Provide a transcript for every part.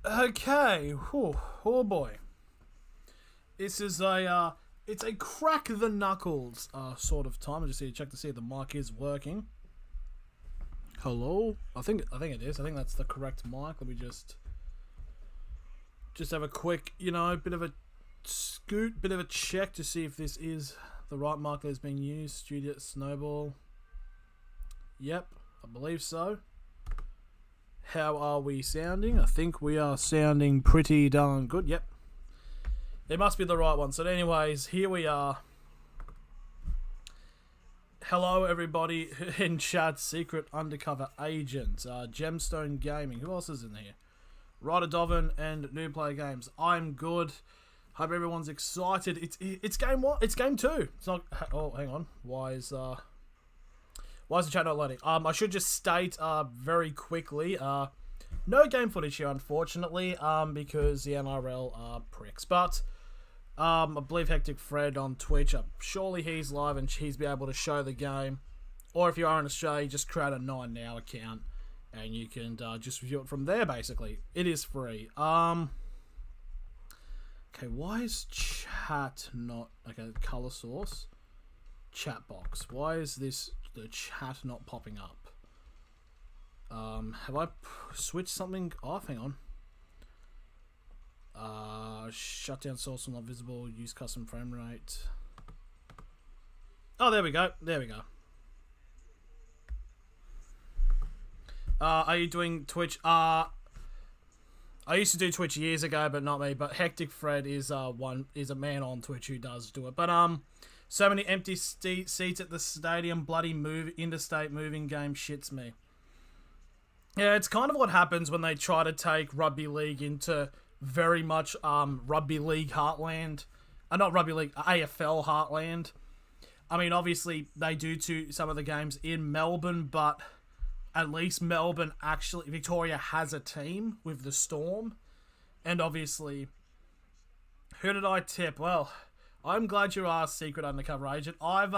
Okay. Whew. Oh boy. This is it's a crack the knuckles sort of time. I just need to check to see if the mic is working. Hello? I think it is. I think that's the correct mic. Let me just have a quick, bit of a scoot, bit of a check to see if this is the right mic that is being used. Studio Snowball. Yep, I believe so. How are we sounding? I think we are sounding pretty darn good. Yep. It must be the right one. So anyways, here we are. Hello everybody in chat. Secret Undercover Agent. Gemstone Gaming. Who else is in here? Ryder Dovan and New Player Games. I'm good. Hope everyone's excited. It's game what? It's game 2. It's not. Oh, hang on. Why is the chat not loading? I should just state very quickly. No game footage here, unfortunately. Because the NRL are pricks. But I believe Hectic Fred on Twitch. Surely he's live and he's be able to show the game. Or if you are in Australia, just create a 9Now account and you can just view it from there. Basically, it is free. Okay, why is chat not okay? Color source, chat box. Why is the chat not popping up? Have I switched something off? Hang on. Shut down source not visible. Use custom frame rate. Oh, there we go. There we go. Are you doing Twitch? I used to do Twitch years ago, but not me. But Hectic Fred is a man on Twitch who does do it. But so many empty seats at the stadium. Bloody interstate moving game shits me. Yeah, it's kind of what happens when they try to take rugby league into very much rugby league heartland. Not rugby league, AFL heartland. I mean, obviously they do to some of the games in Melbourne, but at least Melbourne Victoria has a team with the Storm. And obviously, who did I tip? Well, I'm glad you asked, Secret Undercover Agent. I've,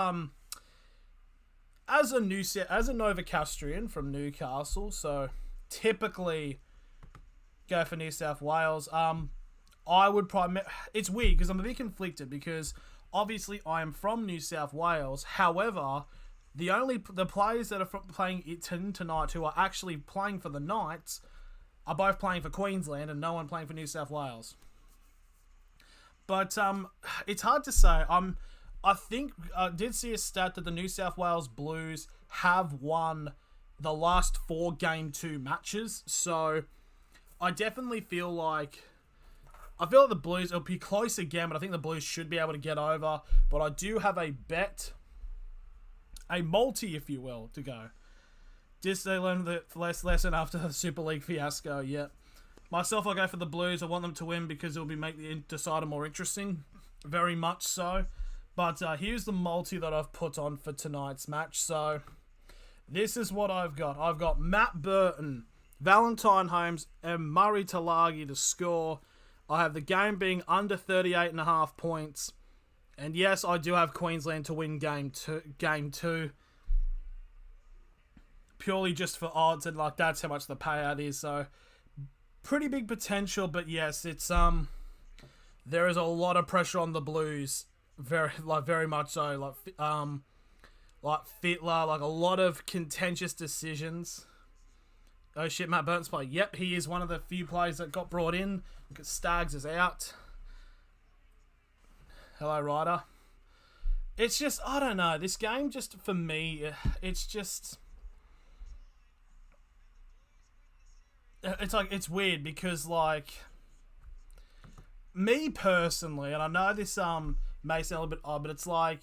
as a Novocastrian from Newcastle, so typically go for New South Wales. I would it's weird because I'm a bit conflicted because obviously I am from New South Wales. However, the players that are playing it tonight who are actually playing for the Knights are both playing for Queensland and no one playing for New South Wales. But it's hard to say. I think I did see a stat that the New South Wales Blues have won the last 4 Game 2 matches. So I definitely feel like the Blues will be close again, but I think the Blues should be able to get over. But I do have a bet. A multi, if you will, to go. Just they learned the lesson after the Super League fiasco, yeah. Myself, I'll go for the Blues. I want them to win because it will make the decider more interesting. Very much so. But here's the multi that I've put on for tonight's match. So, this is what I've got. I've got Matt Burton, Valentine Holmes, and Murray Talagi to score. I have the game being under 38.5 points. And yes, I do have Queensland to win game two. Purely just for odds and that's how much the payout is. So pretty big potential, but yes, it's there is a lot of pressure on the Blues. Very much so. Like Fitler, a lot of contentious decisions. Oh shit, Matt Burton's play. Yep, he is one of the few players that got brought in because Staggs is out. Hello, Ryder. It's just, I don't know. This game, just for me, it's just... It's weird because, me personally, and I know this may sound a bit odd, but it's I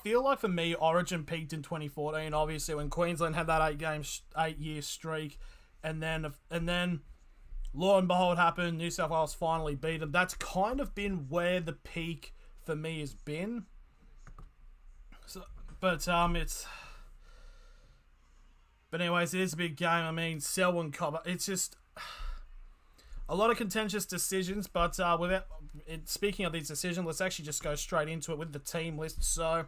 feel like for me, Origin peaked in 2014, obviously, when Queensland had that 8-year streak, and then lo and behold happened, New South Wales finally beat them. That's kind of been where the peak for me has been. So, but anyways, it is a big game. I mean, Selwyn Cobber, it's just a lot of contentious decisions, but speaking of these decisions, let's actually just go straight into it with the team list. So,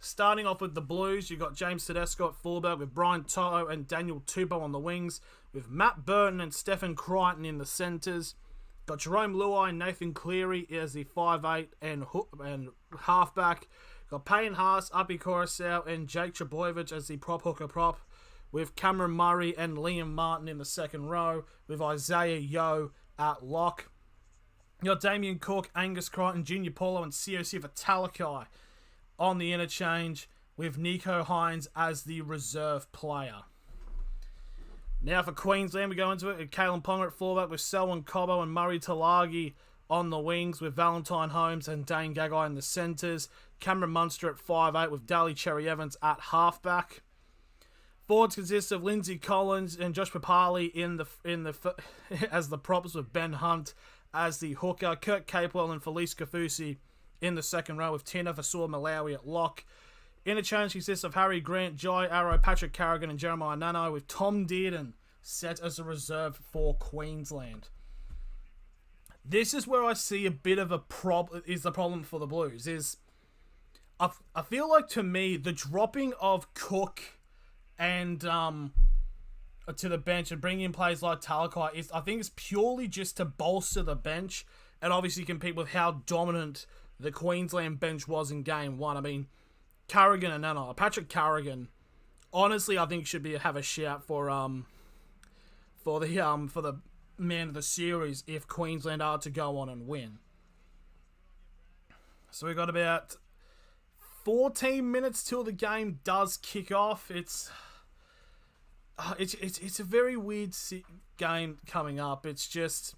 starting off with the Blues, you've got James Tedesco at fullback with Brian Toto and Daniel Tupou on the wings. with Matt Burton and Stephen Crichton in the centres. Got Jerome Luai and Nathan Cleary as the 5'8" and halfback. Got Payne Haas, Api Coruscant, and Jake Trbojevic as the prop hooker prop, with Cameron Murray and Liam Martin in the second row, with Isaiah Yeo at lock. You got Damien Cook, Angus Crichton, Junior Paulo, and COC Vitalakai on the interchange, with Nico Hines as the reserve player. Now for Queensland, we go into it with Kalen Ponga at fullback, with Selwyn Cobbo and Murray Talagi on the wings, with Valentine Holmes and Dane Gagai in the centres. Cameron Munster at 5'8", with Daly Cherry Evans at halfback. Forwards consist of Lindsay Collins and Josh Papali as the props, with Ben Hunt as the hooker. Kurt Capewell and Felice Kafusi in the second row, with Tina Vasua Malawi at lock. Interchange consists of Harry Grant, Jai Arrow, Patrick Carrigan and Jeremiah Nano, with Tom Dearden set as a reserve for Queensland. This is where I see a bit of a the problem for the Blues. I feel like, to me, the dropping of Cook and to the bench and bringing in players like Talakai I think it's purely just to bolster the bench and obviously compete with how dominant the Queensland bench was in game one. I mean, Carrigan and Nana, Patrick Carrigan, honestly, I think should have a shout for the man of the series if Queensland are to go on and win. So we've got about 14 minutes till the game does kick off. It's a very weird game coming up. It's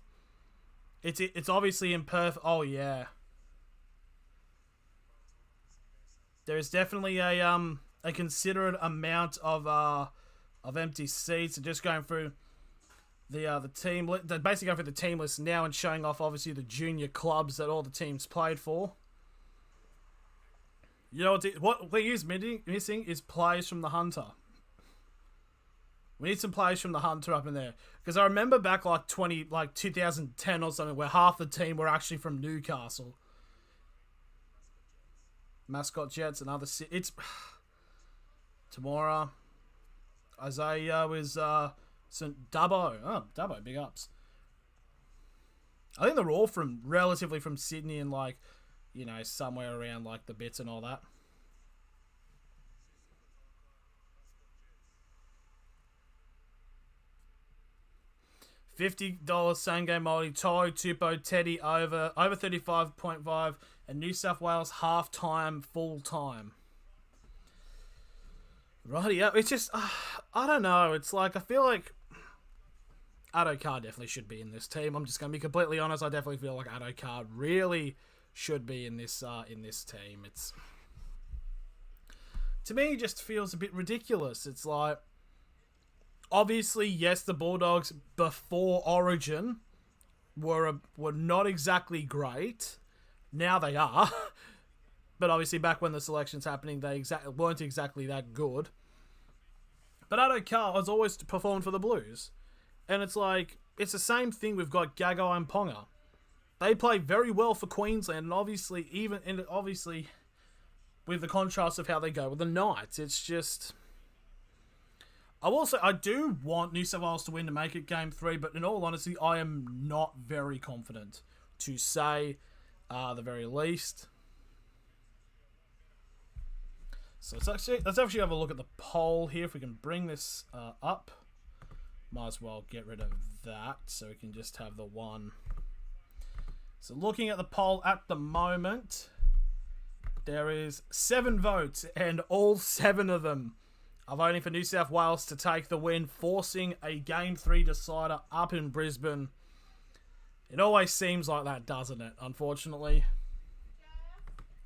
obviously in Perth. Oh yeah, there is definitely a considerate amount of empty seats. And just going through the team, they're basically going through the team list now and showing off obviously the junior clubs that all the teams played for. You know what we is missing is players from the Hunter. We need some players from the Hunter up in there, because I remember back like 2010 or something, where half the team were actually from Newcastle. Mascot Jets and other it's Tamora, Isaiah is St. Dubbo. Oh, Dubbo, big ups. I think they're all relatively from Sydney and somewhere around the bits and all that. $50 same game multi. Toi, Tupou, Teddy over 35.5, and New South Wales half time, full time. Right, yeah. It's just I don't know. It's I feel like Addo-Carr definitely should be in this team. I'm just gonna be completely honest. I definitely feel like Addo-Carr really should be in this team. It's, to me, just feels a bit ridiculous. It's obviously, yes, the Bulldogs before Origin were not exactly great. Now they are, but obviously back when the selection's happening, they weren't exactly that good. But Addo-Carr has always performed for the Blues, and it's it's the same thing. We've got Gagai and Ponga. They play very well for Queensland, and obviously with the contrast of how they go with the Knights, it's just. I will say I do want New South Wales to win to make it Game 3, but in all honesty, I am not very confident, to say the very least. So let's actually have a look at the poll here. If we can bring this up, might as well get rid of that so we can just have the one. So looking at the poll at the moment, there is 7 votes, and all 7 of them are voting for New South Wales to take the win, forcing a Game 3 decider up in Brisbane. It always seems like that, doesn't it? Unfortunately.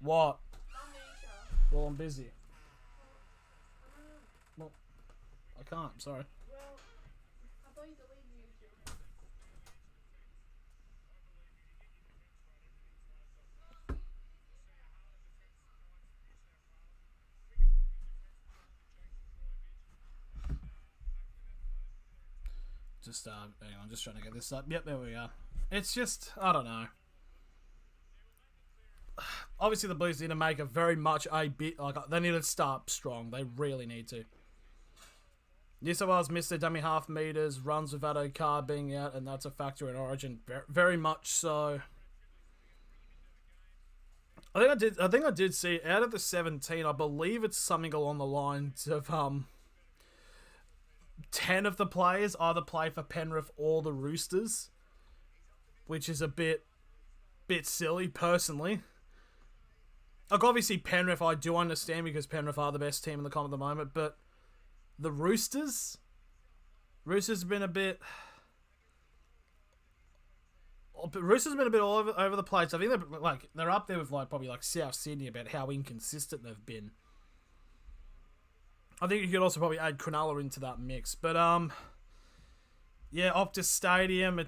What? Well, I'm busy. Well, I can't. I'm sorry. Just hang on, just trying to get this up. Yep, there we are. It's just, I don't know. Obviously, the Blues need to make they need to start strong. They really need to. New South Wales missed their dummy half meters, runs without a car being out, and that's a factor in Origin. Very much so. I think I did see out of the 17. I believe it's something along the lines of 10 of the players either play for Penrith or the Roosters, which is a bit silly personally. Like, obviously Penrith I do understand because Penrith are the best team in the comp at the moment, but the Roosters have been a bit all over the place. I think they're up there with probably South Sydney about how inconsistent they've been. I think you could also probably add Cronulla into that mix, but yeah, Optus Stadium.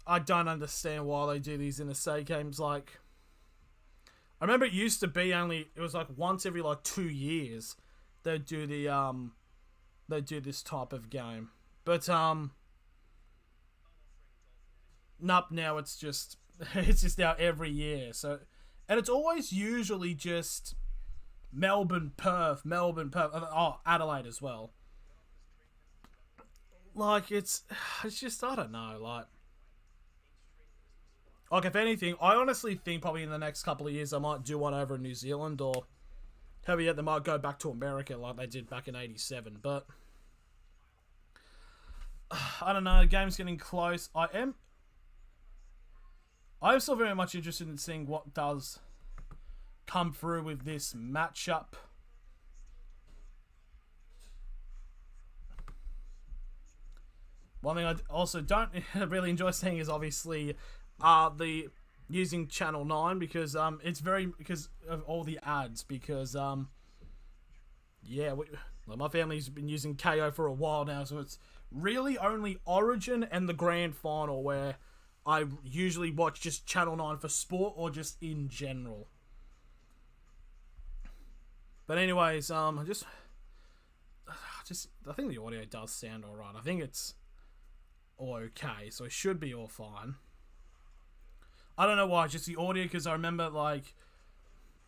I don't understand why they do these interstate games. I remember it used to be it was once every 2 years they'd do this type of game, but nope, now it's just now every year. So, and it's always usually just Melbourne, Perth, Adelaide as well. It's just, I don't know, if anything, I honestly think probably in the next couple of years I might do one over in New Zealand, or however yet they might go back to America like they did back in '87. But I don't know. The game's getting close. I'm still very much interested in seeing what does come through with this matchup. One thing I also don't really enjoy seeing is obviously the using Channel 9 because because of all the ads, because my family's been using KO for a while now, so it's really only Origin and the Grand Final where I usually watch just Channel 9 for sport or just in general. But anyways, I think the audio does sound alright. I think it's all okay, so it should be all fine. I don't know why, just the audio, because I remember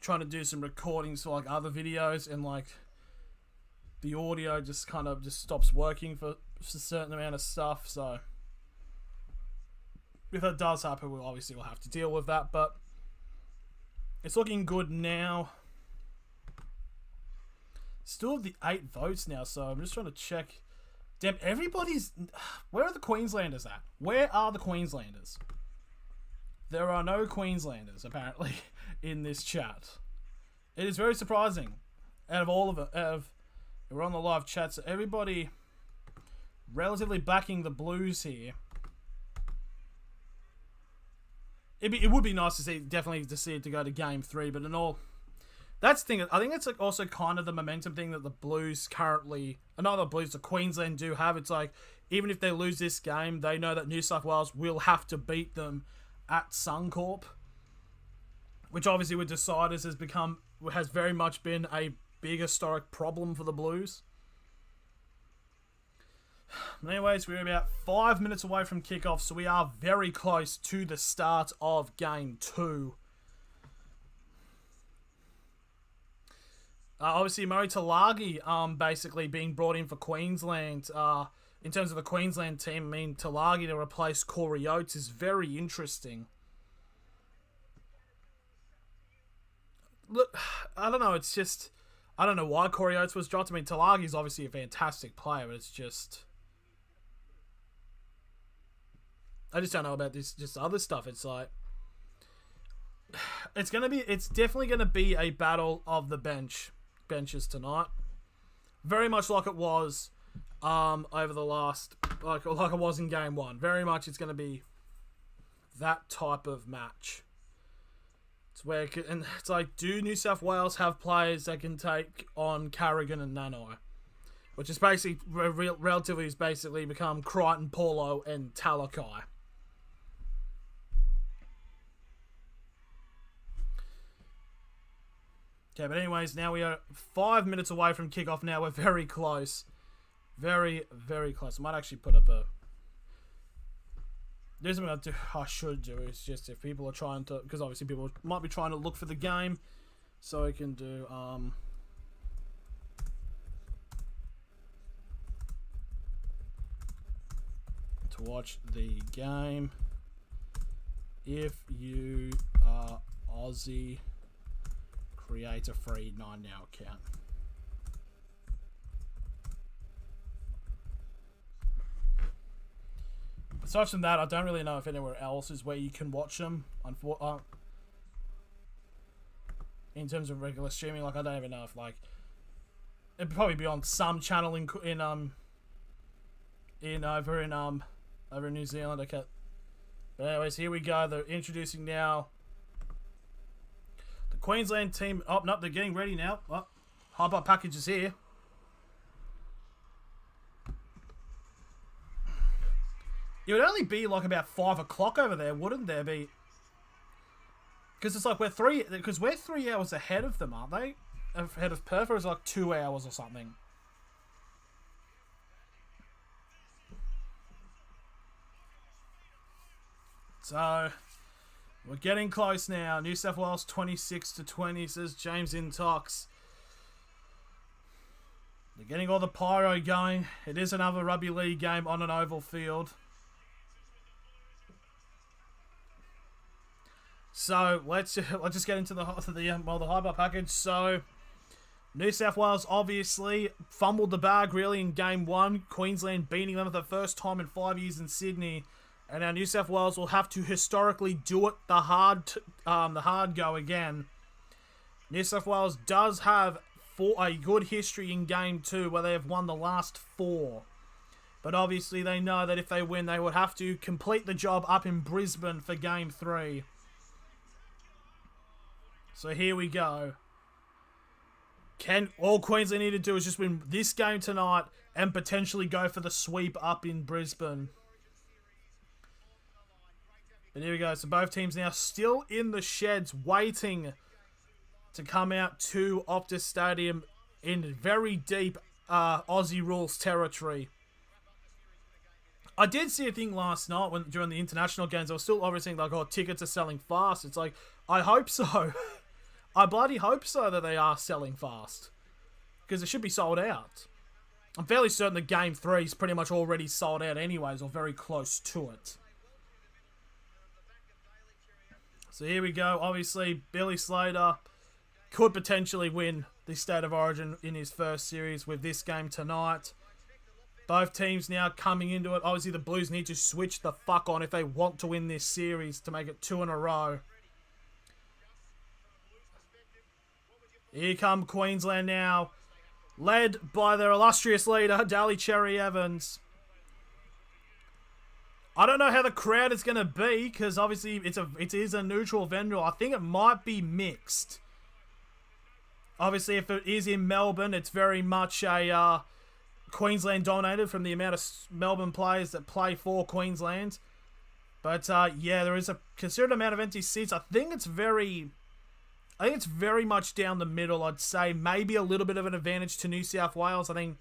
trying to do some recordings for other videos, and the audio just kind of stops working for a certain amount of stuff. So if that does happen, we'll have to deal with that, but it's looking good now. Still have the 8 votes now, so I'm just trying to check. Damn, where are the Queenslanders at? Where are the Queenslanders? There are no Queenslanders, apparently, in this chat. It is very surprising. Out of all of it, we're on the live chat, so everybody relatively backing the Blues here. It would be nice to see, definitely to see it to go to Game 3, but in all, that's the thing. I think it's also kind of the momentum thing that the Blues the Queensland do have. It's even if they lose this game, they know that New South Wales will have to beat them at Suncorp, which obviously with deciders has very much been a big historic problem for the Blues. But anyways, we're about 5 minutes away from kickoff, so we are very close to the start of Game 2. Obviously, Murray Talagi basically being brought in for Queensland. In terms of the Queensland team, Talagi to replace Corey Oates is very interesting. Look, I don't know, it's just, I don't know why Corey Oates was dropped. Talagi is obviously a fantastic player, but it's just, I just don't know about this, just other stuff. It's it's definitely going to be a battle of the benches tonight. Very much like it was over the last, like it was in Game 1. Very much it's going to be that type of match. It's where, and it's do New South Wales have players that can take on Carrigan and Nanai? Which is basically, relatively has basically become Crichton, Paulo and Talakai. Okay, but anyways, now we are 5 minutes away from kickoff now. We're very close. Very, very close. I might actually put up a... There's something I should do. It's just if people are trying to... Because obviously people might be trying to look for the game. So I can do... watch the game. If you are Aussie, create a free 9 Now account. Aside from that, I don't really know if anywhere else is where you can watch them. In terms of regular streaming, like I don't even know if like it'd probably be on some channel over in New Zealand. Okay, but anyways, here we go. They're introducing now the Queensland team. Oh no, they're getting ready now. Oh, Hyper package is here. It would only be like about 5 o'clock over there, wouldn't there be? Because it's like we're 3 hours ahead of them, aren't they? Ahead of Perth, or is it like 2 hours or something? So we're getting close now. New South Wales 26-20, says James Intox. They're getting all the pyro going. It is another rugby league game on an oval field. So let's just get into the hyper package. So New South Wales obviously fumbled the bag really in game 1. Queensland beating them for the first time in 5 years in Sydney, and now New South Wales will have to historically do it the hard go again. New South Wales does have a good history in game 2 where they have won the last 4. But obviously they know that if they win, they would have to complete the job up in Brisbane for game 3. So here we go. All Queensland need to do is just win this game tonight and potentially go for the sweep up in Brisbane. But here we go. So both teams now still in the sheds waiting to come out to Optus Stadium in very deep Aussie rules territory. I did see a thing last night during the international games. I was still obviously like, oh, tickets are selling fast. It's like, I hope so. I bloody hope so that they are selling fast. Because it should be sold out. I'm fairly certain that Game 3 is pretty much already sold out anyways, or very close to it. So here we go. Obviously, Billy Slater could potentially win the State of Origin in his first series with this game tonight. Both teams now coming into it. Obviously, the Blues need to switch the fuck on if they want to win this series to make it 2 in a row. Here come Queensland now, led by their illustrious leader, Daly Cherry Evans. I don't know how the crowd is going to be, because obviously it is a neutral venue. I think it might be mixed. Obviously, if it is in Melbourne, it's very much a Queensland dominated from the amount of Melbourne players that play for Queensland. But yeah, there is a considerable amount of empty seats. I think it's very much down the middle, I'd say. Maybe a little bit of an advantage to New South Wales. I mean,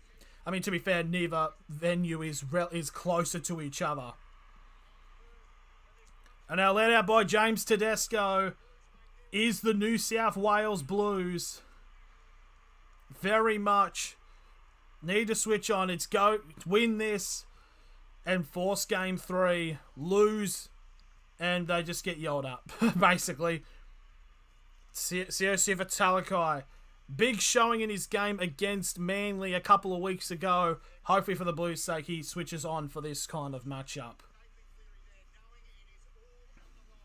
to be fair, neither venue is closer to each other. And now led out by James Tedesco is the New South Wales Blues. Very much need to switch on. It's go win this and force game 3, lose, and they just get yelled up, basically. Siosifa Talakai, big showing in his game against Manly a couple of weeks ago. Hopefully for the Blues' sake, he switches on for this kind of matchup.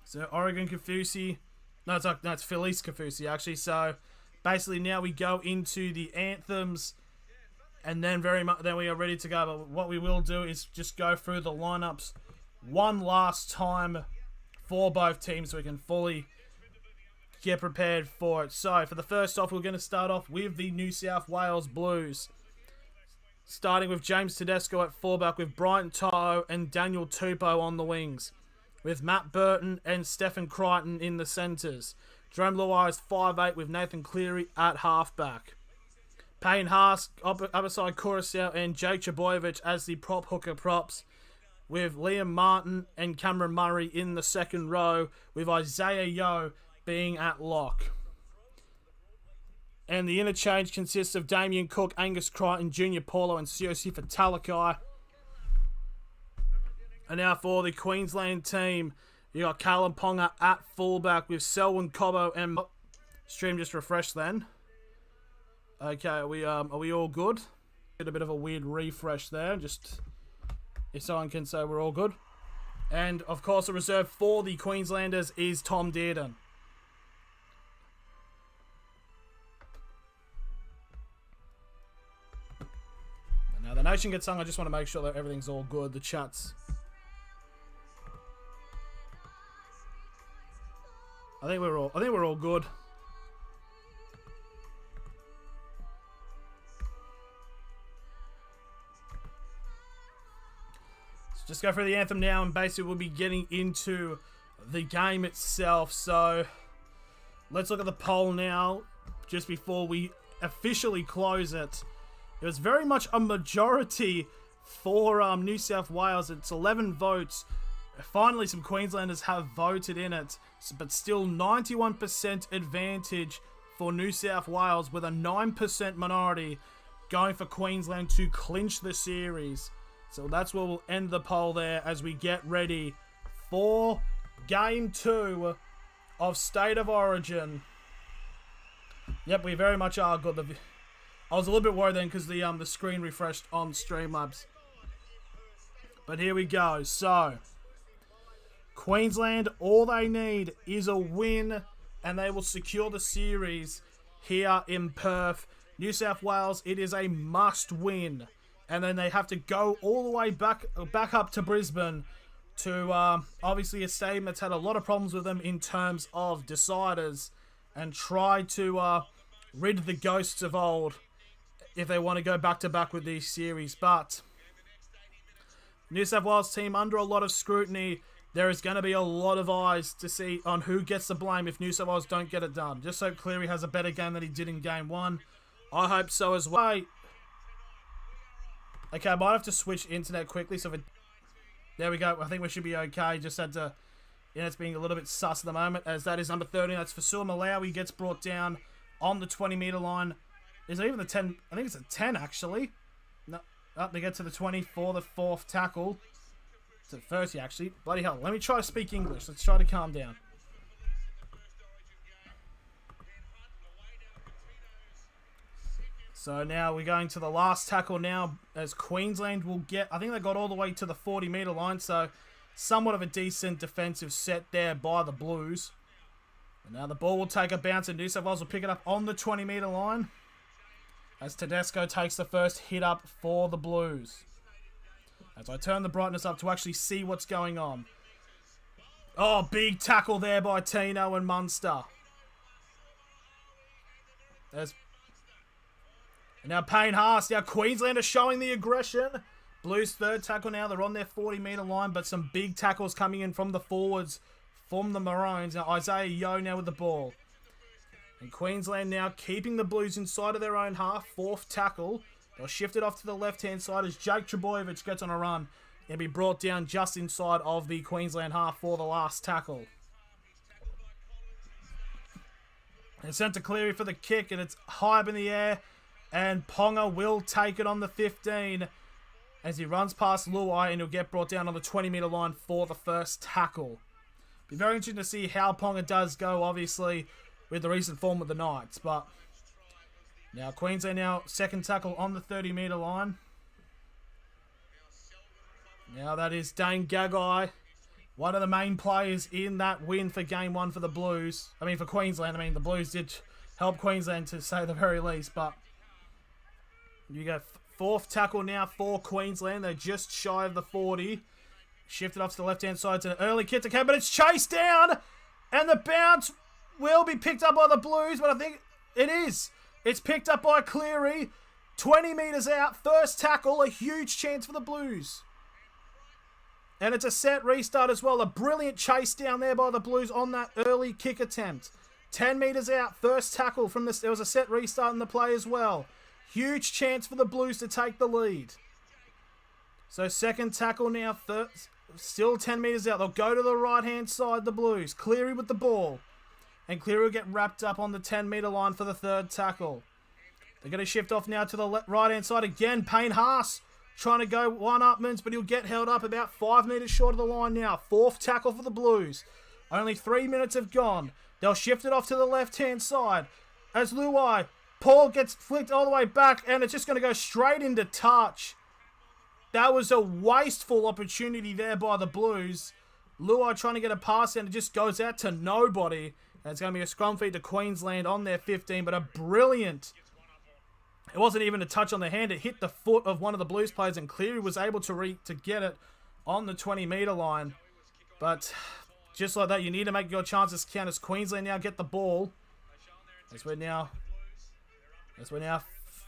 So Oregon Kaufusi, no, it's Felice Kaufusi actually. So basically now we go into the anthems, and then then we are ready to go. But what we will do is just go through the lineups one last time for both teams so we can fully get prepared for it. So for the first off, we're going to start off with the New South Wales Blues. Starting with James Tedesco at fullback, with Brian To'o and Daniel Tupou on the wings, with Matt Burton and Stephen Crichton in the centres. Jerome Luai is 5'8", with Nathan Cleary at halfback. Payne Haas, opposite Coruscant, and Jake Trbojevic as the prop hooker props, with Liam Martin and Cameron Murray in the second row, with Isaiah Yeo being at lock. And the interchange consists of Damien Cook, Angus Crichton, Junior Paulo, and Siosifa Talakai. And now for the Queensland team, you got Callum Ponga at fullback with Selwyn Cobbo and... Stream just refreshed then. Okay, are we all good? Get a bit of a weird refresh there, just if someone can say we're all good. And of course, the reserve for the Queenslanders is Tom Dearden. And now the nation gets sung. I just want to make sure that everything's all good. The chats. I think we're all good. Just go through the anthem now, and basically we'll be getting into the game itself. So let's look at the poll now, just before we officially close it. It was very much a majority for New South Wales. It's 11 votes. Finally, some Queenslanders have voted in it, but still 91% advantage for New South Wales, with a 9% minority going for Queensland to clinch the series. So that's where we'll end the poll there as we get ready for Game 2 of State of Origin. Yep, we very much are good. I was a little bit worried then because the screen refreshed on Streamlabs. But here we go. So, Queensland, all they need is a win and they will secure the series here in Perth. New South Wales, it is a must win. And then they have to go all the way back up to Brisbane to obviously a stadium that's had a lot of problems with them in terms of deciders, and try to rid the ghosts of old if they want to go back to back with these series. But New South Wales team under a lot of scrutiny. There is going to be a lot of eyes to see on who gets the blame if New South Wales don't get it done. Just so Cleary has a better game than he did in Game 1. I hope so as well. Okay, I might have to switch internet quickly. So there we go. I think we should be okay. Just had to... it's being a little bit sus at the moment, as that is number 13. That's Fasua Malawi. Gets brought down on the 20-metre line. Is it even the 10? I think it's a 10, actually. No, they get to the 20 for the fourth tackle. It's at 30, actually. Bloody hell. Let me try to speak English. Let's try to calm down. So now we're going to the last tackle now, as Queensland will get... I think they got all the way to the 40-metre line, so somewhat of a decent defensive set there by the Blues. And now the ball will take a bounce, and New South Wales will pick it up on the 20-metre line, as Tedesco takes the first hit up for the Blues. As I turn the brightness up to actually see what's going on. Oh, big tackle there by Tino and Munster. There's... And now Payne Haas. Now Queensland are showing the aggression. Blues third tackle now. They're on their 40-metre line, but some big tackles coming in from the forwards from the Maroons. Now Isaiah Yeo now with the ball. And Queensland now keeping the Blues inside of their own half. Fourth tackle. They'll shift it off to the left-hand side as Jake Trebojevic gets on a run and be brought down just inside of the Queensland half for the last tackle. And sent to Cleary for the kick, and it's high up in the air. And Ponga will take it on the 15 as he runs past Luai, and he'll get brought down on the 20-metre line for the first tackle. Be very interesting to see how Ponga does go, obviously, with the recent form of the Knights. But now Queensland now second tackle on the 30-metre line. Now that is Dane Gagai, one of the main players in that win for Game 1 for the Blues. I mean, for Queensland. I mean, the Blues did help Queensland to say the very least, but... You go fourth tackle now for Queensland. They're just shy of the 40. Shifted off to the left-hand side to an early kick to Cam, but it's chased down. And the bounce will be picked up by the Blues, but I think it is. It's picked up by Cleary. 20 metres out. First tackle. A huge chance for the Blues. And it's a set restart as well. A brilliant chase down there by the Blues on that early kick attempt. 10 metres out. First tackle from this. There was a set restart in the play as well. Huge chance for the Blues to take the lead. So second tackle now. Still 10 metres out. They'll go to the right-hand side, the Blues. Cleary with the ball. And Cleary will get wrapped up on the 10-metre line for the third tackle. They're going to shift off now to the right-hand side again. Payne Haas trying to go one-upmans, but he'll get held up about 5 metres short of the line now. 4th tackle for the Blues. Only 3 minutes have gone. They'll shift it off to the left-hand side. As Luai, Paul gets flicked all the way back, and it's just going to go straight into touch. That was a wasteful opportunity there by the Blues. Luai trying to get a pass, and it just goes out to nobody. And it's going to be a scrum feed to Queensland on their 15, but a brilliant... It wasn't even a touch on the hand. It hit the foot of one of the Blues players, and Cleary was able to get it on the 20-metre line. But just like that, you need to make your chances count as Queensland now get the ball. As we're now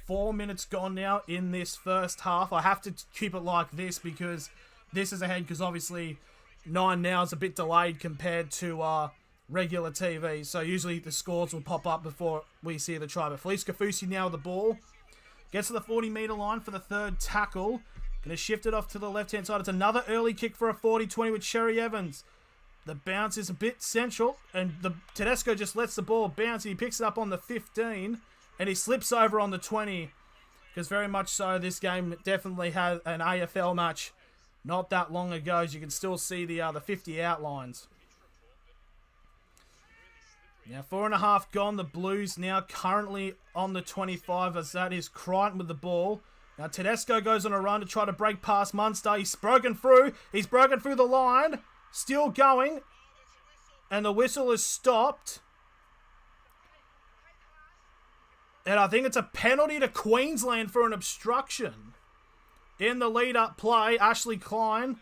4 minutes gone now in this first half. I have to keep it like this because this is ahead, because obviously 9 now is a bit delayed compared to regular TV. So usually the scores will pop up before we see the try. But Felice Kafusi now with the ball. Gets to the 40-metre line for the 3rd tackle. Going to shift it off to the left-hand side. It's another early kick for a 40-20 with Sherry Evans. The bounce is a bit central, and the Tedesco just lets the ball bounce. He picks it up on the 15, and he slips over on the 20. Because very much so, this game definitely had an AFL match not that long ago. As you can still see the 50 outlines. Now 4.5 gone. The Blues now currently on the 25, as that is Crichton with the ball. Now Tedesco goes on a run to try to break past Munster. He's broken through. He's broken through the line. Still going. And the whistle is stopped. And I think it's a penalty to Queensland for an obstruction. In the lead-up play, Ashley Klein...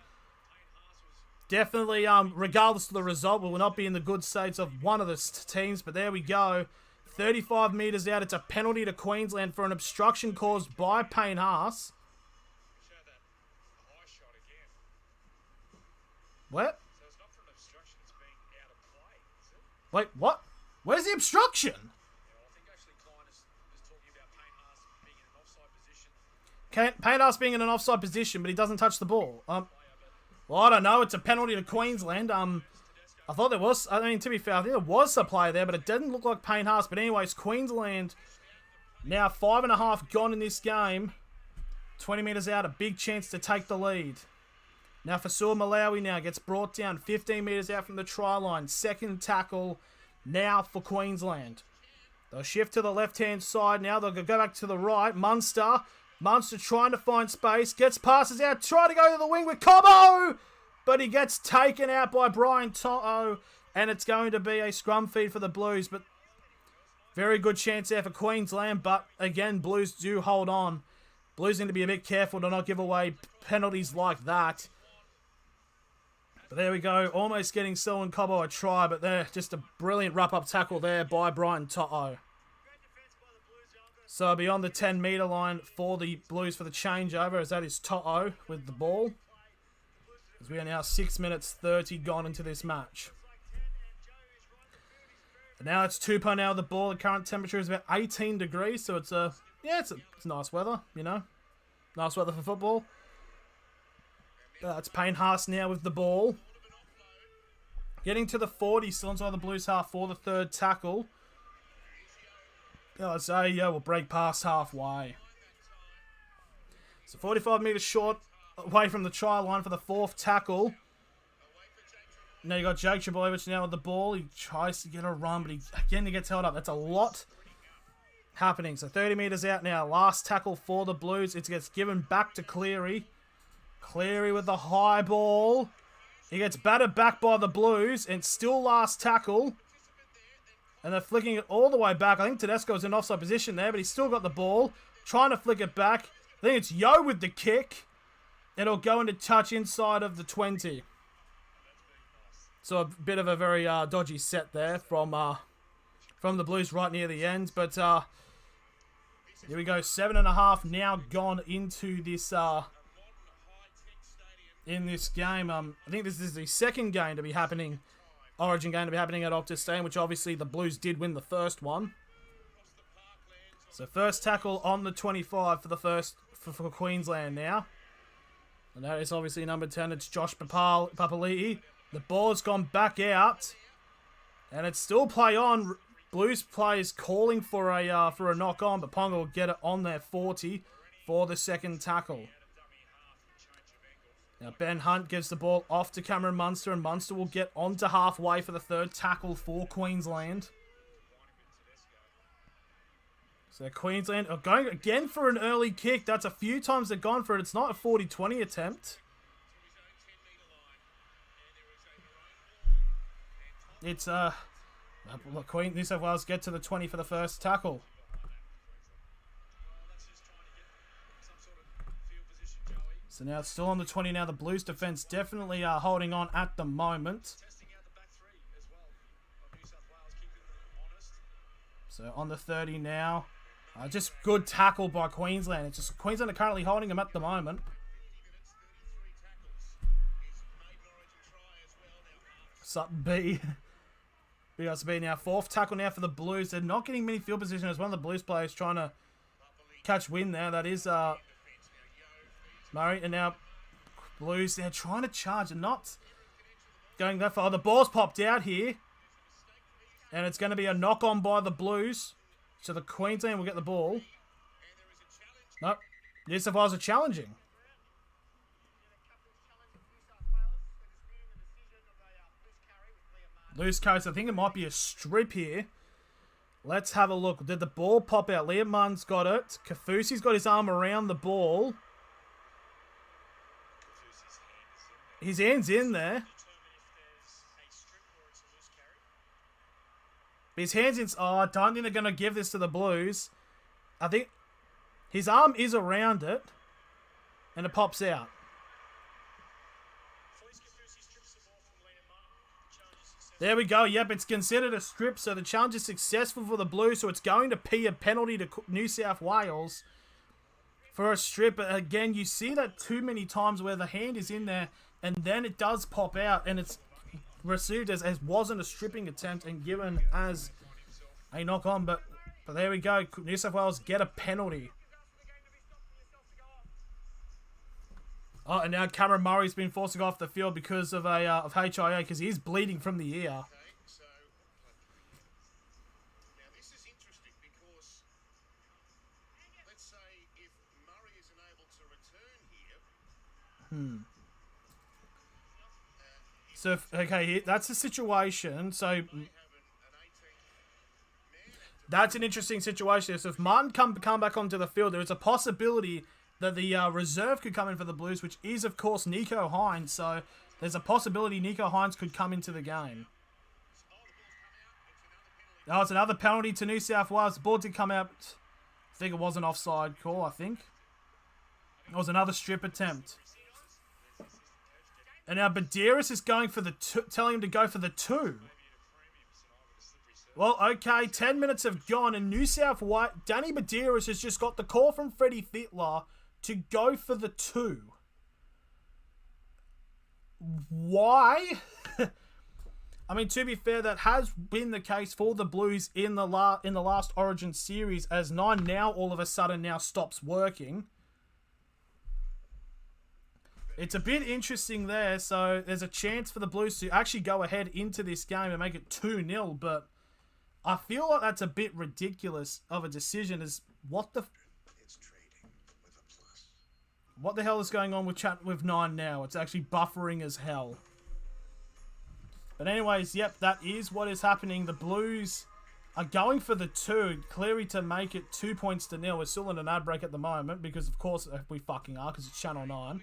Definitely, regardless of the result, we will not be in the good states of one of the teams. But there we go. 35 metres out. It's a penalty to Queensland for an obstruction caused by Payne Haas. What? Wait, what? Where's the obstruction? Payne Haas being in an offside position, but he doesn't touch the ball. Well, I don't know. It's a penalty to Queensland. I thought there was... I mean, to be fair, I think there was a play there, but it didn't look like Payne Haas. But anyways, Queensland now 5.5 gone in this game. 20 metres out. A big chance to take the lead. Now, Fasur Malawi now gets brought down 15 metres out from the try line. 2nd tackle now for Queensland. They'll shift to the left-hand side now. They'll go back to the right. Munster trying to find space. Gets passes out. Trying to go to the wing with Cobbo. But he gets taken out by Brian To'o. And it's going to be a scrum feed for the Blues. But very good chance there for Queensland. But again, Blues do hold on. Blues need to be a bit careful to not give away penalties like that. But there we go. Almost getting Selwyn Cobbo a try. But there, just a brilliant wrap-up tackle there by Brian To'o. So beyond the 10-metre line for the Blues for the changeover, as that is To'o with the ball. As we are now 6 minutes 30 gone into this match. And now it's Tupou now with the ball. The current temperature is about 18 degrees, so it's nice weather, you know. Nice weather for football. It's Payne Haas now with the ball. Getting to the 40, still inside the Blues half for the 3rd tackle. Isaiah will break past halfway. So 45 metres short away from the try line for the 4th tackle. Now you got Jake Trbojevic now with the ball. He tries to get a run, but he gets held up. That's a lot happening. So 30 metres out now. Last tackle for the Blues. It gets given back to Cleary. Cleary with the high ball. He gets battered back by the Blues. And still last tackle. And they're flicking it all the way back. I think Tedesco's in offside position there, but he's still got the ball. Trying to flick it back. I think it's Yo with the kick. It'll go into touch inside of the 20. So a bit of a very dodgy set there from the Blues right near the end. But here we go. 7.5 now gone into this in this game. I think this is the second game to be happening. Origin game to be happening at Optus Stadium, which obviously the Blues did win the first one. So first tackle on the 25 for Queensland now. And that is obviously number 10. It's Josh Papali'i. The ball's gone back out. And it's still play on. Blues players calling for a knock on, but Ponga will get it on their 40 for the 2nd tackle. Now Ben Hunt gives the ball off to Cameron Munster, and Munster will get onto halfway for the third tackle for Queensland. So Queensland are going again for an early kick. That's a few times they've gone for it. It's not a 40-20 attempt. It's look, New South Wales get to the 20 for the first tackle. So now it's still on the 20 now. The Blues defense definitely are holding on at the moment. So on the 30 now. Just good tackle by Queensland. It's just Queensland are currently holding them at the moment. Sutton B. BSB now. Fourth tackle now for the Blues. They're not getting many field position as one of the Blues players trying to catch wind there. That is Murray. And now Blues, they're trying to charge and not going that far. The ball's popped out here. And it's going to be a knock on by the Blues. So the Queensland will get the ball. Nope. New South Wales are challenging. Loose carries. I think it might be a strip here. Let's have a look. Did the ball pop out? Liam Munn's got it. Kafusi's got his arm around the ball. His hand's in there. His hand's in... Oh, I don't think they're going to give this to the Blues. I think his arm is around it. And it pops out. There we go. Yep, it's considered a strip. So the challenge is successful for the Blues. So it's going to be a penalty to New South Wales for a strip. But again, you see that too many times where the hand is in there. And then it does pop out. And it's received as wasn't a stripping attempt and given as a knock on, but there we go. New South Wales get a penalty. Oh, and now Cameron Murray's been forced to go off the field because of of HIA because he's bleeding from the ear. Now this is interesting because let's say if Murray isn't able to return here. So, okay, that's the situation. So, that's an interesting situation. So, if Martin come back onto the field, there is a possibility that the reserve could come in for the Blues, which is, of course, Nico Hines. So, there's a possibility Nico Hines could come into the game. Oh, it's another penalty to New South Wales. The ball did come out. I think it was an offside call, I think. It was another strip attempt. And now Badiris is going for the telling him to go for the 2. Well, okay, 10 minutes have gone, and New South Wales, Danny Badiris has just got the call from Freddie Fittler to go for the 2. Why? I mean, to be fair, that has been the case for the Blues in the last Origin series, as 9 now all of a sudden now stops working. It's a bit interesting there, so there's a chance for the Blues to actually go ahead into this game and make it 2-0, but I feel like that's a bit ridiculous of a decision. What the hell is going on with 9 now? It's actually buffering as hell. But anyways, yep, that is what is happening. The Blues are going for the 2. Cleary to make it 2 points to 0. We're still in an ad break at the moment because, of course, we fucking are because it's Channel 9.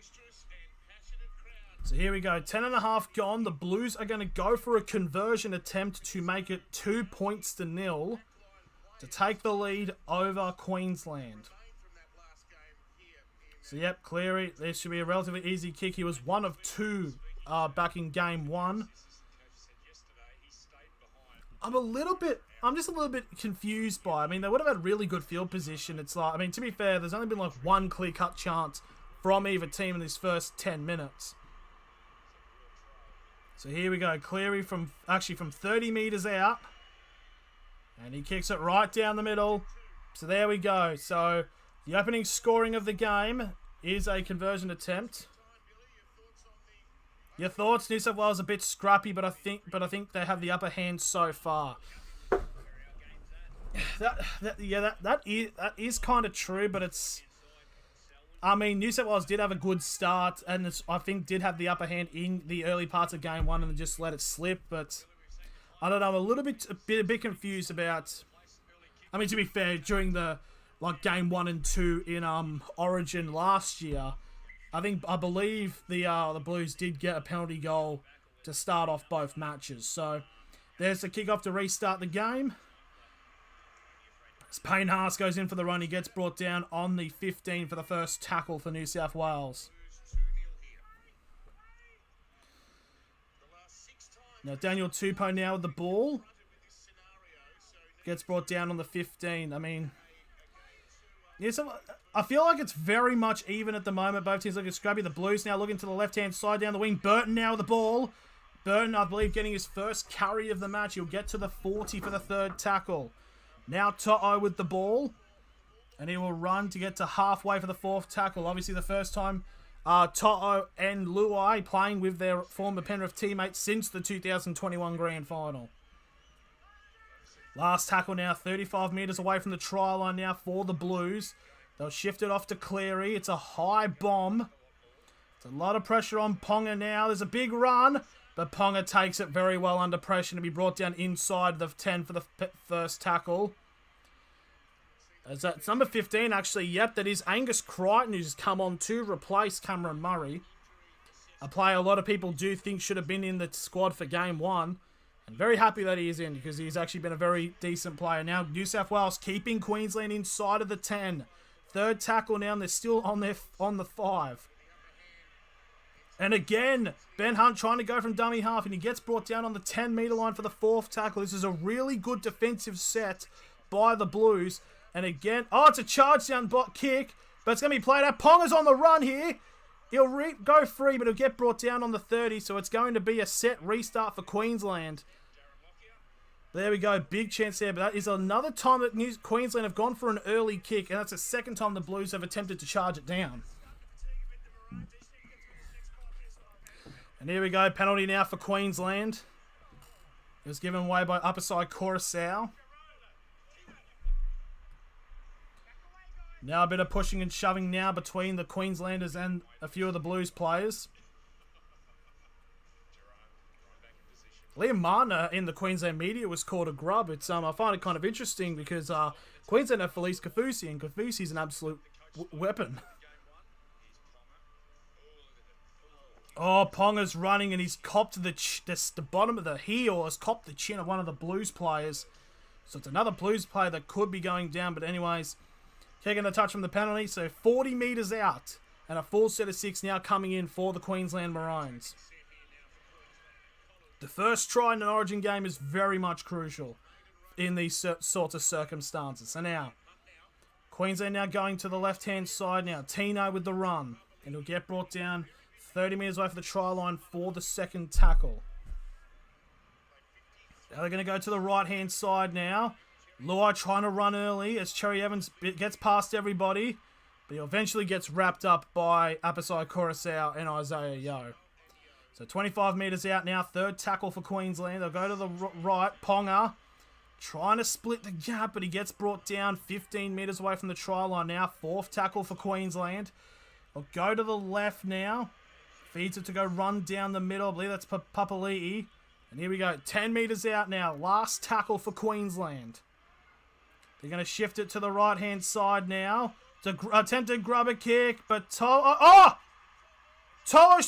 So here we go. 10.5 gone. The Blues are going to go for a conversion attempt to make it 2 points to 0 to take the lead over Queensland. So, yep, Cleary. This should be a relatively easy kick. He was 1 of 2 back in game 1. I'm just a little bit confused by. I mean, they would have had really good field position. It's like, I mean, to be fair, there's only been like one clear-cut chance from either team in this first 10 minutes. So here we go. Cleary from 30 metres out. And he kicks it right down the middle. So there we go. So the opening scoring of the game is a conversion attempt. Your thoughts? New South Wales a bit scrappy, but I think they have the upper hand so far. That is kind of true, but it's I mean, New South Wales did have a good start, and I think did have the upper hand in the early parts of game 1 and just let it slip. But I don't know, I'm a bit confused about. I mean, to be fair, during the game 1 and 2 in Origin last year, I believe the Blues did get a penalty goal to start off both matches. So there's the kickoff to restart the game. As Payne Haas goes in for the run, he gets brought down on the 15 for the first tackle for New South Wales. Now Daniel Tupou now with the ball. Gets brought down on the 15. I mean, yeah, so I feel like it's very much even at the moment. Both teams looking scrubby. The Blues now looking to the left-hand side down the wing. Burton now with the ball. Burton, I believe, getting his first carry of the match. He'll get to the 40 for the third tackle. Now To'o with the ball. And he will run to get to halfway for the fourth tackle. Obviously the first time To'o and Luai playing with their former Penrith teammates since the 2021 Grand Final. Last tackle now, 35 metres away from the try line now for the Blues. They'll shift it off to Cleary. It's a high bomb. It's a lot of pressure on Ponga now. There's a big run. But Ponga takes it very well under pressure to be brought down inside the 10 for the first tackle. That's number 15, actually. Yep, that is Angus Crichton, who's come on to replace Cameron Murray. A player a lot of people do think should have been in the squad for game 1. And very happy that he is in, because he's actually been a very decent player. Now, New South Wales keeping Queensland inside of the 10. Third tackle now, and they're still on the 5. And again, Ben Hunt trying to go from dummy half, and he gets brought down on the 10-metre line for the fourth tackle. This is a really good defensive set by the Blues. And again, it's a charge down kick, but it's going to be played out. Ponga's on the run here. He'll go free, but he'll get brought down on the 30, so it's going to be a set restart for Queensland. There we go, big chance there, but that is another time that Queensland have gone for an early kick, and that's the second time the Blues have attempted to charge it down. And here we go, penalty now for Queensland. It was given away by upper side Coruscant. Now a bit of pushing and shoving now between the Queenslanders and a few of the Blues players. Liam Marner in the Queensland media was called a grub. It's I find it kind of interesting because Queensland have Felice Kaufusi, and Kaufusi's an absolute weapon. Oh, Ponga's running, and he's copped the bottom of the heel, has copped the chin of one of the Blues players. So it's another Blues player that could be going down, but anyways, taking a touch from the penalty, so 40 metres out, and a full set of 6 now coming in for the Queensland Maroons. The first try in an Origin game is very much crucial in these sorts of circumstances. So now, Queensland now going to the left-hand side now. Tino with the run, and he'll get brought down 30 metres away for the try line for the second tackle. Now they're going to go to the right-hand side now. Luai trying to run early as Cherry Evans gets past everybody, but he eventually gets wrapped up by Apasai Coruscant and Isaiah Yeo. So 25 metres out now, third tackle for Queensland. They'll go to the right. Ponga trying to split the gap, but he gets brought down 15 metres away from the try line now. Fourth tackle for Queensland. They'll go to the left now. Feeds it to go run down the middle. I believe that's Papali'i. And here we go. 10 metres out now. Last tackle for Queensland. They're going to shift it to the right-hand side now. To attempt to grab a kick, but To'o's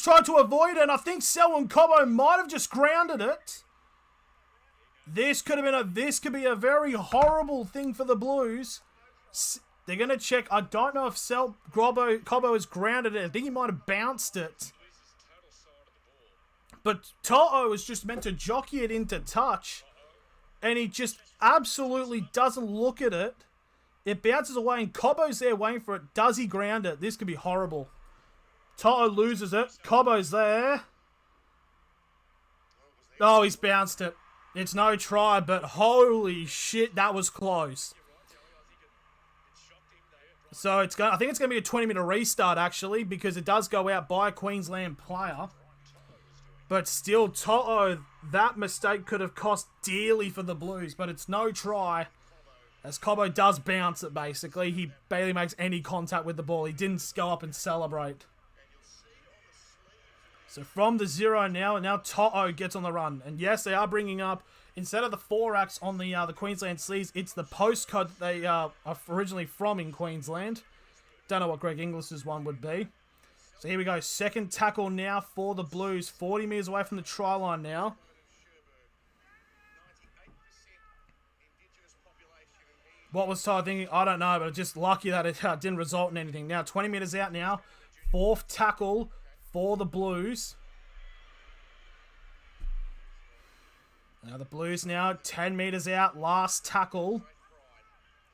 tried to avoid it, and I think Selwyn Cobbo might have just grounded it. This could be a very horrible thing for the Blues. They're going to check. I don't know if Cobbo has grounded it. I think he might have bounced it. But To'o was just meant to jockey it into touch, and he just absolutely doesn't look at it. It bounces away, and Cobbo's there waiting for it. Does he ground it? This could be horrible. To'o loses it. Cobbo's there. Oh, he's bounced it. It's no try, but holy shit, that was close. So I think it's going to be a 20-minute restart, actually, because it does go out by a Queensland player. But still, To'o, that mistake could have cost dearly for the Blues, but it's no try. As Cobbo does bounce it, basically. He barely makes any contact with the ball. He didn't go up and celebrate. So from the 0 now, and now Toto gets on the run. And yes, they are bringing up, instead of the 4-acts on the Queensland sleeves, it's the postcode that they are originally from in Queensland. Don't know what Greg Inglis's one would be. So here we go. Second tackle now for the Blues. 40 metres away from the try line now. What was Todd thinking? I don't know, but just lucky that it didn't result in anything. Now 20 metres out now. Fourth tackle for the Blues. Now the Blues now 10 metres out. Last tackle.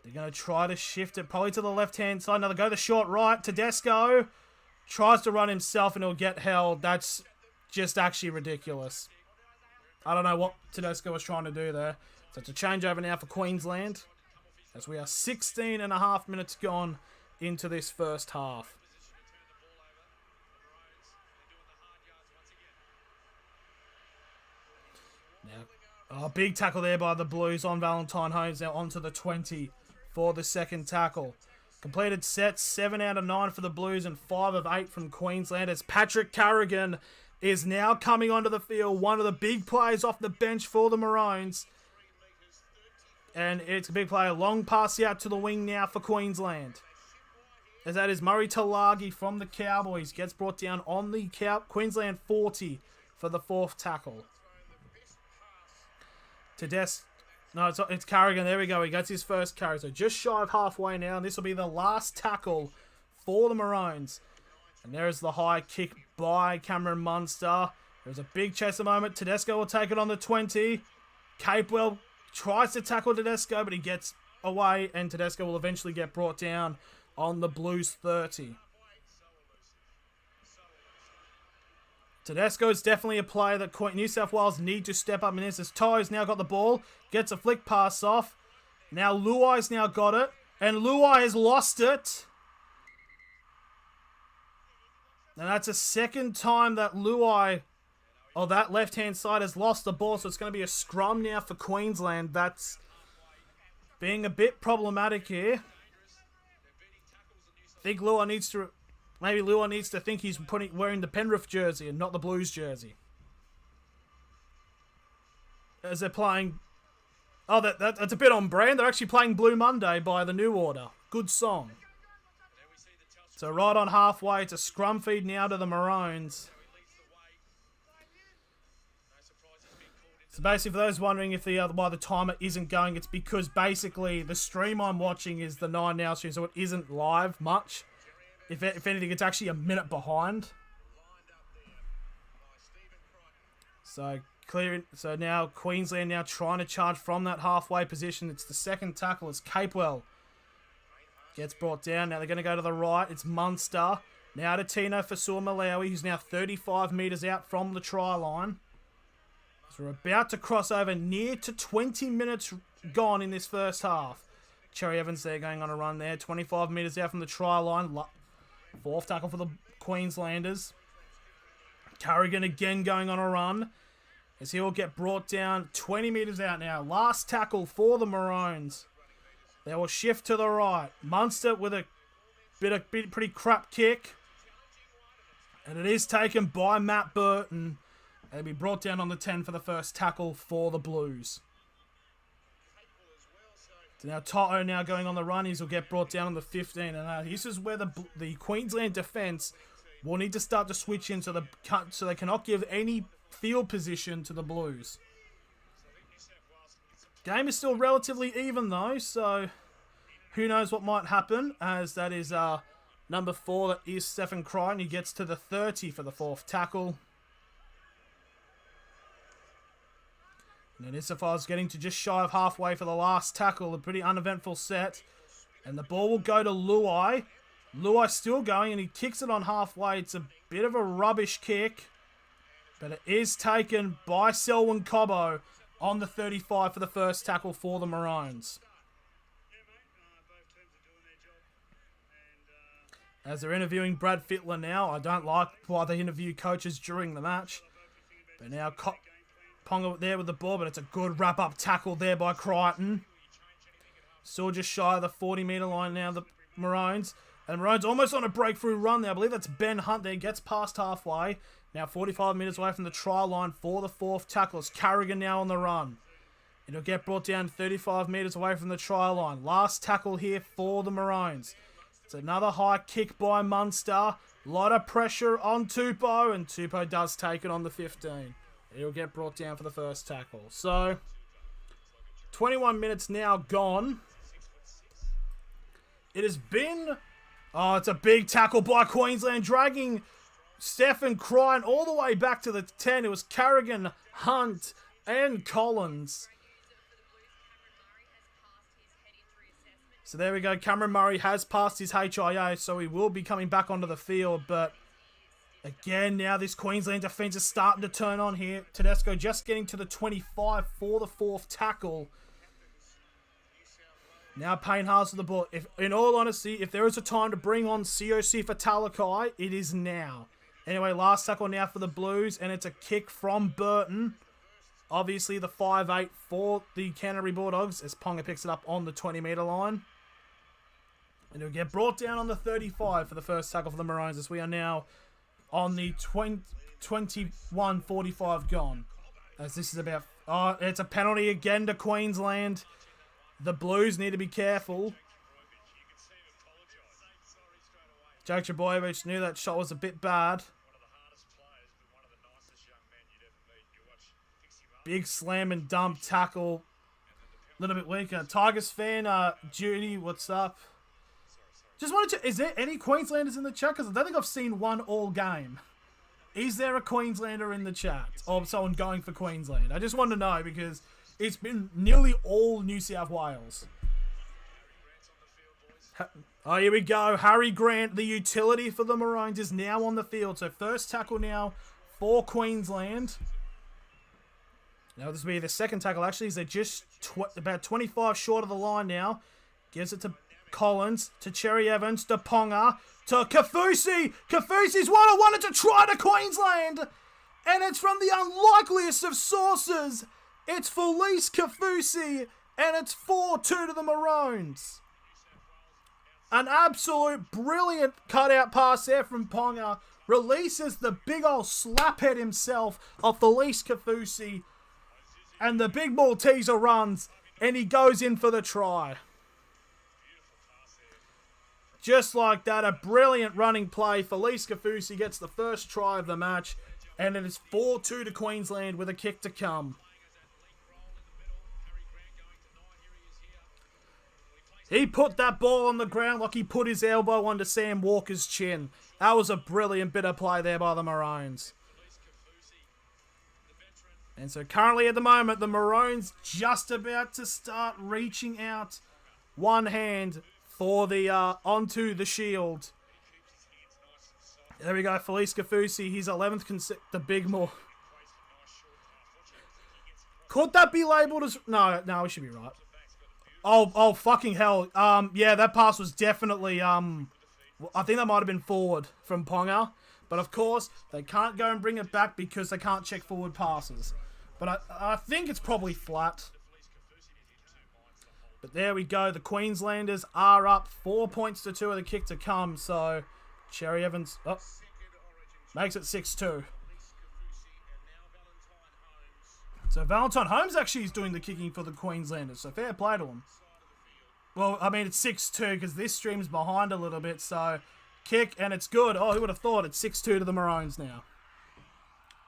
They're going to try to shift it probably to the left-hand side. Now they go the short right. Tedesco tries to run himself and he'll get held. That's just actually ridiculous. I don't know what Tedesco was trying to do there. So it's a changeover now for Queensland. As we are 16 and a half minutes gone into this first half. Now, big tackle there by the Blues on Valentine Holmes. Now onto the 20 for the second tackle. Completed sets, 7 out of 9 for the Blues and 5 of 8 from Queensland. As Patrick Carrigan is now coming onto the field. One of the big players off the bench for the Maroons. And it's a big play. A long pass out to the wing now for Queensland. As that is Murray Talagi from the Cowboys. Gets brought down on the Queensland 40 for the fourth tackle. No, it's Carrigan. There we go. He gets his first carry. So just shy of halfway now. And this will be the last tackle for the Maroons. And there's the high kick by Cameron Munster. There's a big chase at the moment. Tedesco will take it on the 20. Capewell tries to tackle Tedesco, but he gets away, and Tedesco will eventually get brought down on the Blues 30. Tedesco is definitely a player that New South Wales need to step up in this. As Toi's now got the ball, gets a flick pass off. Now Luai's now got it, and Luai has lost it. And that's a second time that Luai, that left-hand side, has lost the ball, so it's going to be a scrum now for Queensland. That's being a bit problematic here. I think Luai needs to... Maybe Luai needs to think he's wearing the Penrith jersey and not the Blues jersey. As they're playing... Oh, that's a bit on brand. They're actually playing Blue Monday by The New Order. Good song. So right on halfway, it's a scrum feed now to the Maroons. So basically, for those wondering if why the timer isn't going, it's because basically the stream I'm watching is the 9 Now stream, so it isn't live much. If anything, it's actually a minute behind. So now Queensland now trying to charge from that halfway position. It's the second tackle. It's Capewell. Gets brought down. Now they're going to go to the right. It's Munster. Now to Tino Fasua-Malawi, who's now 35 metres out from the try line. So we're about to cross over near to 20 minutes gone in this first half. Cherry Evans there going on a run there. 25 metres out from the try line. Fourth tackle for the Queenslanders. Carrigan again going on a run. As he will get brought down 20 metres out now. Last tackle for the Maroons. They will shift to the right. Munster with a pretty crap kick. And it is taken by Matt Burton. They'll be brought down on the 10 for the first tackle for the Blues. So now Toto now going on the run. He'll get brought down on the 15. And this is where the Queensland defence will need to start to switch in so they cannot give any field position to the Blues. Game is still relatively even though, so who knows what might happen, as that is number 4, that is Stephen Crichton. He gets to the 30 for the fourth tackle. And then Issafar's getting to just shy of halfway for the last tackle. A pretty uneventful set. And the ball will go to Luai. Luai still going, and he kicks it on halfway. It's a bit of a rubbish kick. But it is taken by Selwyn Cobbo on the 35 for the first tackle for the Maroons. As they're interviewing Brad Fittler now. I don't like why they interview coaches during the match. But now Ponga there with the ball, but it's a good wrap-up tackle there by Crichton. Still just shy of the 40-metre line now, the Maroons. And the Maroons almost on a breakthrough run there. I believe that's Ben Hunt there. Gets past halfway. Now 45 metres away from the try line for the fourth tackle. It's Carrigan now on the run. It'll get brought down 35 metres away from the try line. Last tackle here for the Maroons. It's another high kick by Munster. A lot of pressure on Tupou. And Tupou does take it on the 15. It'll get brought down for the first tackle. So, 21 minutes now gone. It has been... Oh, it's a big tackle by Queensland, dragging Stephen Cryan all the way back to the 10. It was Carrigan, Hunt, and Collins. So there we go. Cameron Murray has passed his HIA, so he will be coming back onto the field. But again, now this Queensland defence is starting to turn on here. Tedesco just getting to the 25 for the fourth tackle. Now Payne Haas with the ball. In all honesty, if there is a time to bring on COC for Talakai, it is now. Anyway, last tackle now for the Blues, and it's a kick from Burton. Obviously, the 5'8" for the Canterbury Bulldogs, as Ponga picks it up on the 20-metre line. And it'll get brought down on the 35 for the first tackle for the Maroons, as we are now on the 21-45 gone. As this is about... Oh, it's a penalty again to Queensland. The Blues need to be careful. Jake Trbojevic knew that shot was a bit bad. Big slam and dump tackle. A little bit weaker. Tigers fan, Judy, what's up? Just wanted to... Is there any Queenslanders in the chat? Because I don't think I've seen one all game. Is there a Queenslander in the chat? Or someone going for Queensland? I just want to know because... It's been nearly all New South Wales. Oh, here we go. Harry Grant, the utility for the Maroons, is now on the field. So first tackle now for Queensland. Now this will be the second tackle. Actually, they're just about 25 short of the line now. Gives it to Collins, to Cherry Evans, to Ponga, to Kafusi. Kafusi's one-on-one. It's a try to Queensland. And it's from the unlikeliest of sources. It's Felice Kafusi, and it's 4-2 to the Maroons. An absolute brilliant cutout pass there from Ponga. Releases the big old slaphead himself of Felice Kafusi. And the big Malteser runs, and he goes in for the try. Just like that, a brilliant running play. Felice Kafusi gets the first try of the match, and it is 4-2 to Queensland with a kick to come. He put that ball on the ground like he put his elbow under Sam Walker's chin. That was a brilliant bit of play there by the Maroons. And so currently at the moment, the Maroons just about to start reaching out one hand for the onto the shield. There we go, Felice Kafusi, his 11th the big more. Could that be labelled as... No, we should be right. Oh, fucking hell. Yeah, that pass was definitely, I think that might have been forward from Ponga. But of course, they can't go and bring it back because they can't check forward passes. But I think it's probably flat. But there we go. The Queenslanders are up 4 points to 2 of the kick to come. So, Cherry Evans makes it 6-2. So Valentine Holmes actually is doing the kicking for the Queenslanders. So fair play to him. Well, I mean, it's 6-2 because this stream's behind a little bit. So kick and it's good. Oh, who would have thought? It's 6-2 to the Maroons now.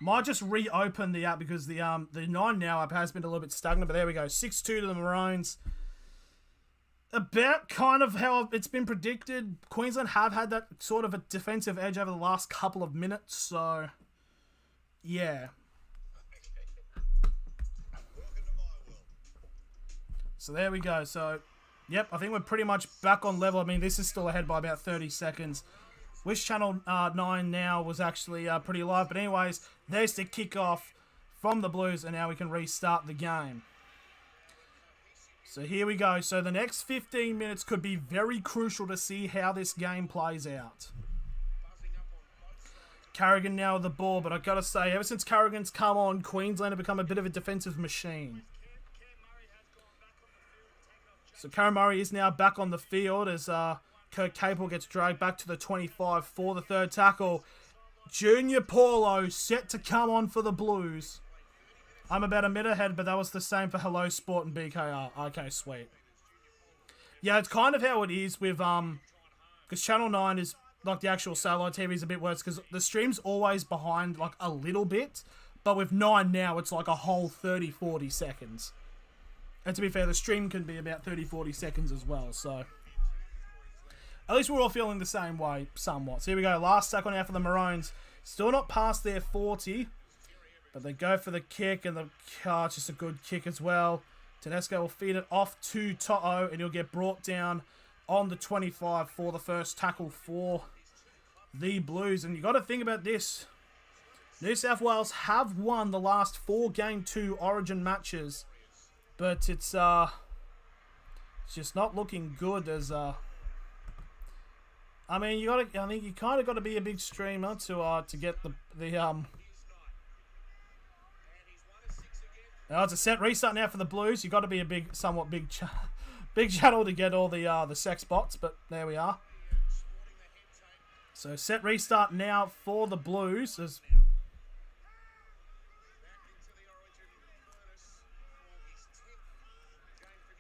Might just reopen the app because the 9 Now app has been a little bit stagnant. But there we go. 6-2 to the Maroons. About kind of how it's been predicted. Queensland have had that sort of a defensive edge over the last couple of minutes. So, yeah. So there we go. So, yep, I think we're pretty much back on level. I mean, this is still ahead by about 30 seconds. Wish Channel 9 Now was actually pretty live. But anyways, there's the kickoff from the Blues. And now we can restart the game. So here we go. So the next 15 minutes could be very crucial to see how this game plays out. Carrigan now with the ball. But I've got to say, ever since Carrigan's come on, Queensland have become a bit of a defensive machine. So Karen Murray is now back on the field as Kurt Capel gets dragged back to the 25 for the third tackle. Junior Paulo set to come on for the Blues. I'm about a minute ahead, but that was the same for Hello Sport and BKR. Okay, sweet. Yeah, it's kind of how it is with, because Channel 9 is, like, the actual satellite TV is a bit worse, because the stream's always behind, like, a little bit, but with 9 now, it's like a whole 30, 40 seconds. And to be fair, the stream can be about 30, 40 seconds as well, so at least we're all feeling the same way, somewhat. So here we go, last tackle now for the Maroons. Still not past their 40, but they go for the kick, and it's just a good kick as well. Tedesco will feed it off to To'o, and he'll get brought down on the 25 for the first tackle for the Blues. And you got to think about this. New South Wales have won the last 4 Game 2 Origin matches, but it's just not looking good as I mean, I think you kind of got to be a big streamer to get the Now it's a set restart now for the Blues. You got to be a somewhat big channel to get all the sex bots, but there we are. So set restart now for the Blues.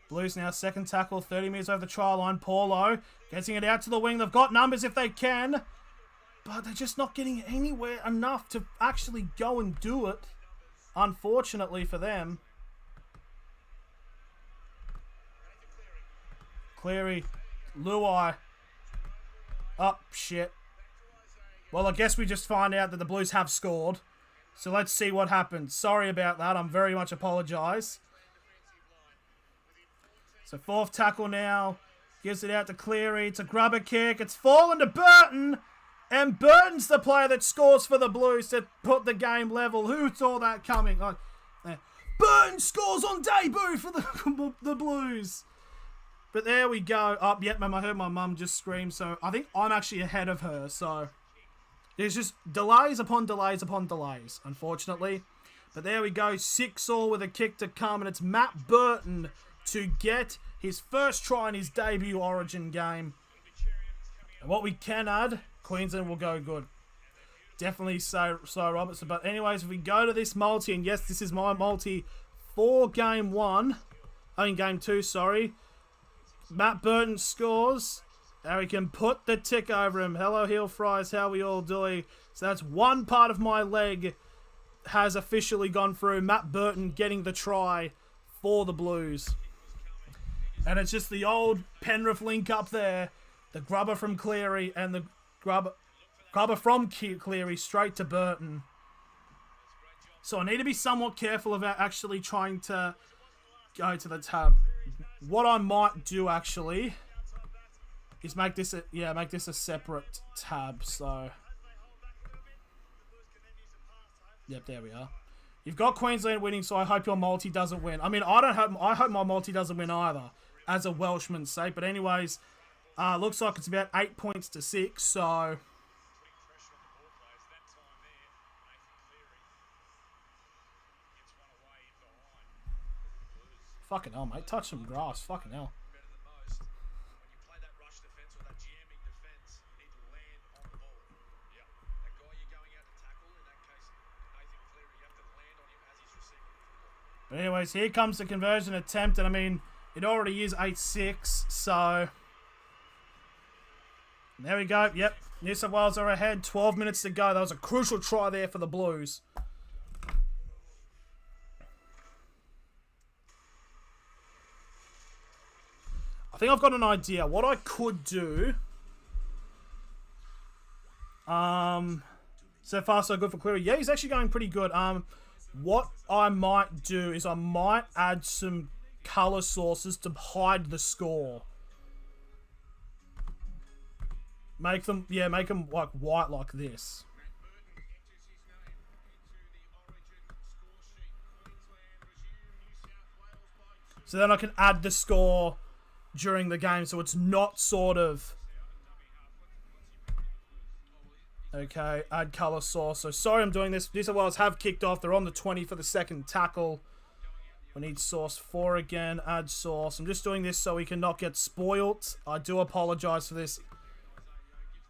Blues now second tackle, 30 metres over the try line. Paulo getting it out to the wing. They've got numbers if they can, but they're just not getting anywhere enough to actually go and do it, unfortunately for them. Cleary, Luai. Oh, shit. Well, I guess we just find out that the Blues have scored. So let's see what happens. Sorry about that. I'm very much apologise. So fourth tackle now. Gives it out to Cleary. It's a grubber kick. It's fallen to Burton. And Burton's the player that scores for the Blues to put the game level. Who saw that coming? Burton scores on debut for the Blues. But there we go. Oh, yep, I heard my mum just scream. So I think I'm actually ahead of her. So there's just delays upon delays upon delays, unfortunately. But there we go. 6-all with a kick to come. And it's Matt Burton to get his first try in his debut Origin game. And what we can add, Queensland will go good. Definitely so Robertson. But anyways, if we go to this multi, and yes, this is my multi for game 2, sorry. Matt Burton scores. Now we can put the tick over him. Hello, heel fries. How we all doing? So that's one part of my leg has officially gone through. Matt Burton getting the try for the Blues. And it's just the old Penrith link up there. The grubber from Cleary and the grubber from Cleary straight to Burton. So I need to be somewhat careful about actually trying to go to the tab. What I might do actually is make this a separate tab. So yep, there we are. You've got Queensland winning, so I hope your multi doesn't win. I mean, I hope my multi doesn't win either, as a Welshman's sake. But anyways, looks like it's about 8 points to 6, so fucking hell, mate. Touch some grass. Fucking hell. But anyways, here comes the conversion attempt, and I mean, it already is 8-6, so there we go. Yep, New South Wales are ahead. 12 minutes to go. That was a crucial try there for the Blues. I think I've got an idea. What I could do. So far so good for Cleary. Yeah, he's actually going pretty good. What I might do is I might add some colour sources to hide the score. Make them like white like this. So then I can add the score during the game, so it's not sort of... Okay, add colour source. So sorry I'm doing this. New South Wales have kicked off. They're on the 20 for the second tackle. We need source 4 again. Add source. I'm just doing this so we cannot get spoilt. I do apologize for this,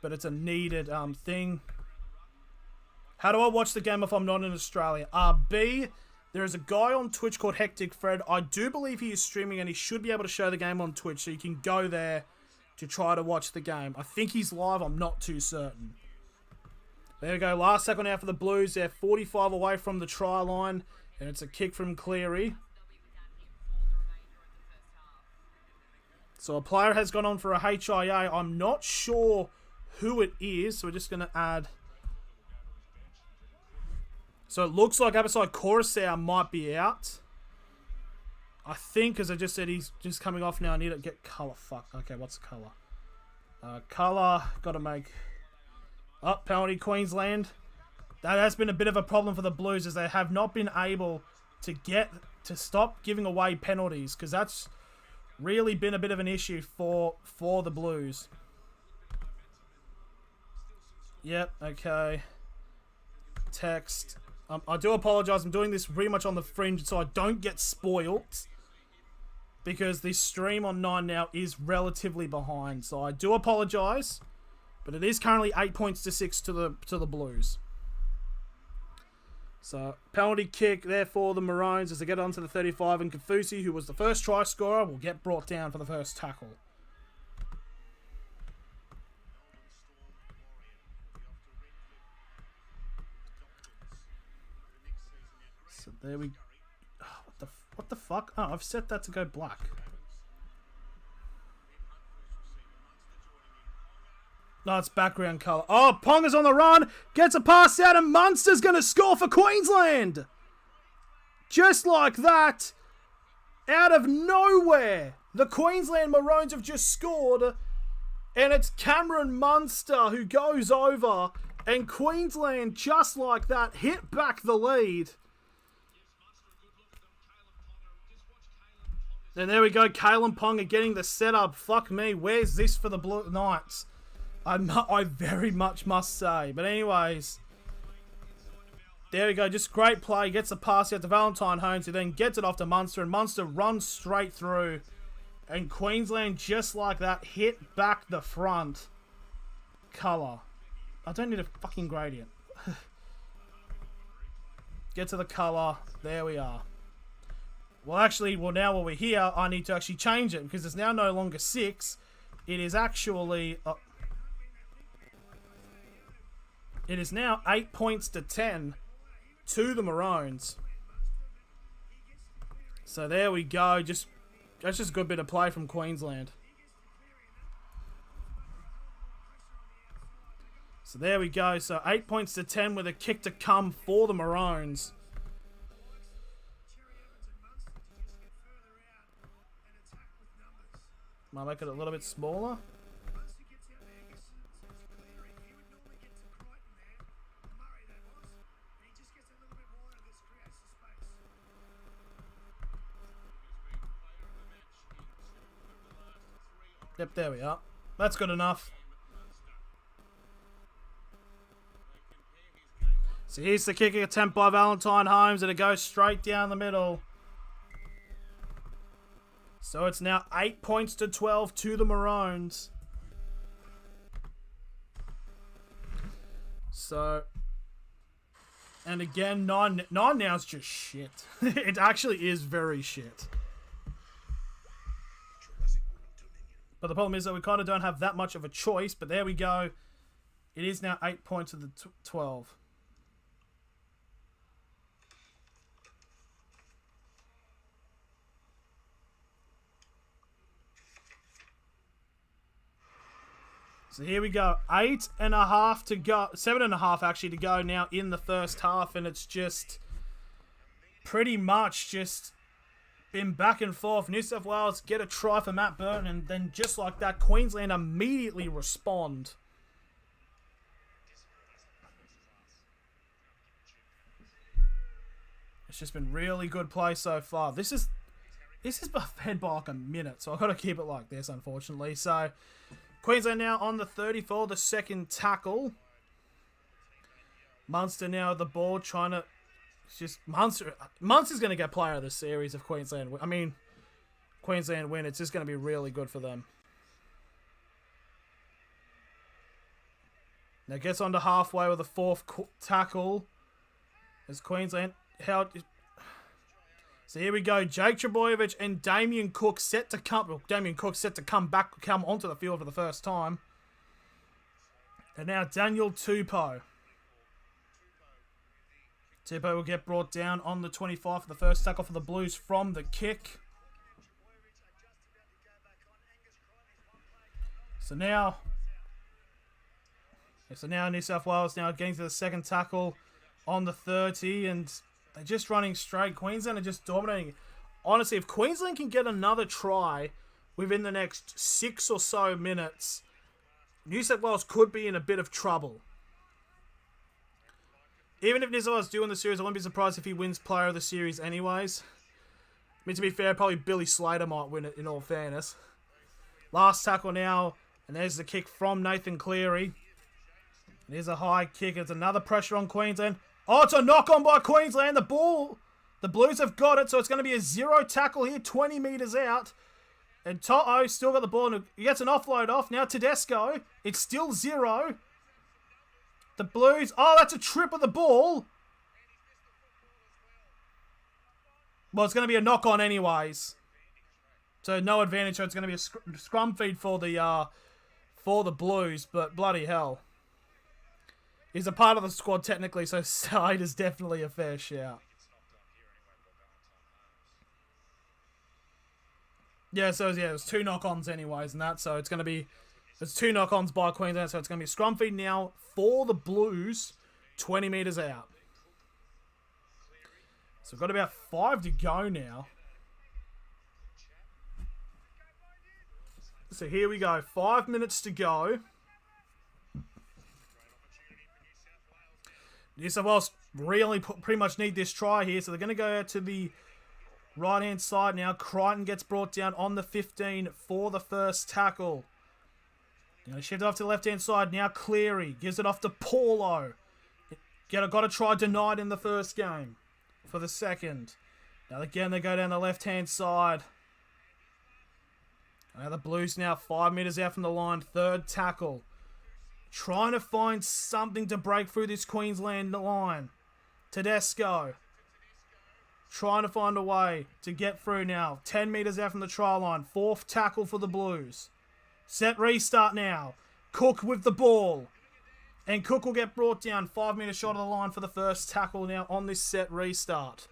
but it's a needed thing. How do I watch the game if I'm not in Australia? B, there is a guy on Twitch called Hectic Fred. I do believe he is streaming and he should be able to show the game on Twitch, so you can go there to try to watch the game. I think he's live. I'm not too certain. There we go. Last second out for the Blues. They're 45 away from the try line, and it's a kick from Cleary. So a player has gone on for a HIA. I'm not sure who it is, so we're just going to add... So it looks like Abasai Coruscant might be out. I think, as I just said, he's just coming off now. I need to get colour. Fuck. Okay, what's colour? Colour. Got to make... Up, penalty, Queensland. That has been a bit of a problem for the Blues, as they have not been able to stop giving away penalties, because that's really been a bit of an issue for the Blues. Yep, okay. Text. I do apologise. I'm doing this pretty much on the fringe so I don't get spoilt, because this stream on 9 now is relatively behind. So I do apologise, but it is currently 8 points to 6 to the Blues. So penalty kick there for the Maroons as they get onto the 35, and Kafusi, who was the first try scorer, will get brought down for the first tackle. So there we... Oh, what the fuck? Oh, I've set that to go black. No, it's background colour. Oh, Ponga's on the run. Gets a pass out and Munster's going to score for Queensland. Just like that. Out of nowhere. The Queensland Maroons have just scored. And it's Cameron Munster who goes over. And Queensland, just like that, hit back the lead. And there we go. Kalen Ponga getting the setup. Fuck me. Where's this for the Blue Knights? I very much must say. But anyways, there we go. Just great play. Gets a pass out to Valentine Holmes, who then gets it off to Munster, and Munster runs straight through. And Queensland, just like that, hit back the front. Colour. I don't need a fucking gradient. Get to the colour. There we are. Well, actually, now while we're here, I need to actually change it, because it's now no longer 6. It is actually... It is now 8 points to 10 to the Maroons. So there we go. That's just a good bit of play from Queensland. So there we go. So 8 points to 10 with a kick to come for the Maroons. Might make it a little bit smaller. Yep, there we are. That's good enough. So here's the kicking attempt by Valentine Holmes, and it goes straight down the middle. So it's now 8 points to 12 to the Maroons. So, and again, 9 now is just shit. It actually is very shit. But the problem is that we kind of don't have that much of a choice. But there we go. It is now 8 points to the 12. So here we go. 8.5 to go. 7.5 actually to go now in the first half. And it's just pretty much just been back and forth. New South Wales get a try for Matt Burton, and then just like that, Queensland immediately respond. It's just been really good play so far. This is fed by like a minute, so I've got to keep it like this, unfortunately. So Queensland now on the 34, the second tackle. Munster now at the ball, trying to It's just Munster's going to get player of the series if Queensland win. Queensland win. It's just going to be really good for them. Now gets on to halfway with a fourth tackle. As Queensland held. So here we go. Jake Trbojevic and Damien Cook set to come. Well, Damien Cook set to come onto the field for the first time. And now Daniel Tupou. Tupou will get brought down on the 25 for the first tackle for the Blues from the kick. So now New South Wales now getting to the second tackle on the 30, and they're just running straight. Queensland are just dominating. Honestly, if Queensland can get another try within the next 6 or so minutes, New South Wales could be in a bit of trouble. Even if New South Wales do win the series, I wouldn't be surprised if he wins player of the series anyways. I mean, to be fair, probably Billy Slater might win it, in all fairness. Last tackle now, and there's the kick from Nathan Cleary. There's a high kick. It's another pressure on Queensland. Oh, it's a knock-on by Queensland. The Blues have got it, so it's going to be a 0 tackle here, 20 metres out. And To'o still got the ball, and he gets an offload off. Now Tedesco. It's still 0. The Blues. Oh, that's a trip of the ball. Well, it's going to be a knock-on anyways. So no advantage. So it's going to be a scrum feed for the Blues, but bloody hell. He's a part of the squad technically, so side is definitely a fair shout. Yeah, so yeah, there's 2 knock-ons anyways, and that, so it's going to be, there's 2 knock-ons by Queensland, so it's going to be a scrum feed now for the Blues, 20 metres out. So we've got about 5 to go now. So here we go, 5 minutes to go. New South Wales really pretty much need this try here, so they're going to go out to the right-hand side now. Crichton gets brought down on the 15 for the first tackle. They're going to shift it off to the left-hand side. Now Cleary gives it off to Paulo. Got to try denied in the first game for the second. Now again, they go down the left-hand side. Now the Blues now 5 metres out from the line. Third tackle. Trying to find something to break through this Queensland line. Tedesco. Trying to find a way to get through now. 10 metres out from the try line. Fourth tackle for the Blues. Set restart now. Cook with the ball. And Cook will get brought down 5 metres short of the line for the first tackle now on this set restart.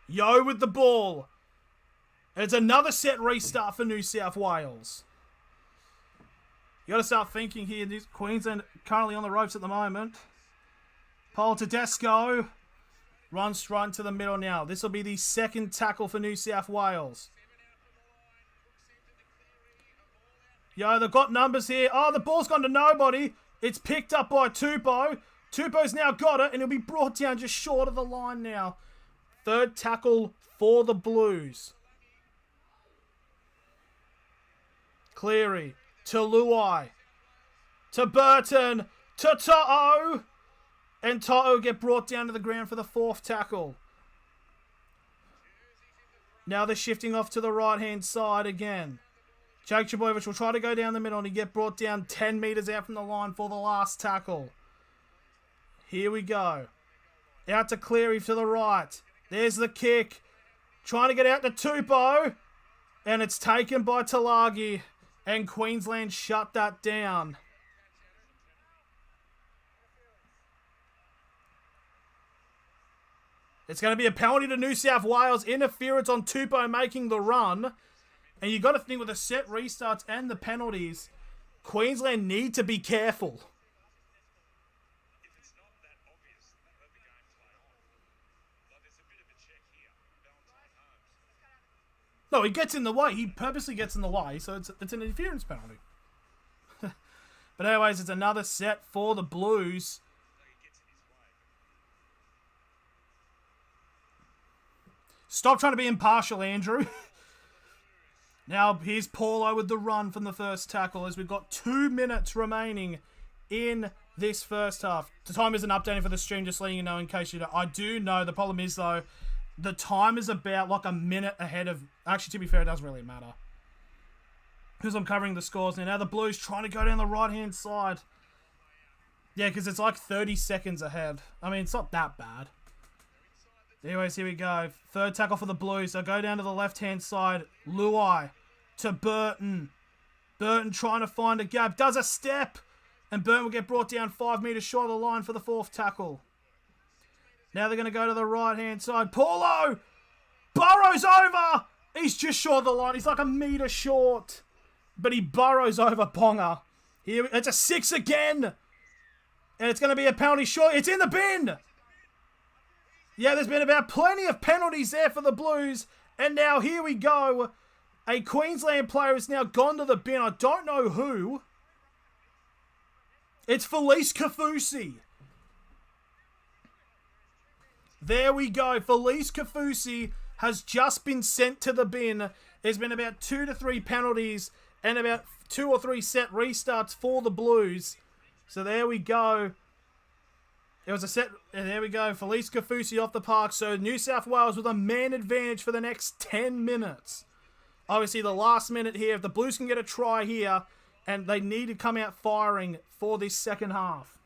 Yo with the ball. It's another set restart for New South Wales. You got to start thinking here. Queensland currently on the ropes at the moment. Paul Tedesco runs right into the middle now. This will be the second tackle for New South Wales. Yo, they've got numbers here. Oh, the ball's gone to nobody. It's picked up by Tupou. Tupou's now got it, and he'll be brought down just short of the line now. Third tackle for the Blues. Cleary. To Luai. To Burton. To To'o. And To'o get brought down to the ground for the fourth tackle. Now they're shifting off to the right-hand side again. Jake Trbojevic will try to go down the middle and he get brought down 10 metres out from the line for the last tackle. Here we go. Out to Cleary to the right. There's the kick. Trying to get out to Tupou. And it's taken by Talagi. And Queensland shut that down. It's going to be a penalty to New South Wales. Interference on Tupou making the run. And you got to think with the set restarts and the penalties, Queensland need to be careful. No, he gets in the way. He purposely gets in the way, so it's an interference penalty. But anyways, it's another set for the Blues. Stop trying to be impartial, Andrew. Now, here's Paulo with the run from the first tackle as we've got 2 minutes remaining in this first half. The time isn't updating for the stream, just letting you know in case you don't. I do know. The problem is, though, the time is about like a minute ahead of... Actually, to be fair, it doesn't really matter. Because I'm covering the scores now. Now the Blues trying to go down the right-hand side. Yeah, because it's like 30 seconds ahead. I mean, it's not that bad. Anyways, here we go. Third tackle for the Blues. They'll go down to the left-hand side. Luai to Burton. Burton trying to find a gap. Does a step. And Burton will get brought down 5 metres short of the line for the fourth tackle. Now they're going to go to the right-hand side. Paulo burrows over. He's just short of the line. He's like a metre short. But he burrows over Ponga. Here, it's a 6 again. And it's going to be a penalty short. It's in the bin. Yeah, there's been about plenty of penalties there for the Blues. And now here we go. A Queensland player has now gone to the bin. I don't know who. It's Felice Kafusi. There we go. Felice Kafusi has just been sent to the bin. There's been about 2 to 3 penalties and about 2 or 3 set restarts for the Blues. So there we go. It was a set, and there we go. Felice Kafusi off the park. So New South Wales with a man advantage for the next 10 minutes. Obviously, the last minute here. If the Blues can get a try here, and they need to come out firing for this second half.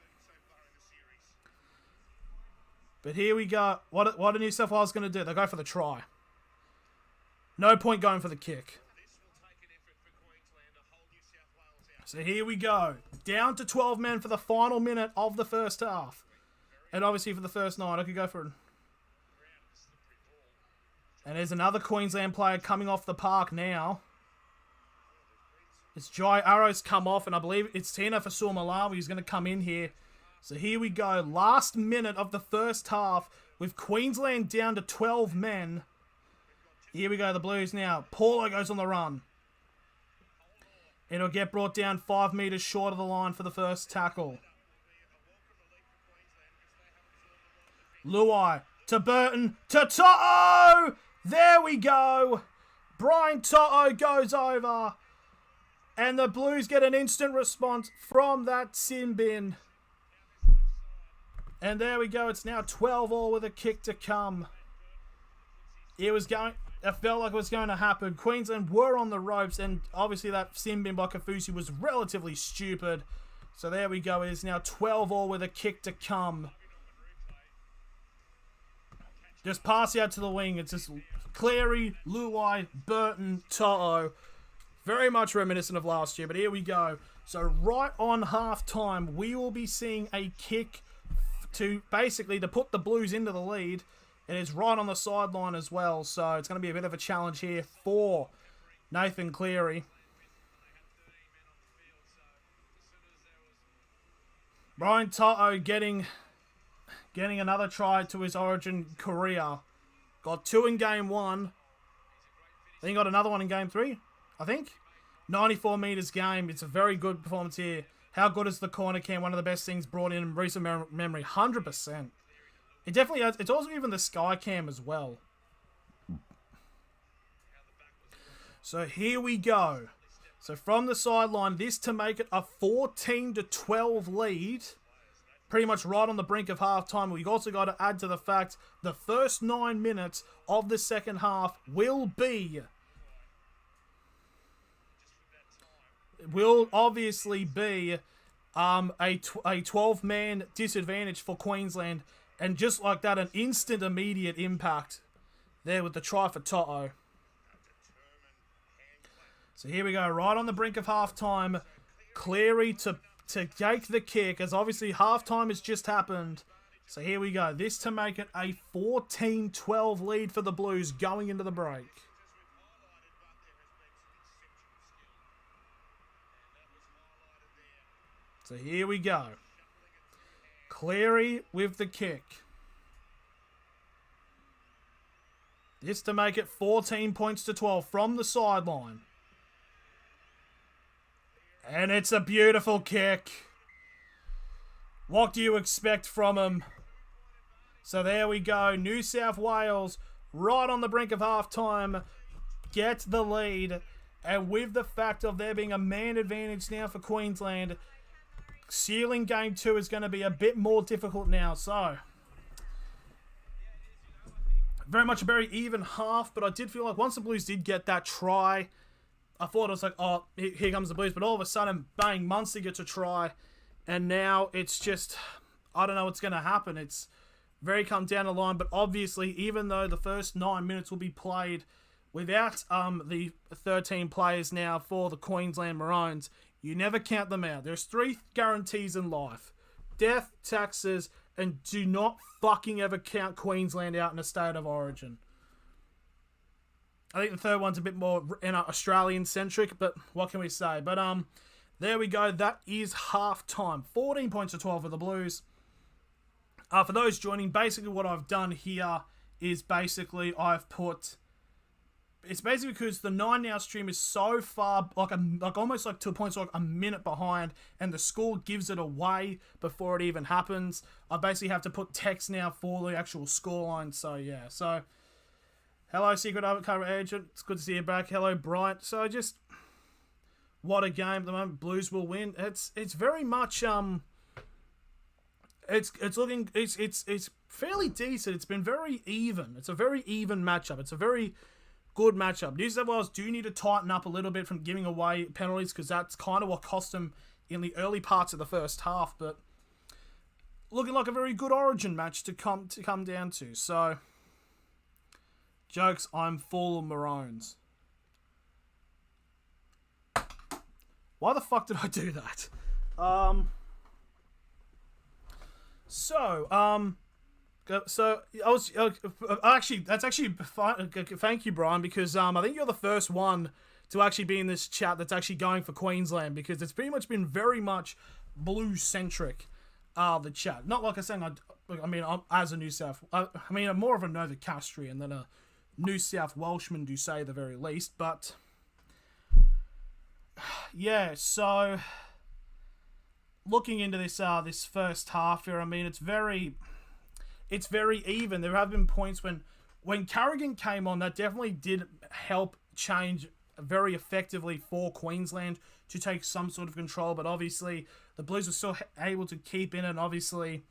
But here we go. What are New South Wales going to do? They go for the try. No point going for the kick. So here we go. Down to 12 men for the final minute of the first half. And obviously for the first 9, I could go for it. And there's another Queensland player coming off the park now. It's Jai Arrow's come off, and I believe it's Tina Fasur-Malawi who's going to come in here. So here we go. Last minute of the first half with Queensland down to 12 men. Here we go, the Blues now. Paulo goes on the run. It'll get brought down 5 metres short of the line for the first tackle. Luai to Burton to To'o! There we go. Brian To'o goes over. And the Blues get an instant response from that sin bin. And there we go. It's now 12-all with a kick to come. It felt like it was going to happen. Queensland were on the ropes, and obviously that sin bin by Kafusi was relatively stupid. So there we go. It is now 12-all with a kick to come. Just pass out to the wing. It's just Cleary, Luai, Burton, To'o. Very much reminiscent of last year, but here we go. So right on half-time, we will be seeing a kick to basically to put the Blues into the lead. It is right on the sideline as well, so it's going to be a bit of a challenge here for Nathan Cleary. Brian To'o getting another try to his Origin career. Got 2 in game 1. Then he got another one in game 3, I think. 94 metres game. It's a very good performance here. How good is the corner cam? One of the best things brought in recent memory. 100%. It definitely has. It's also even the sky cam as well. So here we go. So from the sideline, this to make it a 14-12 lead. Pretty much right on the brink of halftime. We've also got to add to the fact the first 9 minutes of the second half will obviously be a 12-man disadvantage for Queensland. And just like that, an instant immediate impact there with the try for To'o. So here we go, right on the brink of halftime. Cleary to take the kick, as obviously halftime has just happened. So here we go. This to make it a 14-12 lead for the Blues going into the break. So here we go. Cleary with the kick. This to make it 14 points to 12 from the sideline. And it's a beautiful kick. What do you expect from him? So there we go. New South Wales, right on the brink of halftime, get the lead. And with the fact of there being a man advantage now for Queensland, sealing game 2 is going to be a bit more difficult now. So, very much a very even half, but I did feel like once the Blues did get that try, I thought it was like, oh, here comes the Blues. But all of a sudden, bang, Munster gets a try. And now it's just, I don't know what's going to happen. It's very come down the line. But obviously, even though the first 9 minutes will be played without the 13 players now for the Queensland Maroons, you never count them out. There's 3 guarantees in life. Death, taxes, and do not fucking ever count Queensland out in a state of origin. I think the third one's a bit more Australian-centric, but what can we say? But there we go. That is half-time. 14 points to 12 for the Blues. For those joining, basically what I've done here is basically I've put... It's basically because the 9 Now stream is so far, like almost like to a point like a minute behind, and the score gives it away before it even happens. I basically have to put text now for the actual scoreline. So yeah, so hello Secret Undercover Agent, it's good to see you back. Hello Bryant. So just what a game at the moment. Blues will win. It's very much it's fairly decent. It's been very even. It's a very even matchup. It's a very good matchup. New South Wales do need to tighten up a little bit from giving away penalties, because that's kind of what cost them in the early parts of the first half. But looking like a very good Origin match to come down to. So, jokes, I'm full of Maroons. Why the fuck did I do that? So I was actually, that's actually fine. Thank you, Brian, because I think you're the first one to actually be in this chat that's actually going for Queensland, because it's pretty much been very much blue centric. The chat, not like I'm saying. I'm as a New South. I'm more of a Novocastrian than a New South Welshman, to say the very least. But yeah, so looking into this this first half here, it's very even. There have been points when Carrigan came on that definitely did help change very effectively for Queensland to take some sort of control. But obviously, the Blues were still able to keep in it. And obviously,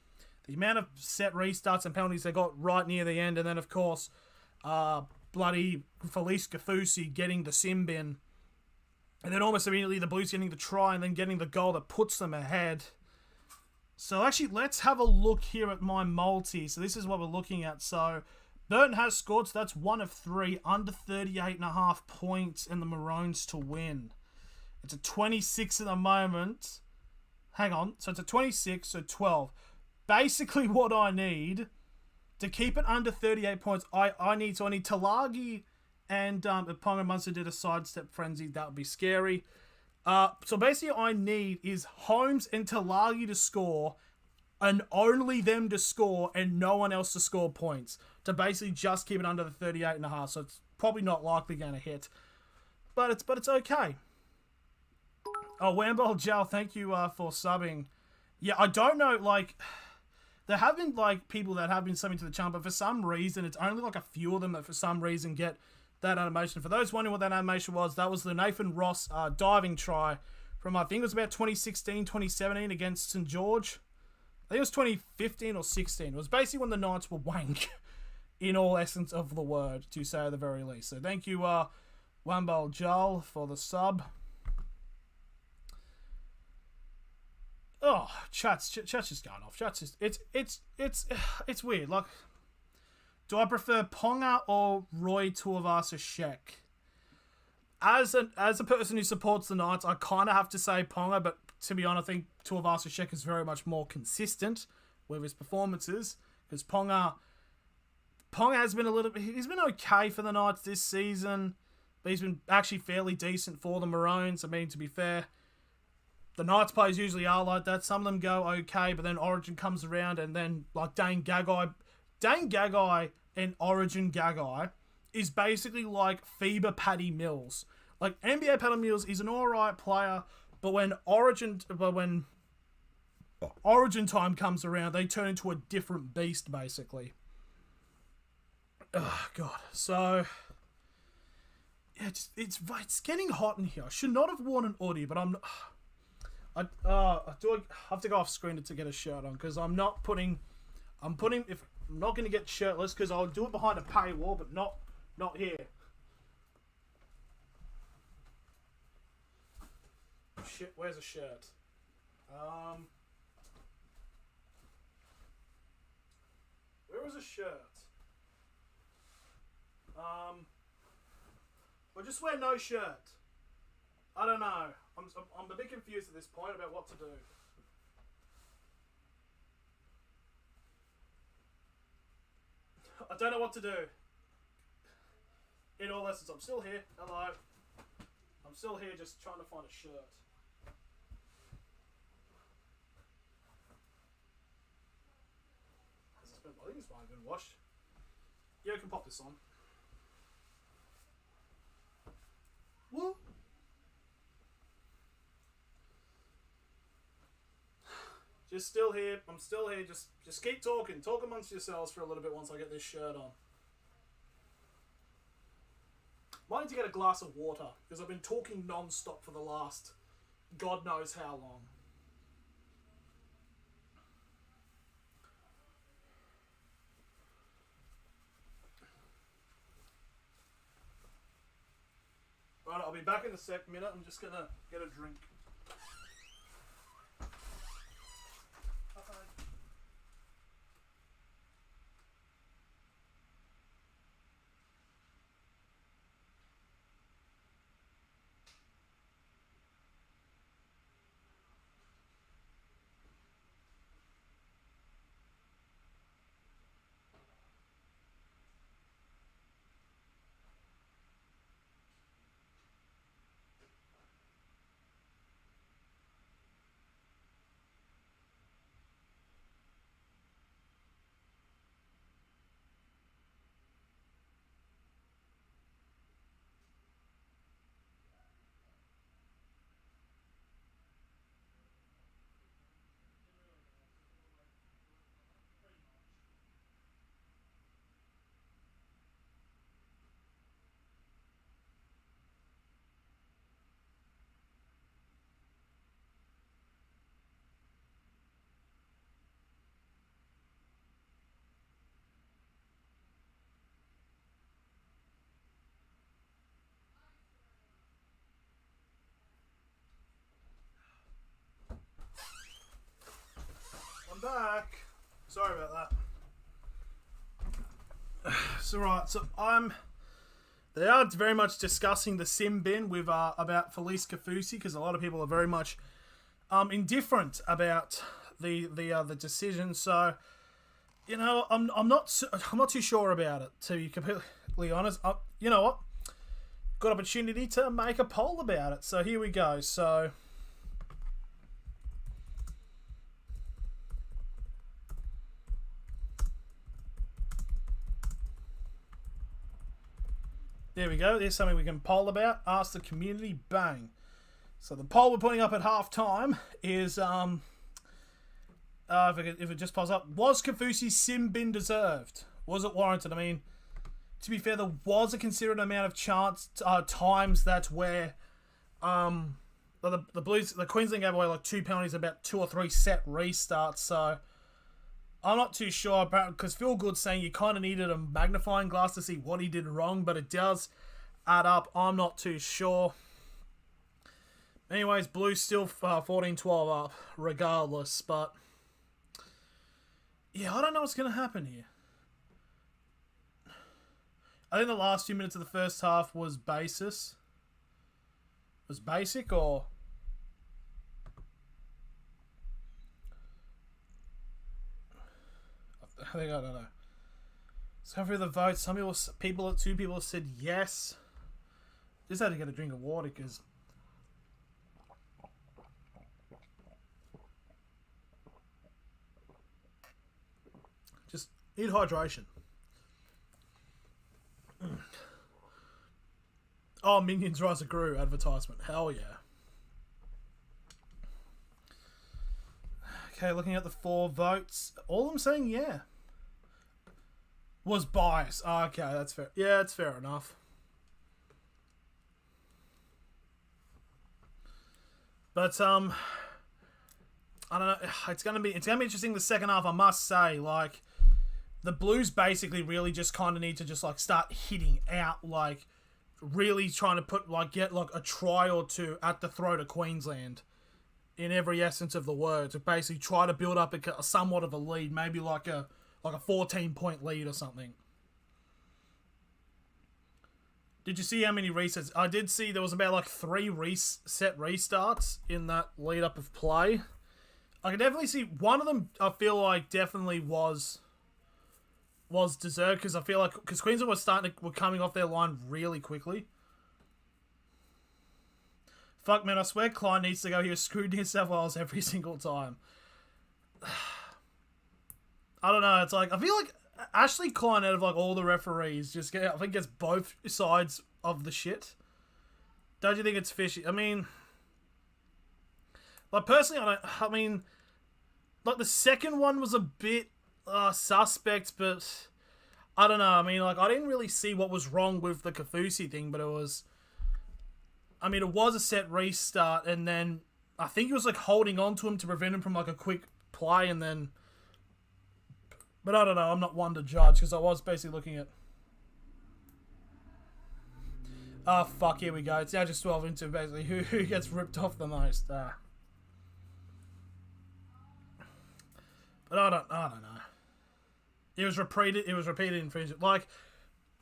the amount of set restarts and penalties they got right near the end. And then, of course, bloody Felice Gafusi getting the sim bin. And then almost immediately, the Blues getting the try and then getting the goal that puts them ahead. So actually, let's have a look here at my multi. So this is what we're looking at. So Burton has scored, so that's 1 of 3, under 38.5 points in the Maroons to win. It's a 26 at the moment. Hang on. So it's a 26, so 12. Basically what I need to keep it under 38 points, I need Talagi and if Ponga Munster did a sidestep frenzy, that would be scary. So basically I need is Holmes and Talagi to score, and only them to score and no one else to score points, to basically just keep it under the 38.5. So it's probably not likely going to hit, but it's okay. Oh, Wamball Gel, thank you for subbing. Yeah, I don't know, like, there have been like people that have been subbing to the channel, but for some reason it's only like a few of them that for some reason get that animation. For those wondering what that animation was, that was the Nathan Ross diving try from, I think it was about 2016, 2017 against St. George. I think it was 2015 or 16. It was basically when the Knights were wank, in all essence of the word, to say at the very least. So thank you, Wambal Jal, for the sub. Oh, chat's just going off. Chat's just, it's weird. Like, do I prefer Ponga or Roy Tuivasa-Sheck? As a person who supports the Knights, I kind of have to say Ponga, but to be honest, I think Tuivasa-Sheck is very much more consistent with his performances, because Ponga has been he's been okay for the Knights this season, but he's been actually fairly decent for the Maroons. I mean, to be fair, the Knights players usually are like that. Some of them go okay, but then Origin comes around, and then like Dane Gagai and Origin Gagai is basically like FIBA Paddy Mills. Like, NBA Paddy Mills is an alright player, but when Origin time comes around, they turn into a different beast, basically. Oh, God. So, yeah, it's getting hot in here. I should not have worn an hoodie, but I have to go off screen to get a shirt on because I'm not putting. I'm not going to get shirtless because I'll do it behind a paywall, but not here. Shit, where's a shirt? Where is a shirt? Or just wear no shirt. I don't know. I'm a bit confused at this point about what to do. I don't know what to do. In all essence, I'm still here. Hello. I'm still here just trying to find a shirt. I think this might have been washed. Yeah, I can pop this on. Woo! Just still here. I'm still here. Just keep talking. Talk amongst yourselves for a little bit once I get this shirt on. Might need to get a glass of water because I've been talking non-stop for the last God knows how long. Right, I'll be back in a minute. I'm just gonna get a drink. I'm back. Sorry about that. So right, so they are very much discussing the sim bin with about Felice Kafusi because a lot of people are very much indifferent about the decision. So you know, I'm not too sure about it, to be completely honest. You know what? Good opportunity to make a poll about it. So here we go. So there we go. There's something we can poll about. Ask the community. Bang. So the poll we're putting up at half time is if it just pops up, was Kafusi's sim bin deserved? Was it warranted? I mean, to be fair, there was a considerable amount of times that where the Queensland gave away like 2 penalties, about 2 or 3 set restarts. So I'm not too sure about, because Phil Good's saying you kind of needed a magnifying glass to see what he did wrong, but it does add up. I'm not too sure. Anyways, Blue's still 14-12 up regardless, but yeah, I don't know what's going to happen here. I think the last few minutes of the first half was basic, or I don't know. So for the vote, two people said yes. Just had to get a drink of water because just need hydration. Oh, Minions Rise of Gru advertisement. Hell yeah. Okay, looking at the 4 votes. All of them saying yeah. Was biased. Oh, okay, that's fair. Yeah, it's fair enough. But, I don't know. It's gonna be interesting the second half. I must say, like, the Blues basically really just kind of need to just like start hitting out, like really trying to get like a try or two at the throat of Queensland in every essence of the word, to basically try to build up a somewhat of a lead, maybe like a 14-point lead or something. Did you see how many resets? I did see there was about like 3 set restarts in that lead up of play. I can definitely see one of them. I feel like definitely was deserved, because I feel like Queensland were coming off their line really quickly. Fuck man, I swear Klein needs to go. He was screwed New South Wales every single time. I don't know. It's like I feel like Ashley Klein, out of like all the referees, I think gets both sides of the shit. Don't you think it's fishy? I mean, like personally, like the second one was a bit suspect, but I don't know. I mean, like I didn't really see what was wrong with the Kafusi thing, but it was a set restart, and then I think he was like holding on to him to prevent him from like a quick play, and then. But I don't know. I'm not one to judge, because I was basically looking at. Fuck! Here we go. It's now just 12 into basically who gets ripped off the most. But I don't know. It was repeated infringement. Like,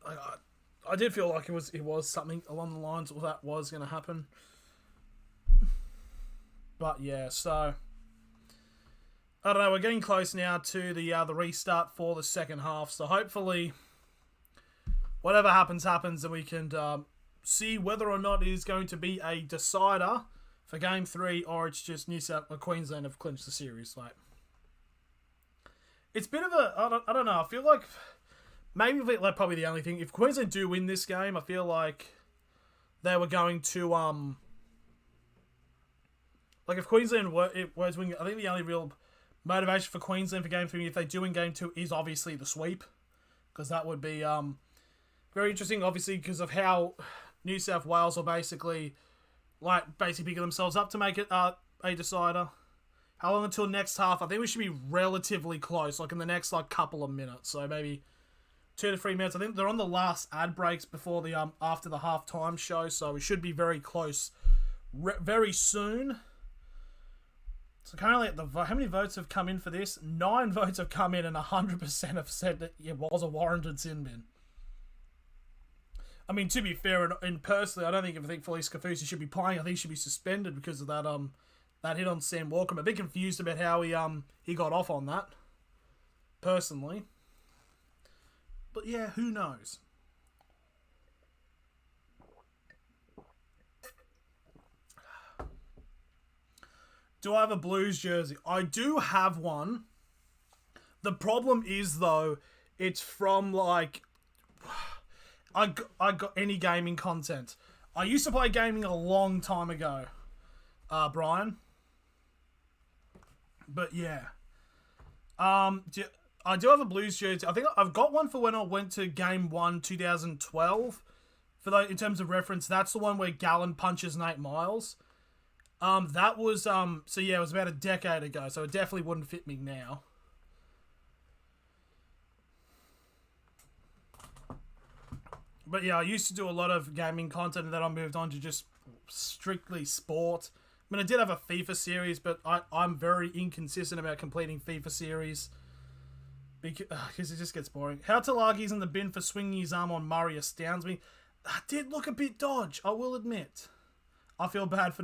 I did feel like it was something along the lines of that was going to happen. But yeah, so I don't know. We're getting close now to the restart for the second half. So hopefully, whatever happens, and we can see whether or not it is going to be a decider for Game 3, or it's just Queensland have clinched the series. Like, it's a bit of a I don't know. I feel like maybe like probably the only thing, if Queensland do win this game, I feel like they were going to like if Queensland was winning, I think the only real motivation for Queensland for Game 3, if they do in Game 2, is obviously the sweep, because that would be very interesting, obviously, because of how New South Wales are basically picking themselves up to make it a decider. How long until next half? I think we should be relatively close, like in the next couple of minutes, so maybe 2 to 3 minutes. I think they're on the last ad breaks before the after the halftime show, so we should be very close very soon. So currently, how many votes have come in for this? 9 votes have come in, and 100% have said that it was a warranted sin bin. I mean, to be fair, and personally, I don't think Felice Kafusi should be playing. I think he should be suspended because of that hit on Sam Walker. I'm a bit confused about how he got off on that, personally. But yeah, who knows? Do I have a Blues jersey? I do have one. The problem is, though, it's from, I got any gaming content. I used to play gaming a long time ago, Brian. But, yeah. I do have a Blues jersey. I think I've got one for when I went to Game 1 2012. In terms of reference, that's the one where Gallen punches Nate Miles. That was, so yeah, it was about a decade ago, so it definitely wouldn't fit me now. But yeah, I used to do a lot of gaming content, and then I moved on to just strictly sport. I mean, I did have a FIFA series, but I'm very inconsistent about completing FIFA series. Because it just gets boring. How Talagi's in the bin for swinging his arm on Murray astounds me. That did look a bit dodge, I will admit. I feel bad for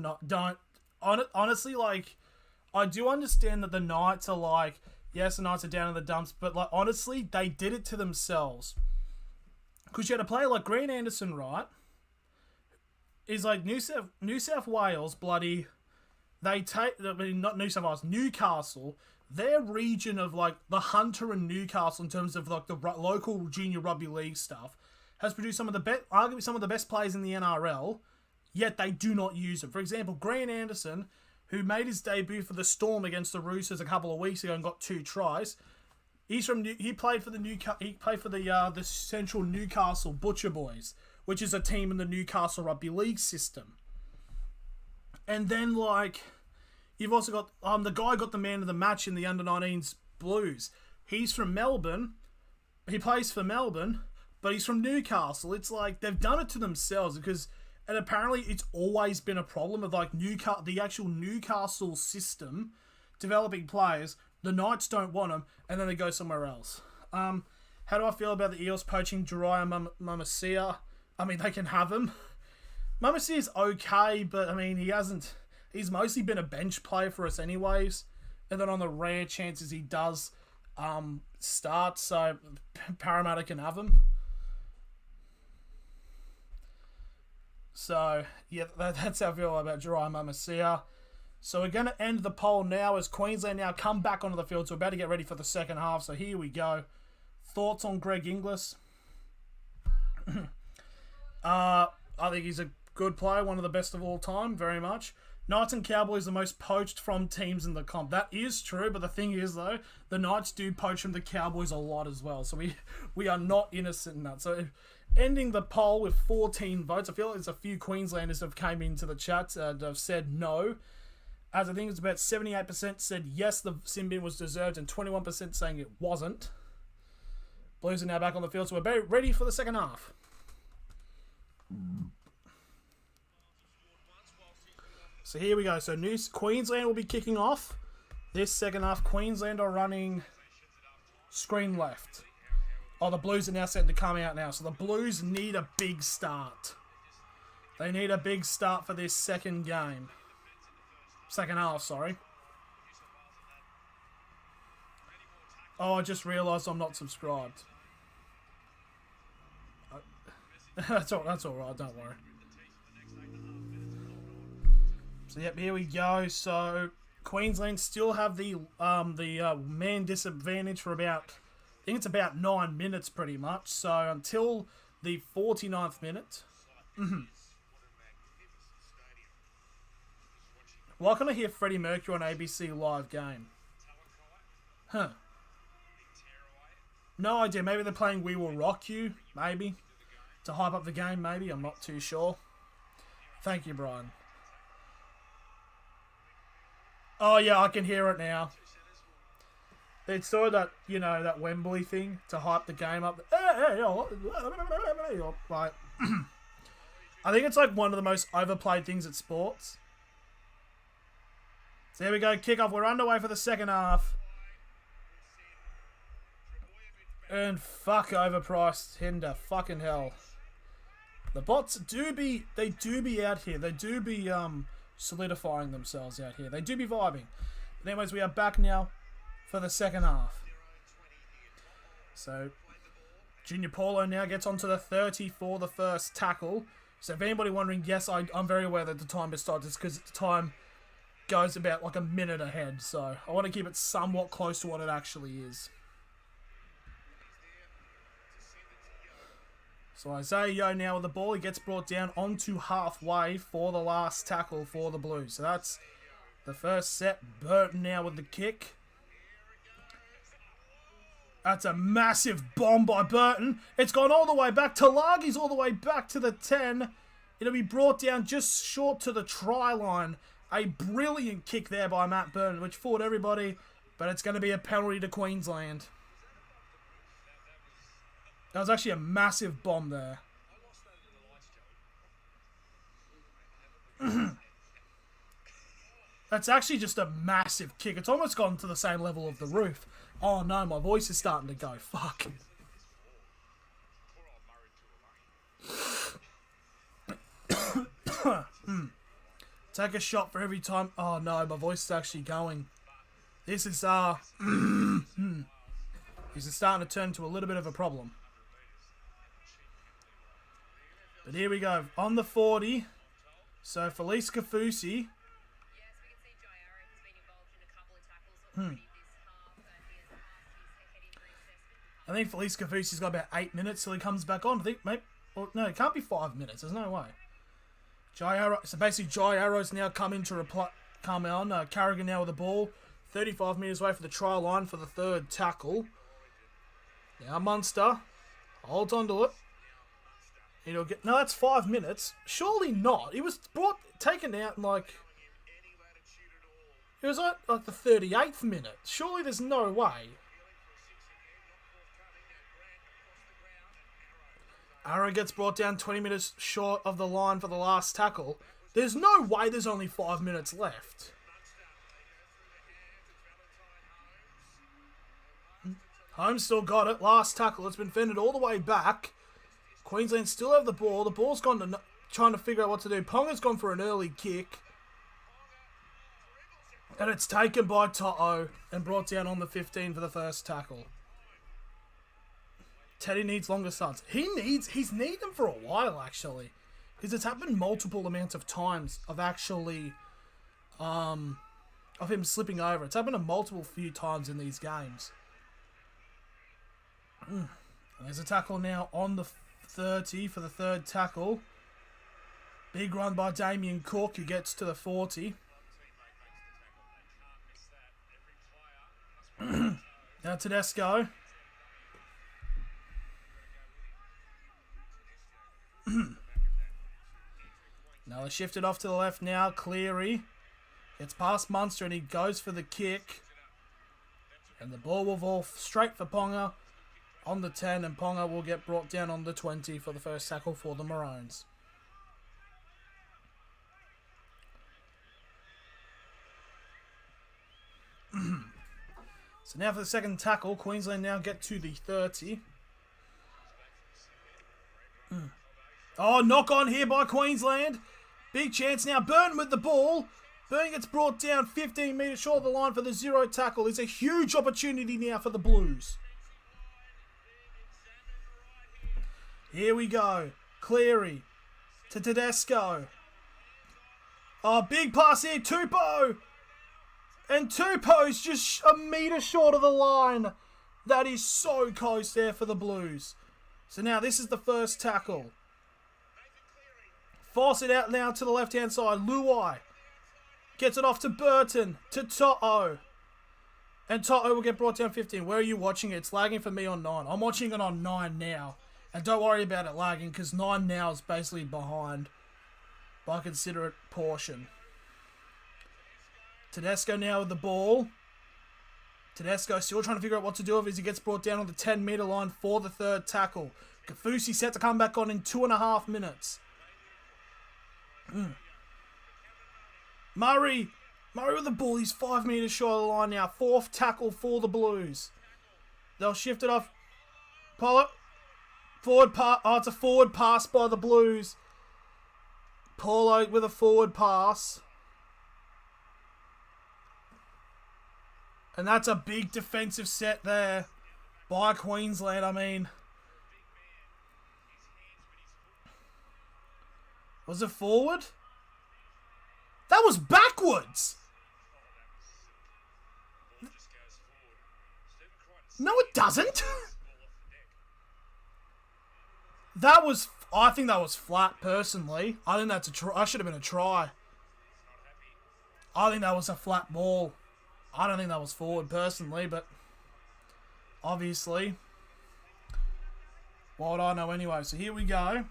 honestly, I do understand that the Knights are yes, the Knights are down in the dumps, but honestly, they did it to themselves. Because you had a player like Green Anderson, right? Is New South Wales bloody. Not New South Wales, Newcastle. Their region of the Hunter and Newcastle in terms of the local junior rugby league stuff has produced arguably some of the best players in the NRL. Yet they do not use it. For example, Green Anderson, who made his debut for the Storm against the Roosters a couple of weeks ago and got 2 tries. He played for the Central Newcastle Butcher Boys, which is a team in the Newcastle Rugby League system. And then You've also got the guy got the man of the match in the under-19s Blues. He's from Melbourne. He plays for Melbourne, but he's from Newcastle. It's like they've done it to themselves and apparently it's always been a problem of like the actual Newcastle system developing players. The Knights don't want them, and then they go somewhere else. How do I feel about the Eels poaching Jariah Mamasia? I mean, they can have him. Mamasia's okay, but I mean, he's mostly been a bench player for us anyways. And then on the rare chances he does start, so Parramatta can have him. So, yeah, that's how I feel about Jariah Mamasia. So we're going to end the poll now as Queensland now come back onto the field. So we're about to get ready for the second half. So here we go. Thoughts on Greg Inglis? I think he's a good player, one of the best of all time, very much. Knights and Cowboys the most poached from teams in the comp. That is true, but the thing is, though, the Knights do poach from the Cowboys a lot as well. So we are not innocent in that. So ending the poll with 14 votes. I feel like there's a few Queenslanders have came into the chat and have said no. As I think it's about 78% said yes, the sin bin was deserved, and 21% saying it wasn't. Blues are now back on the field, so we're ready for the second half. So here we go. So Queensland will be kicking off this second half. Queensland are running screen left. Oh, the Blues are now starting to come out now. So the Blues need a big start. They need a big start for this second game. Second half, sorry. Oh, I just realised I'm not subscribed. That's all right, don't worry. So, yep, here we go. So, Queensland still have the man disadvantage for about, I think it's about 9 minutes pretty much. So, until the 49th minute. Why can I hear Freddie Mercury on ABC Live Game? Huh. No idea. Maybe they're playing We Will Rock You. Maybe. To hype up the game, maybe. I'm not too sure. Thank you, Brian. Oh, yeah, I can hear it now. It's sort of that, that Wembley thing to hype the game up. Like, I think it's like one of the most overplayed things at sports. So there we go, kickoff. We're underway for the second half. And fuck overpriced Hinder. Fucking hell. The bots do be out here. They do be solidifying themselves out here. They do be vibing. But anyways, we are back now for the second half. So Junior Paulo now gets onto the 30 for the first tackle. So if anybody wondering, yes, I'm very aware that the time is started because the time goes about like a minute ahead, so I want to keep it somewhat close to what it actually is. So Isaiah Yeo now with the ball. He gets brought down onto halfway for the last tackle for the Blues. So that's the first set. Burton now with the kick. That's a massive bomb by Burton. It's gone all the way back. Talagi's all the way back to the 10. It'll be brought down just short to the try line. A brilliant kick there by Matt Burton, which fooled everybody, but it's going to be a penalty to Queensland. That was actually a massive bomb there. That's actually just a massive kick. It's almost gone to the same level of the roof. Oh no, my voice is starting to go. Fuck. Take a shot for every time. Oh no, my voice is actually going. This is this is starting to turn into a little bit of a problem. But here we go. On the 40. So Felice Kafusi. I think Felice Kafusi's got about 8 minutes till he comes back on. I think, maybe, or no, it can't be 5 minutes. There's no way. So basically, Jai Arrow's now come in to come on. Carrigan now with the ball. 35 metres away for the try line for the third tackle. Now Munster holds on to it. He'll get. No, that's 5 minutes. Surely not. He was taken out in like. It was like the 38th minute. Surely there's no way. Arrow gets brought down 20 minutes short of the line for the last tackle. There's no way there's only 5 minutes left. Holmes still got it. Last tackle. It's been fended all the way back. Queensland still have the ball. The ball's gone to trying to figure out what to do. Ponga's gone for an early kick. And it's taken by Toto and brought down on the 15 for the first tackle. Teddy needs longer stunts. He's needed them for a while, actually. Because it's happened multiple amounts of times of actually, of him slipping over. It's happened a multiple few times in these games. There's a tackle now on the 30 for the third tackle. Big run by Damien Cook, who gets to the 40. Now Tedesco. Now they shifted off to the left now. Cleary gets past Munster and he goes for the kick. And the ball will fall straight for Ponga on the 10, and Ponga will get brought down on the 20 for the first tackle for the Maroons. So now for the second tackle, Queensland now get to the 30. Oh, knock on here by Queensland. Big chance now. Burton with the ball. Burton gets brought down 15 metres short of the line for the 0 tackle. It's a huge opportunity now for the Blues. Here we go. Cleary to Tedesco. Oh, big pass here. Tupou. And Tupou's just a metre short of the line. That is so close there for the Blues. So now this is the first tackle. Force it out now to the left-hand side. Luai gets it off to Burton, to Toto. And Toto will get brought down 15. Where are you watching it? It's lagging for me on 9. I'm watching it on 9 now. And don't worry about it lagging, because 9 now is basically behind by a considerate portion. Tedesco now with the ball. Tedesco still trying to figure out what to do as he gets brought down on the 10-metre line for the third tackle. Kafusi set to come back on in 2.5 minutes. Murray with the ball. He's 5 metres short of the line now. Fourth tackle for the Blues. They'll shift it off. Pollock. Forward pass. Oh, it's a forward pass by the Blues. Paulo with a forward pass. And that's a big defensive set there by Queensland. I mean, was it forward? That was backwards. No, it doesn't. I think that was flat, personally. I think that's a try. I should have been a try. I think that was a flat ball. I don't think that was forward, personally, but obviously, what would I know anyway? So here we go.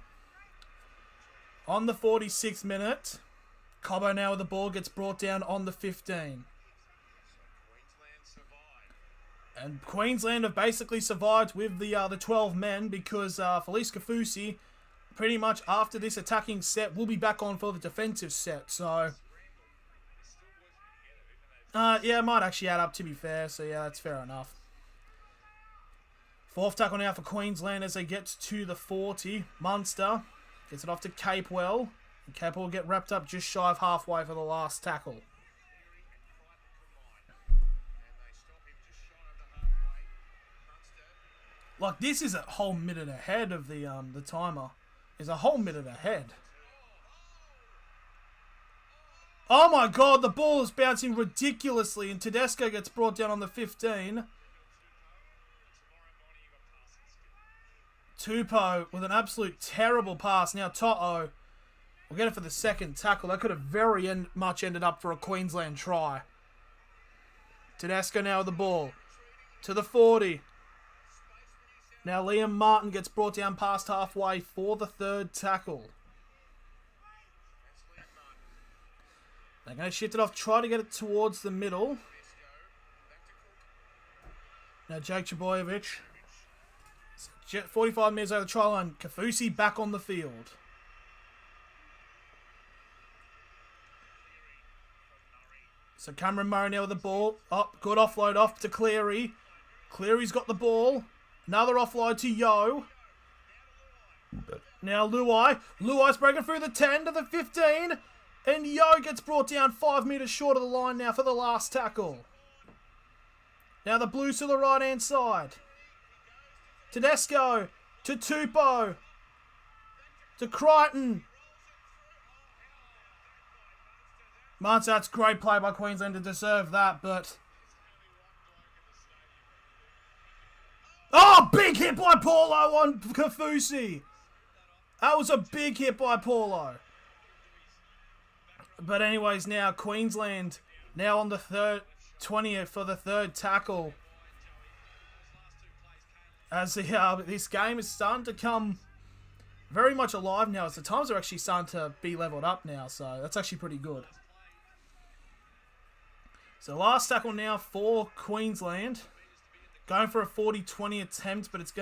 On the 46th minute, Cobbo now with the ball gets brought down on the 15. And Queensland have basically survived with the 12 men because Felice Kafusi, pretty much after this attacking set, will be back on for the defensive set. So, yeah, it might actually add up, to be fair. So, yeah, that's fair enough. Fourth tackle now for Queensland as they get to the 40. Munster gets it off to Capewell. And Capewell will get wrapped up just shy of halfway for the last tackle. Like, this is a whole minute ahead of the timer. Is a whole minute ahead. Oh my god, the ball is bouncing ridiculously and Tedesco gets brought down on the 15. Tupou with an absolute terrible pass. Now Toto will get it for the second tackle. That could have very much ended up for a Queensland try. Tedesco now with the ball. To the 40. Now Liam Martin gets brought down past halfway for the third tackle. They're going to shift it off, try to get it towards the middle. Now Jake Trbojevic. 45 metres over the try line. Kafusi back on the field. So Cameron Murray now with the ball. Up, good offload off to Cleary. Cleary's got the ball. Another offload to Yo. Now Luai. Luai's breaking through the 10 to the 15. And Yo gets brought down 5 metres short of the line now for the last tackle. Now the Blues to the right-hand side. Tedesco to Tupou. To Crichton. That's great play by Queensland to deserve that, but... Oh, big hit by Paulo on Kafusi. That was a big hit by Paulo. But anyways, now Queensland now on the 20th for the third tackle. As this game is starting to come very much alive now, as the times are actually starting to be leveled up now, so that's actually pretty good. So last tackle now for Queensland. Going for a 40-20 attempt, but it's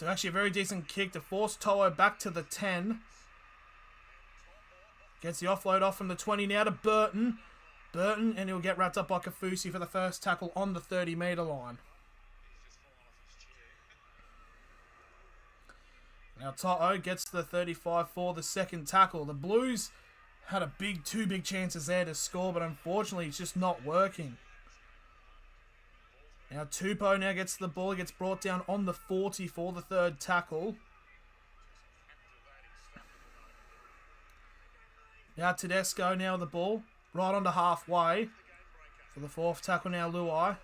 actually a very decent kick to force To'o back to the 10. Gets the offload off from the 20 now to Burton. Burton, and he'll get wrapped up by Kafusi for the first tackle on the 30-metre line. Now To'o gets the 35 for the second tackle. The Blues had two big chances there to score, but unfortunately it's just not working. Now Tupou now gets the ball, gets brought down on the 40 for the third tackle. Now Tedesco now with the ball, right onto halfway for the fourth tackle now Luai.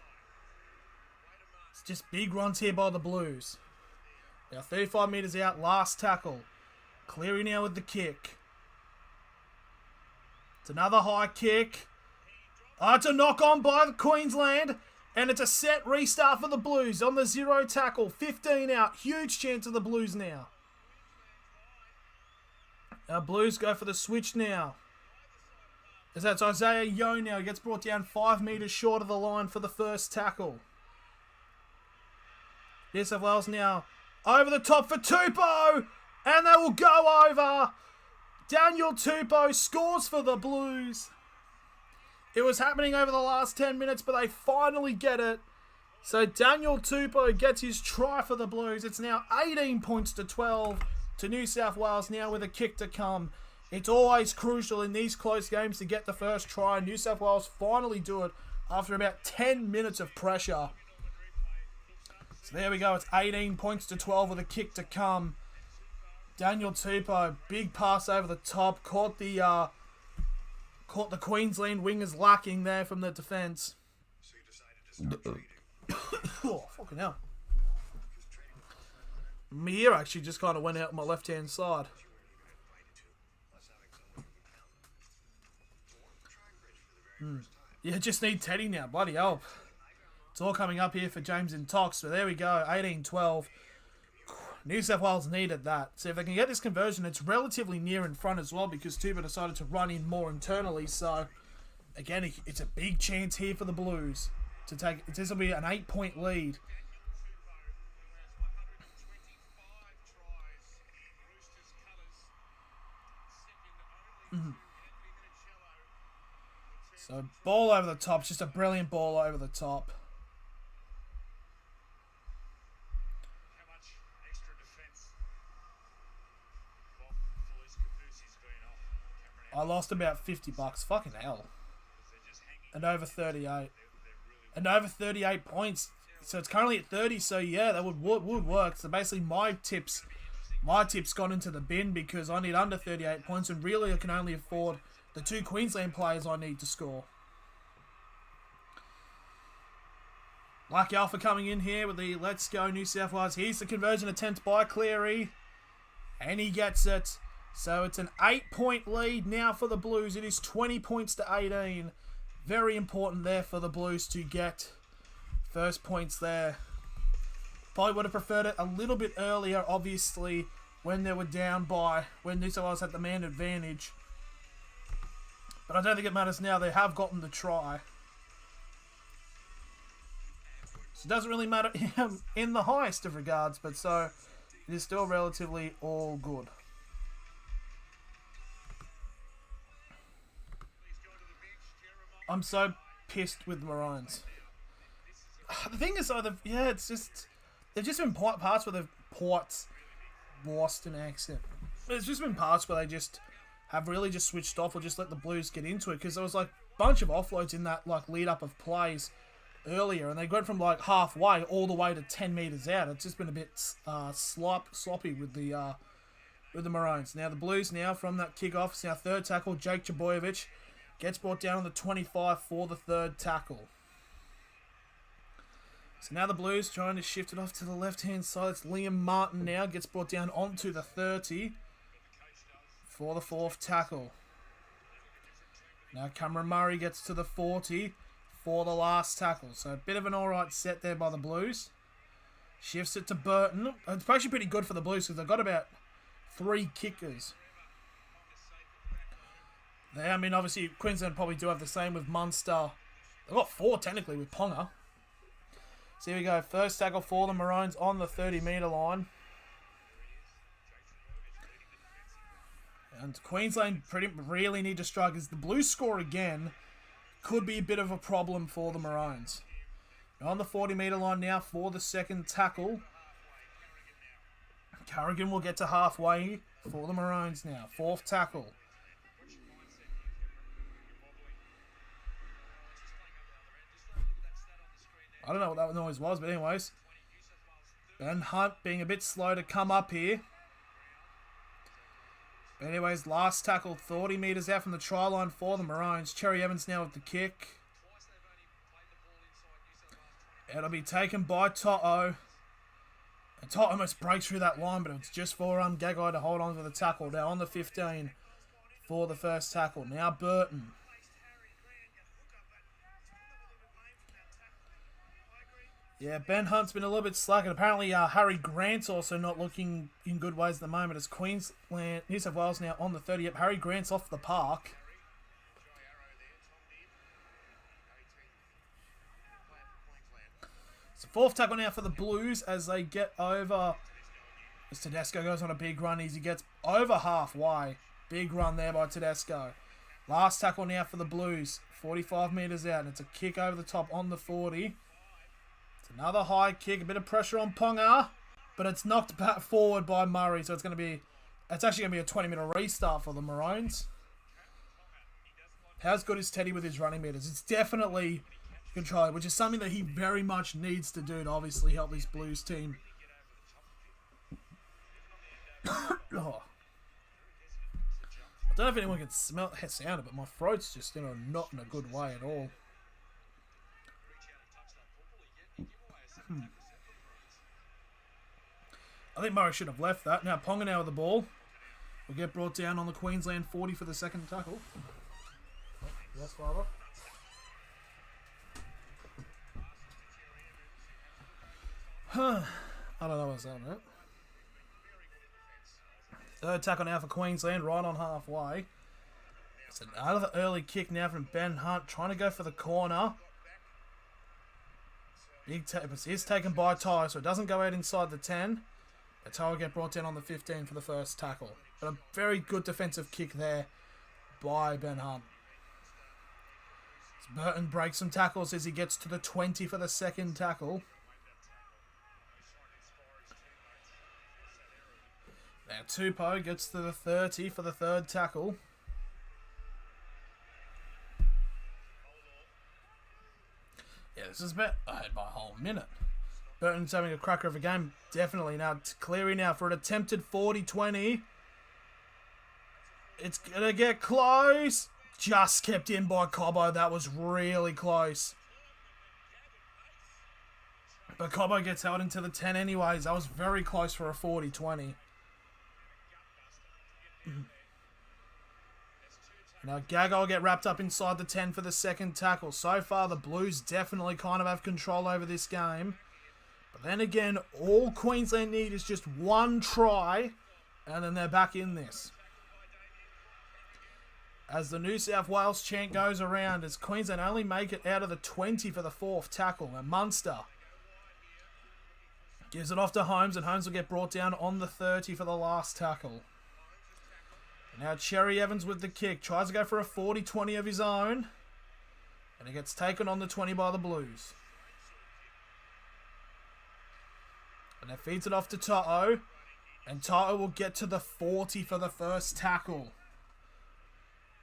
It's just big runs here by the Blues. Now 35 metres out, last tackle. Cleary now with the kick. It's another high kick. Oh, it's a knock on by the Queensland. And it's a set restart for the Blues on the 0 tackle. 15 out. Huge chance of the Blues now. Our Blues go for the switch now. As that's Isaiah Yo now. He gets brought down 5 metres short of the line for the first tackle. New South Wales now over the top for Tupou. And they will go over. Daniel Tupou scores for the Blues. It was happening over the last 10 minutes, but they finally get it. So Daniel Tupou gets his try for the Blues. It's now 18 points to 12 to New South Wales now with a kick to come. It's always crucial in these close games to get the first try. New South Wales finally do it after about 10 minutes of pressure. So there we go. It's 18 points to 12 with a kick to come. Daniel Tupou, big pass over the top, caught the Queensland wingers lacking there from the defence. Oh, fucking hell. My ear actually just kind of went out on my left-hand side. Yeah, just need Teddy now. Bloody hell. It's all coming up here for James in Tox. So there we go. 18-12. New South Wales needed that. So if they can get this conversion, it's relatively near in front as well because Tuba decided to run in more internally. So, again, it's a big chance here for the Blues to take. This will be an 8-point lead. So, ball over the top. It's just a brilliant ball over the top. I lost about $50. Fucking hell. And over 38. And over 38 points. So it's currently at 30. So yeah, that would work. So basically my tips gone into the bin because I need under 38 points. And really I can only afford the 2 Queensland players I need to score. Black Alpha coming in here with the Let's Go New South Wales. Here's the conversion attempt by Cleary. And he gets it. So it's an 8-point lead now for the Blues. It is 20 points to 18. Very important there for the Blues to get first points there. Probably would have preferred it a little bit earlier, obviously, when they were down by, when New South Wales had the man advantage. But I don't think it matters now. They have gotten the try. So it doesn't really matter in the highest of regards, but so it is still relatively all good. I'm so pissed with the Maroons. The thing is, though, they've just been parts where they've lost an accent. There's just been parts where they just have really just switched off or just let the Blues get into it, because there was like a bunch of offloads in that like lead up of plays earlier, and they went from like halfway all the way to 10 meters out. It's just been a bit sloppy with the Maroons. Now the Blues from that kickoff, it's now third tackle. Jake Chaboyevich gets brought down on the 25 for the third tackle. So now the Blues trying to shift it off to the left-hand side. It's Liam Martin now. Gets brought down onto the 30 for the fourth tackle. Now Cameron Murray gets to the 40 for the last tackle. So a bit of an alright set there by the Blues. Shifts it to Burton. It's actually pretty good for the Blues because they've got about 3 kickers. I mean, obviously, Queensland probably do have the same with Munster. They've got 4 technically with Ponga. So here we go. First tackle for the Maroons on the 30-metre line. And Queensland really need to strike as the Blues score again. Could be a bit of a problem for the Maroons. On the 40-metre line now for the second tackle. Carrigan will get to halfway for the Maroons now. Fourth tackle. I don't know what that noise was, but anyways. Ben Hunt being a bit slow to come up here. But anyways, last tackle, 30 metres out from the try line for the Maroons. Cherry Evans now with the kick. It'll be taken by Toto. And Toto almost breaks through that line, but it's just for Gagai to hold on to the tackle. Now on the 15 for the first tackle. Now Burton. Yeah, Ben Hunt's been a little bit slack, and apparently Harry Grant's also not looking in good ways at the moment as Queensland, New South Wales now on the 30. Yep, Harry Grant's off the park. So fourth tackle now for the Blues as they get over. As Tedesco goes on a big run as he gets over halfway. Big run there by Tedesco. Last tackle now for the Blues. 45 metres out, and it's a kick over the top on the 40. Another high kick, a bit of pressure on Ponga, but it's knocked back forward by Murray, so it's actually going to be a 20-minute restart for the Maroons. How's good is Teddy with his running meters? It's definitely controlled, which is something that he very much needs to do to obviously help this Blues team. Oh. I don't know if anyone can smell the sound of it, but my throat's just not in a good way at all. I think Murray should have left that. Now Ponga now with the ball. Will get brought down on the Queensland 40 for the second tackle. Yes, Father. I don't know what's on it. Third tackle now for Queensland, right on halfway. It's another early kick now from Ben Hunt, trying to go for the corner. Big is taken by Ty, so it doesn't go out inside the 10. But Ty will get brought down on the 15 for the first tackle. But a very good defensive kick there by Ben Hunt. So Burton breaks some tackles as he gets to the 20 for the second tackle. Now Tupou gets to the 30 for the third tackle. Yeah, this is about ahead by a whole minute. Burton's having a cracker of a game. Definitely. Now, it's Cleary now for an attempted 40-20. It's going to get close. Just kept in by Cobbo. That was really close. But Cobbo gets held into the 10 anyways. That was very close for a 40-20. Now, Gaga will get wrapped up inside the 10 for the second tackle. So far, the Blues definitely kind of have control over this game. But then again, all Queensland need is just one try, and then they're back in this. as the New South Wales chant goes around as Queensland only make it out of the 20 for the fourth tackle. And Munster gives it off to Holmes, and Holmes will get brought down on the 30 for the last tackle. Now Cherry Evans with the kick. Tries to go for a 40-20 of his own. And he gets taken on the 20 by the Blues. And then feeds it off to Toto. And Toto will get to the 40 for the first tackle.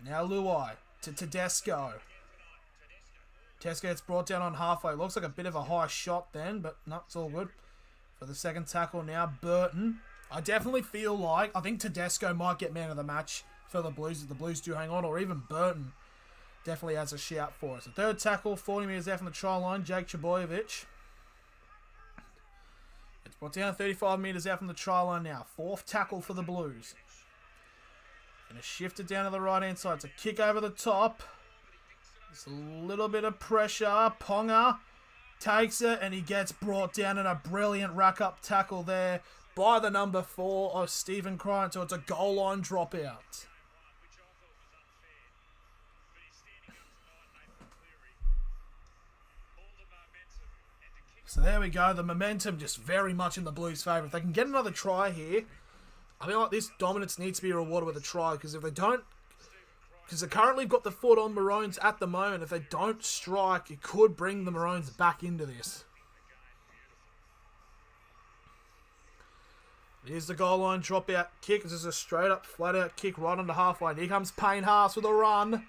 Now Luai to Tedesco. Tedesco gets brought down on halfway. Looks like a bit of a high shot then, but no, it's all good. For the second tackle now, Burton. I definitely feel like, I think Tedesco might get man of the match for the Blues if the Blues do hang on, or even Burton definitely has a shout for us. The third tackle, 40 metres out from the try line, Jake Chaboyevich. It's brought down 35 metres out from the try line now. Fourth tackle for the Blues. Going to shift it down to the right-hand side. It's a kick over the top. It's a little bit of pressure. Ponga takes it, and he gets brought down in a brilliant rack-up tackle there by the number 4 of Stephen Cryan. So it's a goal line dropout. So there we go. The momentum just very much in the Blues' favour. If they can get another try here, I feel like this dominance needs to be rewarded with a try, because if they don't, because they currently got the foot on Maroons at the moment, if they don't strike, it could bring the Maroons back into this. Here's the goal line dropout kick. This is a straight up, flat out kick right onto halfway. And here comes Payne Haas with a run.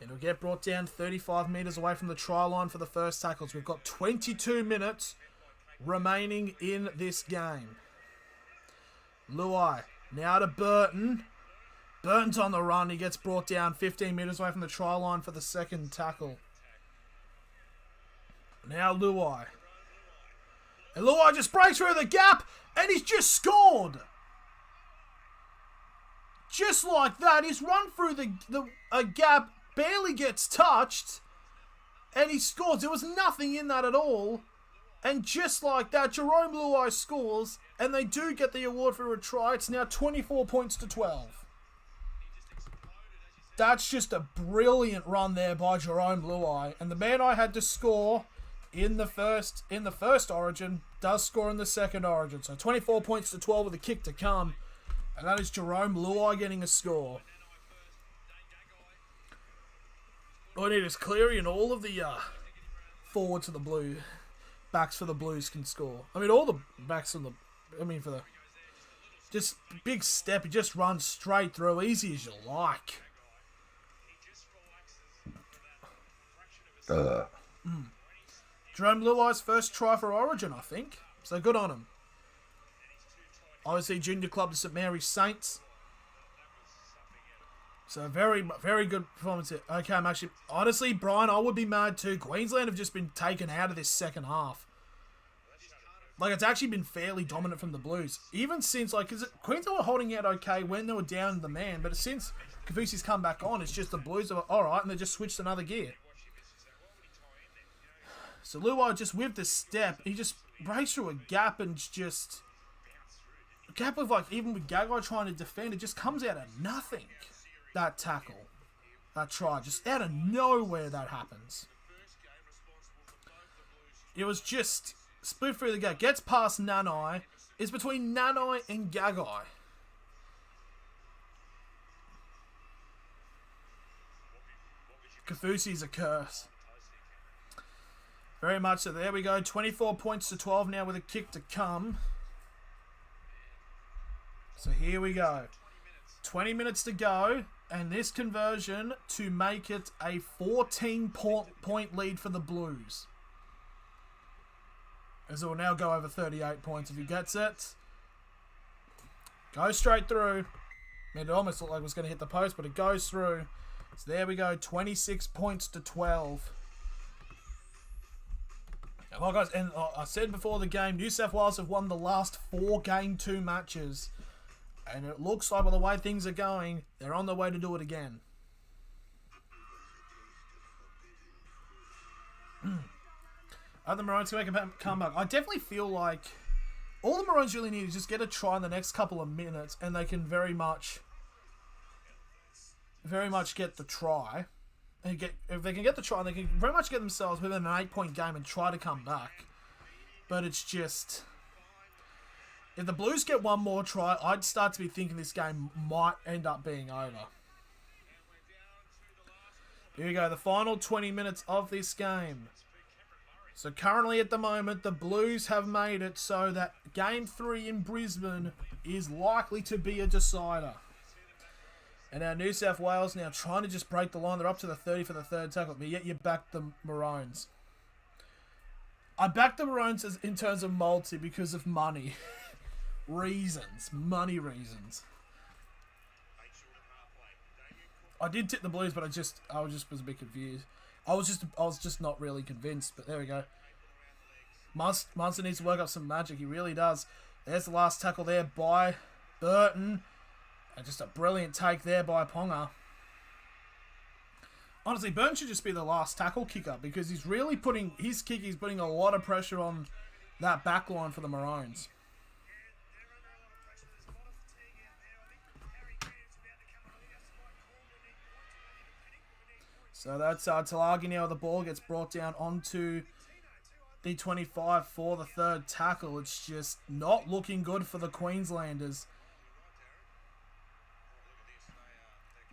And he'll get brought down 35 metres away from the try line for the first tackles. We've got 22 minutes remaining in this game. Luai now to Burton. Burton's on the run. He gets brought down 15 metres away from the try line for the second tackle. Now Luai. And Luai just breaks through the gap, and he's just scored. Just like that, he's run through a gap, barely gets touched, and he scores. There was nothing in that at all. And just like that, Jerome Luai scores, and they do get the award for a try. It's now 24 points to 12. That's just a brilliant run there by Jerome Luai. And the man I had to score in the first Origin does score in the second Origin. So 24 points to 12 with a kick to come. And that is Jerome Luai getting a score. All I need is Cleary, and all of the forwards for the Blues, backs for the Blues can score. I mean, all the backs for the, for the, just big step. He just runs straight through, easy as you like. Jerome Luai's first try for Origin, I think. So good on him. Obviously, junior club to St Mary's Saints. So very, very good performance here. Okay, I'm actually, honestly, Brian, I would be mad too. Queensland have just been taken out of this second half. Like, it's actually been fairly dominant from the Blues. Even since, like, because Queensland were holding out okay when they were down the man, but since Kafusi's come back on, it's just the Blues are alright, and they just switched another gear. So Luai just with the step, he just breaks through a gap and just... A gap of, like, even with Gagai trying to defend, it just comes out of nothing. That tackle. That try. Just out of nowhere that happens. It was just split through the gap. Gets past Nanai. It's between Nanai and Gagai. Kafusi's a curse. Very much so. There we go. 24 points to 12 now with a kick to come. So here we go. 20 minutes to go. And this conversion to make it a 14-point lead for the Blues. As it will now go over 38 points if he gets it. Goes straight through. I mean, it almost looked like it was going to hit the post, but it goes through. So there we go. 26 points to 12. Well, guys, and I said before the game, New South Wales have won the last 4 Game 2 matches. And it looks like, with the way things are going, they're on their way to do it again. Are the Maroons going to make a comeback? I definitely feel like all the Maroons really need is just get a try in the next couple of minutes, and they can very much very much get the try. And if they can get the try, they can very much get themselves within an 8-point game and try to come back. But it's just... If the Blues get one more try, I'd start to be thinking this game might end up being over. Here we go, the final 20 minutes of this game. So currently at the moment, the Blues have made it so that Game 3 in Brisbane is likely to be a decider. And now New South Wales now trying to just break the line. They're up to the 30 for the third tackle, but yet you back the Maroons. I backed the Maroons in terms of multi because of money. Reasons. Money reasons. I did tip the Blues, but I was a bit confused. I was just not really convinced, but there we go. Munster needs to work up some magic. He really does. There's the last tackle there by Burton. And just a brilliant take there by Ponga. Honestly, Burton should just be the last tackle kicker because he's really putting a lot of pressure on that back line for the Maroons. So that's Talagi now. The ball gets brought down onto the 25 for the third tackle. It's just not looking good for the Queenslanders.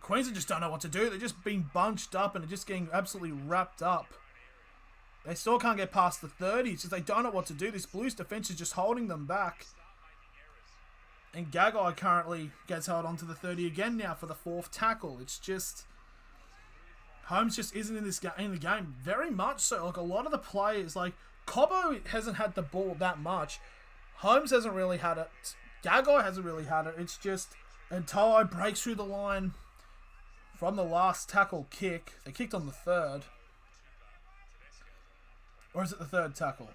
Queensland just don't know what to do. They're just being bunched up and they're just getting absolutely wrapped up. They still can't get past the 30. It's just they don't know what to do. This Blues defense is just holding them back. And Gagai currently gets held onto the 30 again now for the fourth tackle. It's just... Holmes just isn't in the game very much so. Like a lot of the players, like Cobbo hasn't had the ball that much. Holmes hasn't really had it. Gagai hasn't really had it. It's just Until breaks through the line from the last tackle kick. They kicked on the third. Or is it the third tackle?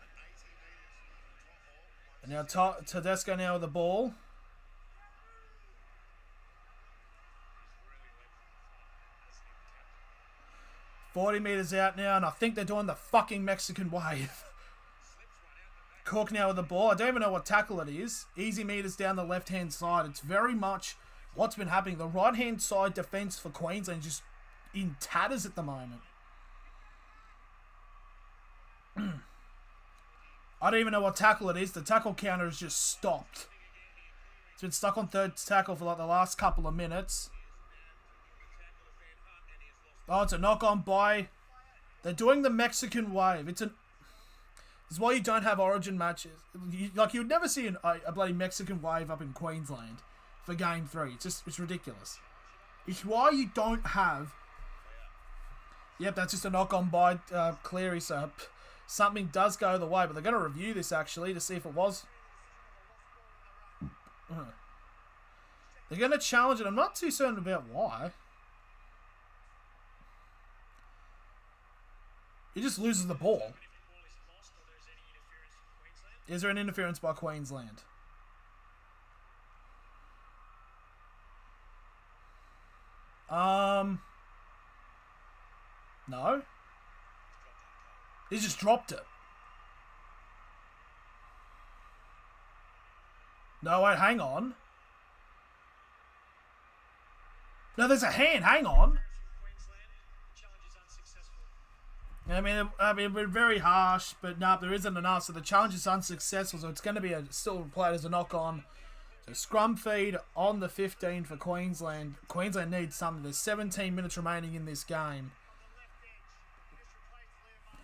And now Tedesco now with the ball. $40 meters out now, and I think they're doing the fucking Mexican wave. Cook now with the ball. I don't even know what tackle it is. Easy meters down the left-hand side. It's very much what's been happening. The right-hand side defense for Queensland just in tatters at the moment. I don't even know what tackle it is. The tackle counter has just stopped. It's been stuck on third tackle for like the last couple of minutes. Oh, it's a knock-on by... They're doing the Mexican wave. This is why you don't have origin matches. You would never see a bloody Mexican wave up in Queensland for Game 3. It's ridiculous. It's why you don't have... Yep, that's just a knock-on by Cleary, so something does go the way. But they're going to review this, actually, to see if it was... They're going to challenge it. I'm not too certain about why. He just loses the ball. Is there an interference by Queensland? No. He just dropped it. No, wait, hang on. No, there's a hand. Hang on. I mean, we're very harsh, but no, there isn't enough. So the challenge is unsuccessful. So it's going to be still played as a knock-on. So scrum feed on the 15 for Queensland. Queensland needs something. There's 17 minutes remaining in this game.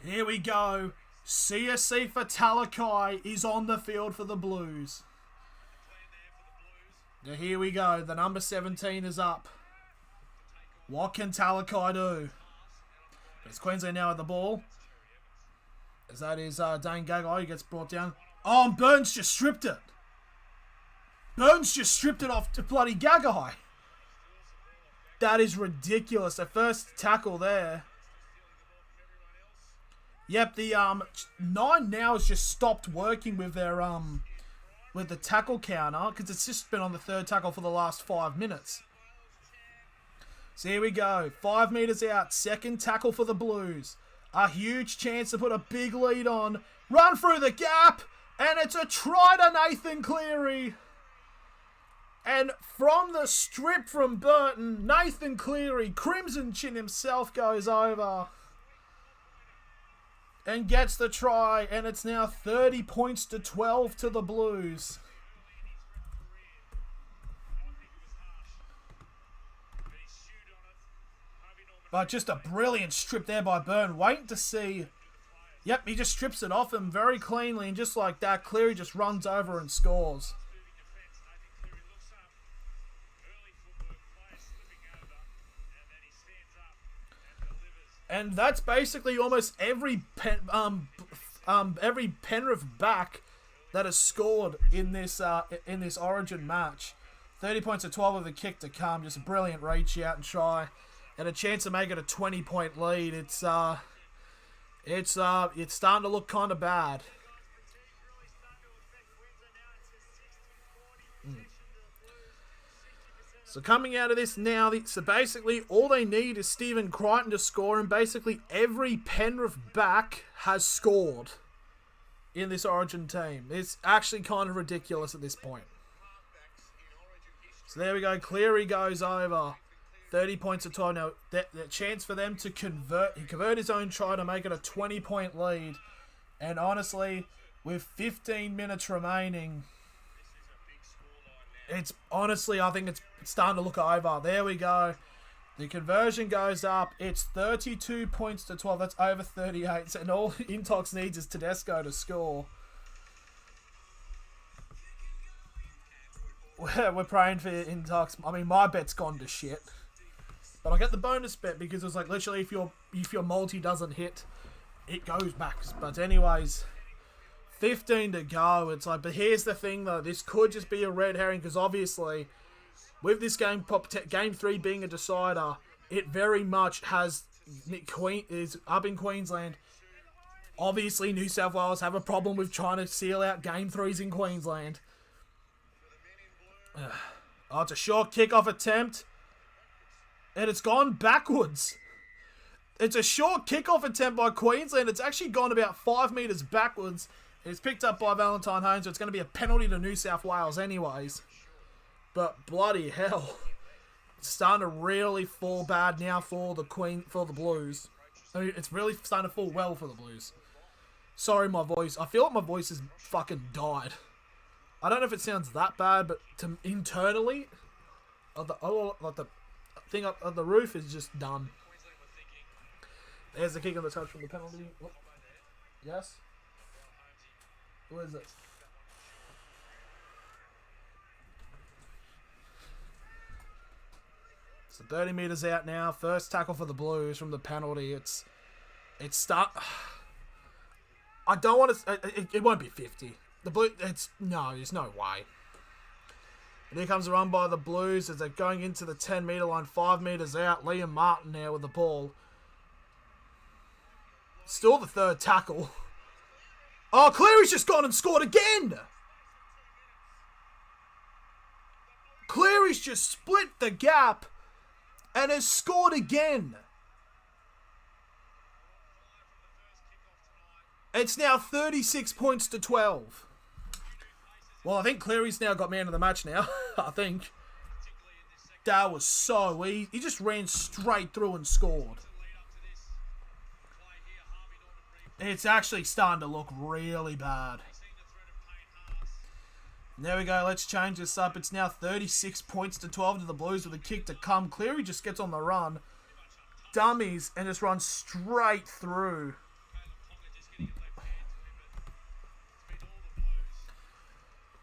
Here we go. CSC for Talakai is on the field for the Blues. Now here we go. The number 17 is up. What can Talakai do? It's Queensland now at the ball. As that is Dane Gagai who gets brought down. Oh, and Burns just stripped it. Burns just stripped it off to bloody Gagai. That is ridiculous. The first tackle there. Yep, the 9 now has just stopped working with their with the tackle counter because it's just been on the third tackle for the last 5 minutes. So here we go. 5 meters out. Second tackle for the Blues. A huge chance to put a big lead on. Run through the gap. And it's a try to Nathan Cleary. And from the strip from Burton, Nathan Cleary, Crimson Chin himself, goes over and gets the try. And it's now 30 points to 12 to the Blues. But just a brilliant strip there by Burton. Waiting to see. Yep, he just strips it off him very cleanly. And just like that, Cleary just runs over and scores. And that's basically almost every Penrith back that has scored in this Origin match. 30 points to 12 with a kick to come. Just a brilliant reach out and try, and a chance to make it a 20-point lead. It's starting to look kind of bad. So coming out of this now, so basically all they need is Stephen Crichton to score, and basically every Penrith back has scored in this Origin team. It's actually kind of ridiculous at this point. So there we go. Cleary goes over. 30 points to 12. Now, the chance for them to convert his own try to make it a 20-point lead. And honestly, with 15 minutes remaining, I think it's starting to look over. There we go. The conversion goes up. It's 32 points to 12. That's over 38. And all Intox needs is Tedesco to score. We're praying for Intox. I mean, my bet's gone to shit. But I get the bonus bet because it's like literally if your multi doesn't hit, it goes back. But anyways, 15 to go. It's like, but here's the thing though. This could just be a red herring because obviously, with this game 3 being a decider, it very much is up in Queensland. Obviously, New South Wales have a problem with trying to seal out Game 3s in Queensland. Oh, it's a short kickoff attempt. And it's gone backwards. It's a short kickoff attempt by Queensland. It's actually gone about 5 metres backwards. It's picked up by Valentine Holmes, so it's going to be a penalty to New South Wales anyways. But bloody hell. It's starting to really fall bad now for the Blues. I mean, it's really starting to fall well for the Blues. Sorry, my voice. I feel like my voice has fucking died. I don't know if it sounds that bad, but internally, the thing up on the roof is just done. There's the kick on the touch from the penalty. Oh. Yes? Who is it? So 30 metres out now. First tackle for the Blues from the penalty. I don't want to... It won't be 50. There's no way. And here comes a run by the Blues as they're going into the 10-metre line, 5 metres out. Liam Martin now with the ball. Still the third tackle. Oh, Cleary's just gone and scored again! Cleary's just split the gap and has scored again. It's now 36 points to 12. Well, I think Cleary's now got man of the match now. I think. That was so easy. He just ran straight through and scored. It's actually starting to look really bad. There we go. Let's change this up. It's now 36 points to 12 to the Blues with a kick to come. Cleary just gets on the run. Dummies and just runs straight through.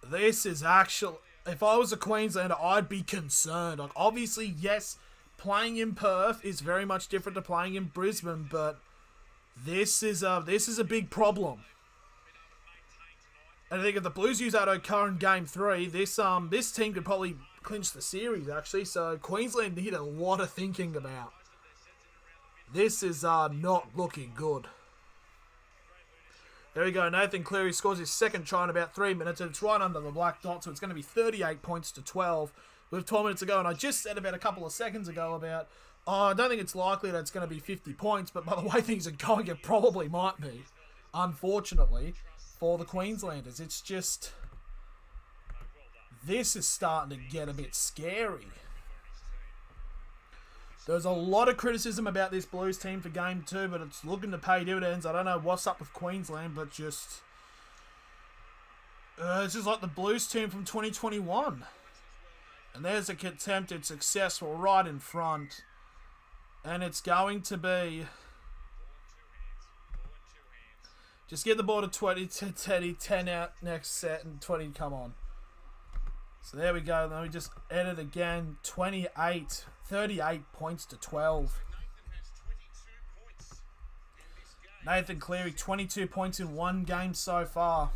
This is actually... If I was a Queenslander, I'd be concerned. Like, obviously, yes, playing in Perth is very much different to playing in Brisbane, but this is a big problem. And I think if the Blues use that O'Carr in Game 3, this team could probably clinch the series, actually. So Queensland need a lot of thinking about. This is not looking good. There we go. Nathan Cleary scores his second try in about 3 minutes, and it's right under the black dot, so it's going to be 38 points to 12 with 12 minutes to go. And I just said about a couple of seconds ago about, I don't think it's likely that it's going to be 50 points, but by the way things are going, it probably might be, unfortunately, for the Queenslanders. It's just this is starting to get a bit scary. There's a lot of criticism about this Blues team for Game 2, but it's looking to pay dividends. I don't know what's up with Queensland, but just... it's just like the Blues team from 2021. And there's a attempted successful right in front. And it's going to be... Just get the ball to 20 to Teddy, 10 out next set, and 20 come on. So there we go. Then we just edit again. 38 points to 12. Nathan Cleary, 22 points in one game so far.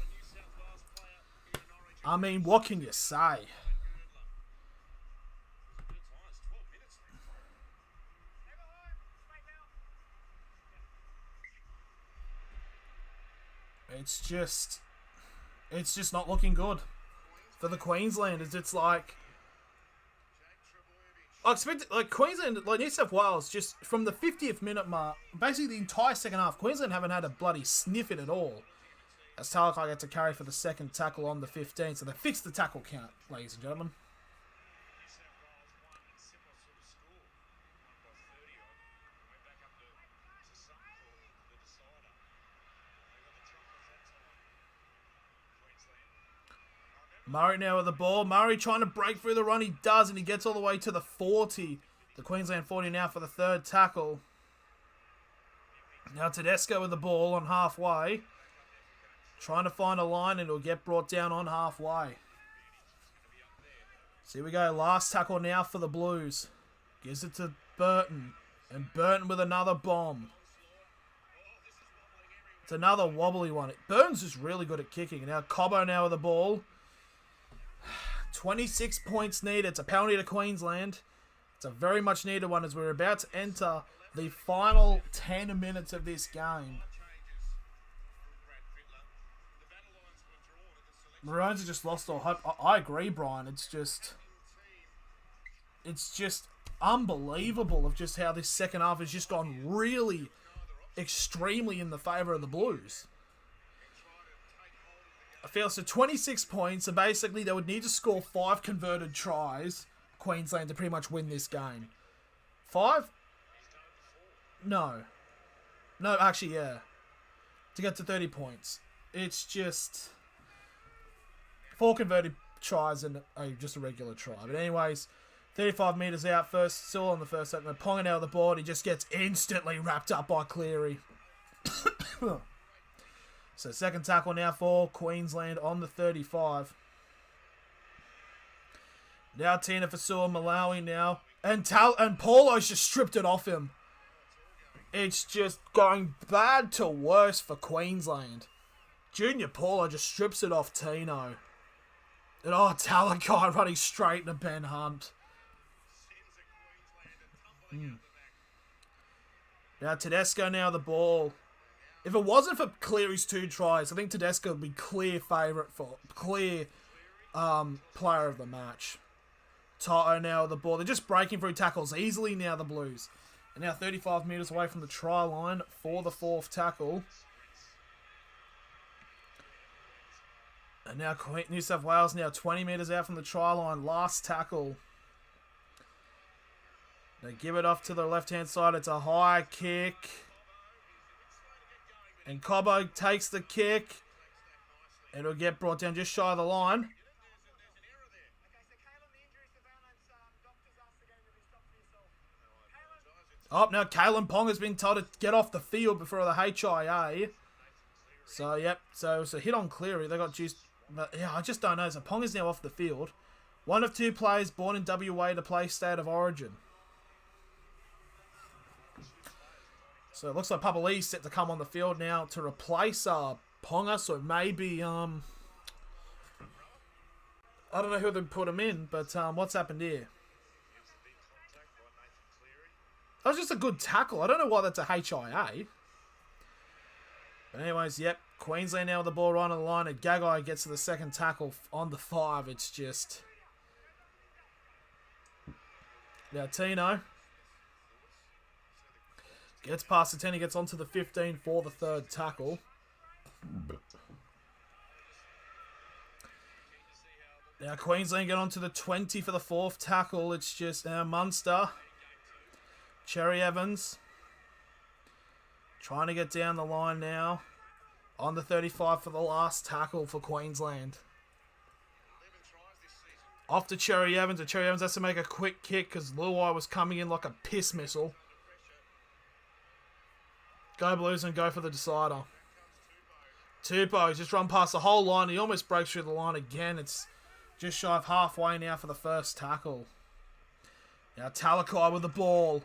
I mean, what can you say? It's just not looking good for the Queenslanders. It's like I expected, like Queensland, like New South Wales, just from the 50th minute mark, basically the entire second half, Queensland haven't had a bloody sniff at all. As Talakai gets a carry for the second tackle on the 15, so they fixed the tackle count, ladies and gentlemen. Murray now with the ball. Murray trying to break through the run. He does, and he gets all the way to the 40. The Queensland 40 now for the third tackle. Now Tedesco with the ball on halfway. Trying to find a line, and it'll get brought down on halfway. So here we go. Last tackle now for the Blues. Gives it to Burton. And Burton with another bomb. It's another wobbly one. Burton's just really good at kicking. Now Cobbo now with the ball. 26 points needed. It's a penalty to Queensland. It's a very much needed one as we're about to enter the final 10 minutes of this game. Maroons have just lost all hope. I agree, Brian. It's just unbelievable of just how this second half has just gone really extremely in the favour of the Blues. I feel so 26 points, so basically they would need to score 5 converted tries, Queensland, to pretty much win this game. 5? No, actually, yeah. To get to 30 points. It's just 4 converted tries and just a regular try. But anyways, 35 metres out first, still on the first segment. Ponga out of the board, he just gets instantly wrapped up by Cleary. So second tackle now for Queensland on the 35. Now Tina Fasua, Malawi now. And Paulo's just stripped it off him. It's just going bad to worse for Queensland. Junior Paulo just strips it off Tino. And Talakai running straight into Ben Hunt. Now Tedesco now the ball. If it wasn't for Cleary's 2 tries, I think Tedesco would be clear favourite for player of the match. Toto now the ball. They're just breaking through tackles easily now, the Blues. And now 35 metres away from the try line for the 4th tackle. And now New South Wales now 20 metres out from the try line. Last tackle. They give it off to the left-hand side. It's a high kick. And Cobbo takes the kick. It'll get brought down just shy of the line. Oh, now Kalen Pong has been told to get off the field before the HIA. So, yep. So, it's a hit on Cleary. They got juiced. But, yeah, I just don't know. So, Pong is now off the field. One of 2 players born in WA to play State of Origin. So it looks like Papali's set to come on the field now to replace Ponga. So maybe I don't know who they put him in, but what's happened here? That was just a good tackle. I don't know why that's a HIA. But anyways, yep. Queensland now with the ball right on the line, and Gagai gets to the second tackle on the 5. It's just now Tino. Gets past the 10, he gets onto the 15 for the 3rd tackle. Now Queensland get on to the 20 for the fourth tackle. It's just Munster. Cherry Evans. Trying to get down the line now. On the 35 for the last tackle for Queensland. Off to Cherry Evans. And Cherry Evans has to make a quick kick because Luai was coming in like a piss missile. Go Blues and go for the decider. Tupou just run past the whole line. He almost breaks through the line again. It's just shy of halfway now for the first tackle. Now Talakai with the ball.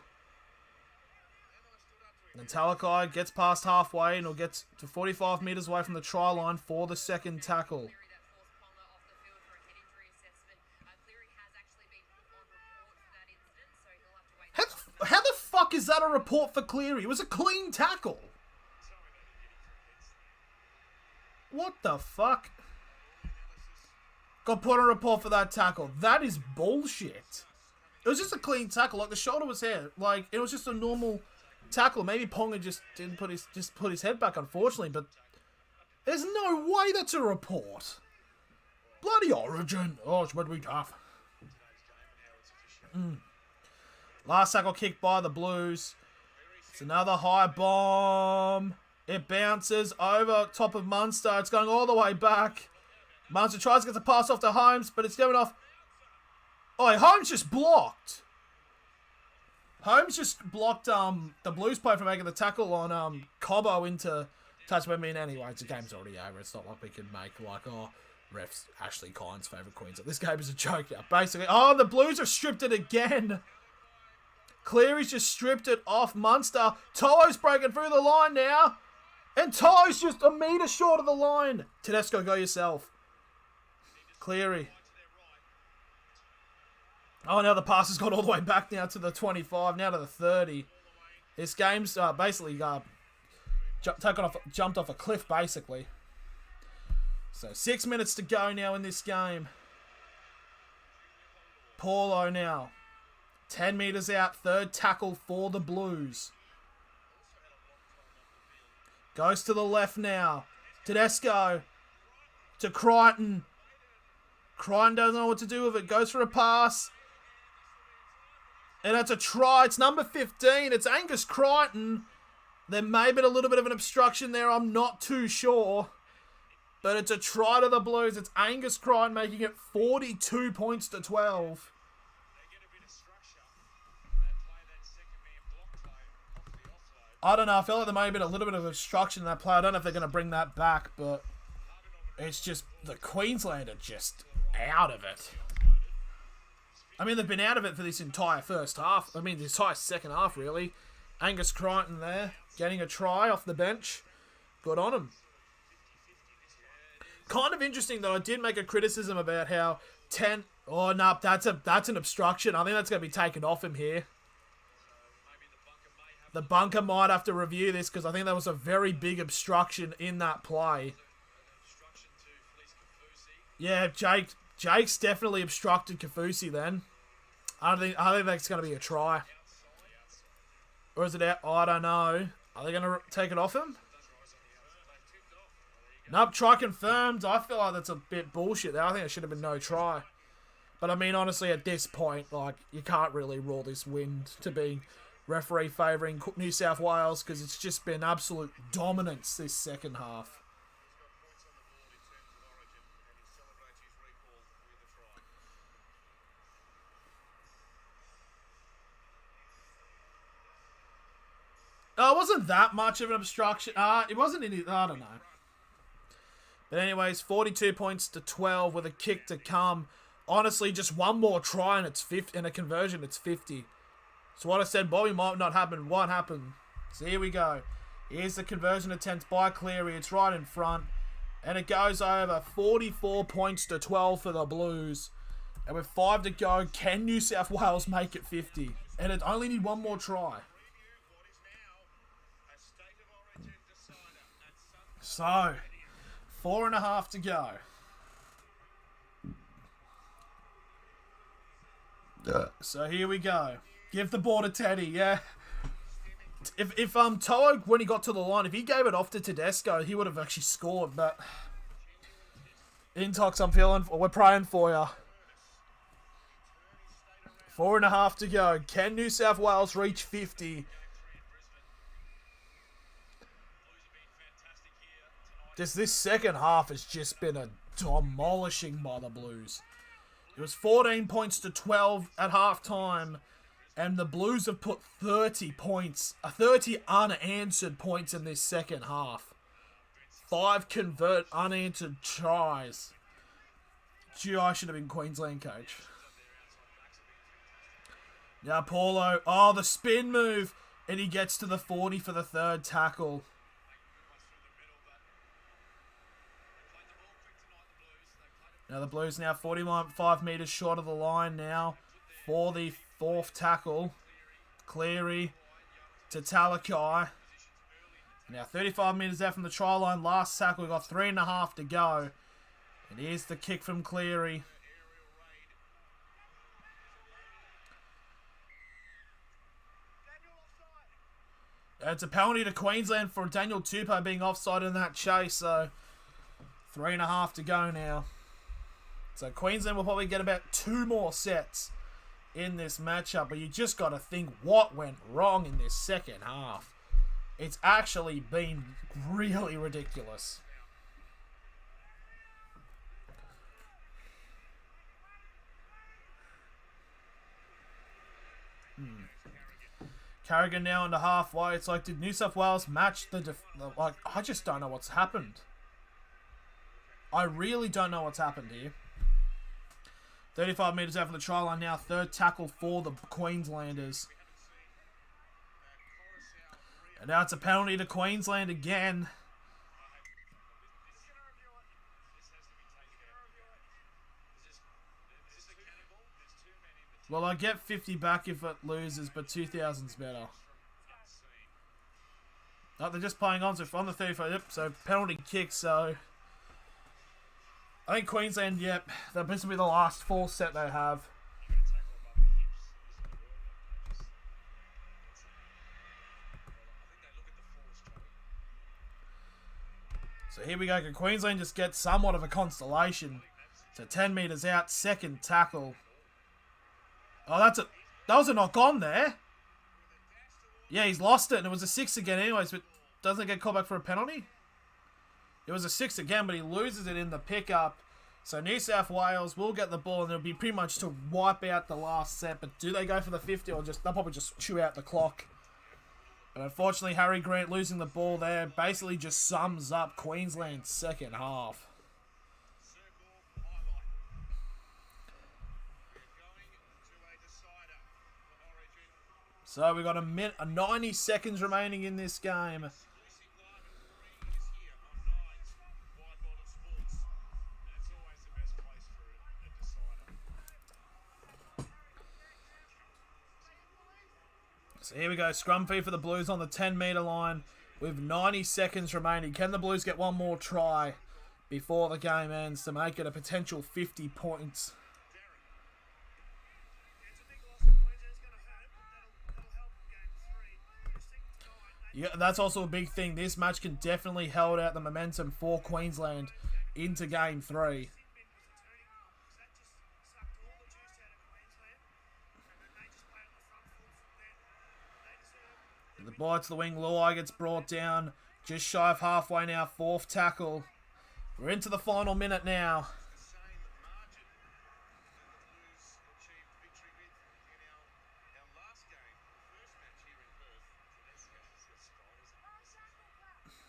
And Talakai gets past halfway and he'll get to 45 metres away from the try line for the second tackle. How the fuck is that a report for Cleary? It was a clean tackle. What the fuck? Got put on a report for that tackle. That is bullshit. It was just a clean tackle. Like, the shoulder was there. Like, it was just a normal tackle. Maybe Ponga just didn't put his head back, unfortunately. But there's no way that's a report. Bloody Origin. Oh, it's meant to be tough. Last tackle kick by the Blues. It's another high bomb. It bounces over top of Munster. It's going all the way back. Munster tries to get the pass off to Holmes, but it's going off. Oh, Holmes just blocked. Holmes just blocked the Blues player from making the tackle on Cobbo into touch. I mean, anyway, the game's already over. It's not like we can make like, oh, refs Ashley Kyne's favourite Queensland. This game is a joke now, basically. Oh, the Blues have stripped it again. Cleary's just stripped it off Munster. To'o's breaking through the line now. And To'o's just a metre short of the line. Tedesco, go yourself. Cleary. Oh, now the pass has got all the way back now to the 25, now to the 30. This game's basically jumped off a cliff, basically. So 6 minutes to go now in this game. Paulo now. 10 metres out, third tackle for the Blues. Goes to the left now. Tedesco to Crichton. Crichton doesn't know what to do with it. Goes for a pass. And it's a try. It's number 15. It's Angus Crichton. There may have been a little bit of an obstruction there. I'm not too sure. But it's a try to the Blues. It's Angus Crichton making it 42 points to 12. I don't know. I feel like there may have been a little bit of obstruction in that play. I don't know if they're going to bring that back, but it's just the Queensland are just out of it. I mean, they've been out of it for this entire first half. I mean, the entire second half, really. Angus Crichton there, getting a try off the bench. Good on him. Kind of interesting, though. I did make a criticism about how 10... Oh, no, that's an obstruction. I think that's going to be taken off him here. The bunker might have to review this because I think there was a very big obstruction in that play. Yeah, Jake's definitely obstructed Kafusi then. I think that's going to be a try. Or is it out? Oh, I don't know. Are they going to take it off him? Nope, try confirmed. I feel like that's a bit bullshit there. I think it should have been no try. But I mean, honestly, at this point, like, you can't really rule this win to be referee favouring New South Wales because it's just been absolute dominance this second half. It wasn't that much of an obstruction. It wasn't any... I don't know. But anyways, 42 points to 12 with a kick to come. Honestly, just one more try and it's 50, and a conversion, it's 50. So what I said, Bobby might not happen. What happened? So here we go. Here's the conversion attempt by Cleary. It's right in front. And it goes over 44 points to 12 for the Blues. And with 5 to go, can New South Wales make it 50? And it only need one more try. So, 4.5 to go. So here we go. Give the ball to Teddy, yeah. If To'o, when he got to the line, if he gave it off to Tedesco, he would have actually scored, but Intox, we're praying for you. 4.5 to go. Can New South Wales reach 50? This second half has just been a demolishing by the Blues. It was 14 points to 12 at halftime, and the Blues have put 30 unanswered points in this second half. 5 unanswered tries. Gee, I should have been Queensland coach. Now Paulo, the spin move, and he gets to the 40 for the third tackle. Now the Blues now 45 metres short of the line now for the fourth tackle. Cleary to Talakai. Now 35 metres out from the try line. Last tackle, we've got 3.5 to go. And here's the kick from Cleary. It's a penalty to Queensland for Daniel Tupou being offside in that chase. So 3.5 to go now. So Queensland will probably get about 2 more sets in this matchup. But you just got to think what went wrong in this second half. It's actually been really ridiculous. Carrigan now into halfway. It's like, did New South Wales match the... I just don't know what's happened. I really don't know what's happened here. 35 metres out from the try line now. Third tackle for the Queenslanders. And now it's a penalty to Queensland again. Well, I get 50 back if it loses, but 2,000's better. Oh, they're just playing on, so on the 35, yep, so penalty kick, so... I think Queensland, yep, this will be the last full set they have. So here we go, can Queensland just get somewhat of a constellation? So 10 metres out, second tackle. Oh, that was a knock on there. Yeah, he's lost it, and it was a 6 again anyways, but doesn't it get called back for a penalty? It was a 6 again, but he loses it in the pickup. So New South Wales will get the ball, and it'll be pretty much to wipe out the last set. But do they go for the 50, or they'll probably just chew out the clock? But unfortunately, Harry Grant losing the ball there basically just sums up Queensland's second half. So we've got a 90 seconds remaining in this game. So here we go, scrum fee for the Blues on the 10-metre line with 90 seconds remaining. Can the Blues get one more try before the game ends to make it a potential 50 points? Yeah, that's also a big thing. This match can definitely hold out the momentum for Queensland into Game 3. The ball to the wing. Luai gets brought down. Just shy of halfway now. Fourth tackle. We're into the final minute now.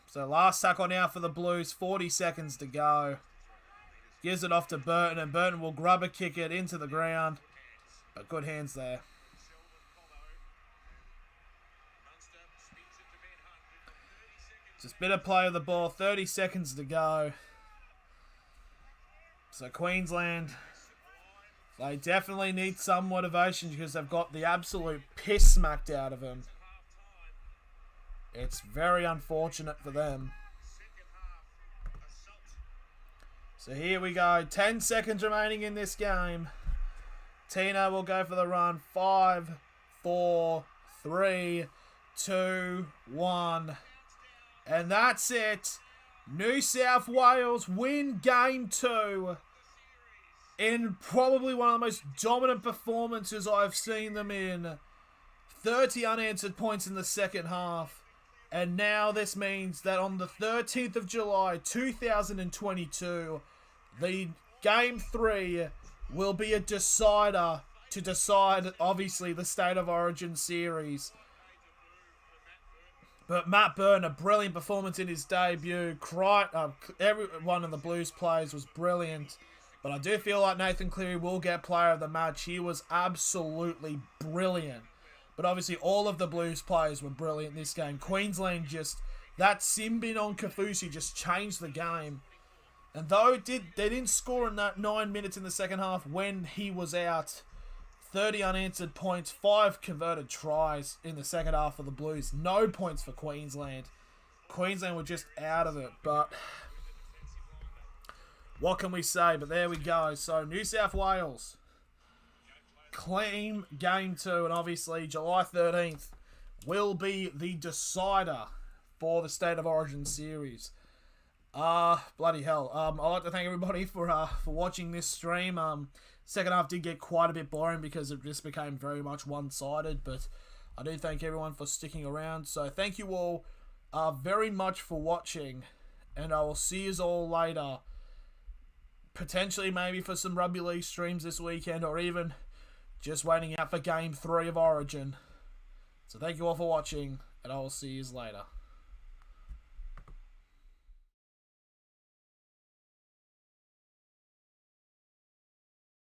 So last tackle now for the Blues. 40 seconds to go. Gives it off to Burton, and Burton will grub a kick it into the ground. But good hands there. Just bit of play of the ball. 30 seconds to go. So Queensland, they definitely need some motivation because they've got the absolute piss smacked out of them. It's very unfortunate for them. So here we go. 10 seconds remaining in this game. Tino will go for the run. 5, 4, 3, 2, 1. And that's it. New South Wales win Game 2 in probably one of the most dominant performances I've seen them in. 30 unanswered points in the second half. And now this means that on the 13th of July 2022, the Game 3 will be a decider to decide, obviously, the State of Origin series. But Matt Byrne, a brilliant performance in his debut. Every one of the Blues players was brilliant. But I do feel like Nathan Cleary will get player of the match. He was absolutely brilliant. But obviously all of the Blues players were brilliant this game. Queensland that Simbin on Kafusi just changed the game. And though they didn't score in that 9 minutes in the second half when he was out, 30 unanswered points, 5 converted tries in the second half for the Blues. No points for Queensland. Queensland were just out of it, but what can we say? But there we go. So New South Wales claim Game 2, and obviously July 13th will be the decider for the State of Origin series. Bloody hell. I'd like to thank everybody for watching this stream. Second half did get quite a bit boring because it just became very much one-sided, but I do thank everyone for sticking around. So thank you all very much for watching, and I will see you all later. Potentially maybe for some rugby league streams this weekend, or even just waiting out for Game 3 of Origin. So thank you all for watching, and I will see you later.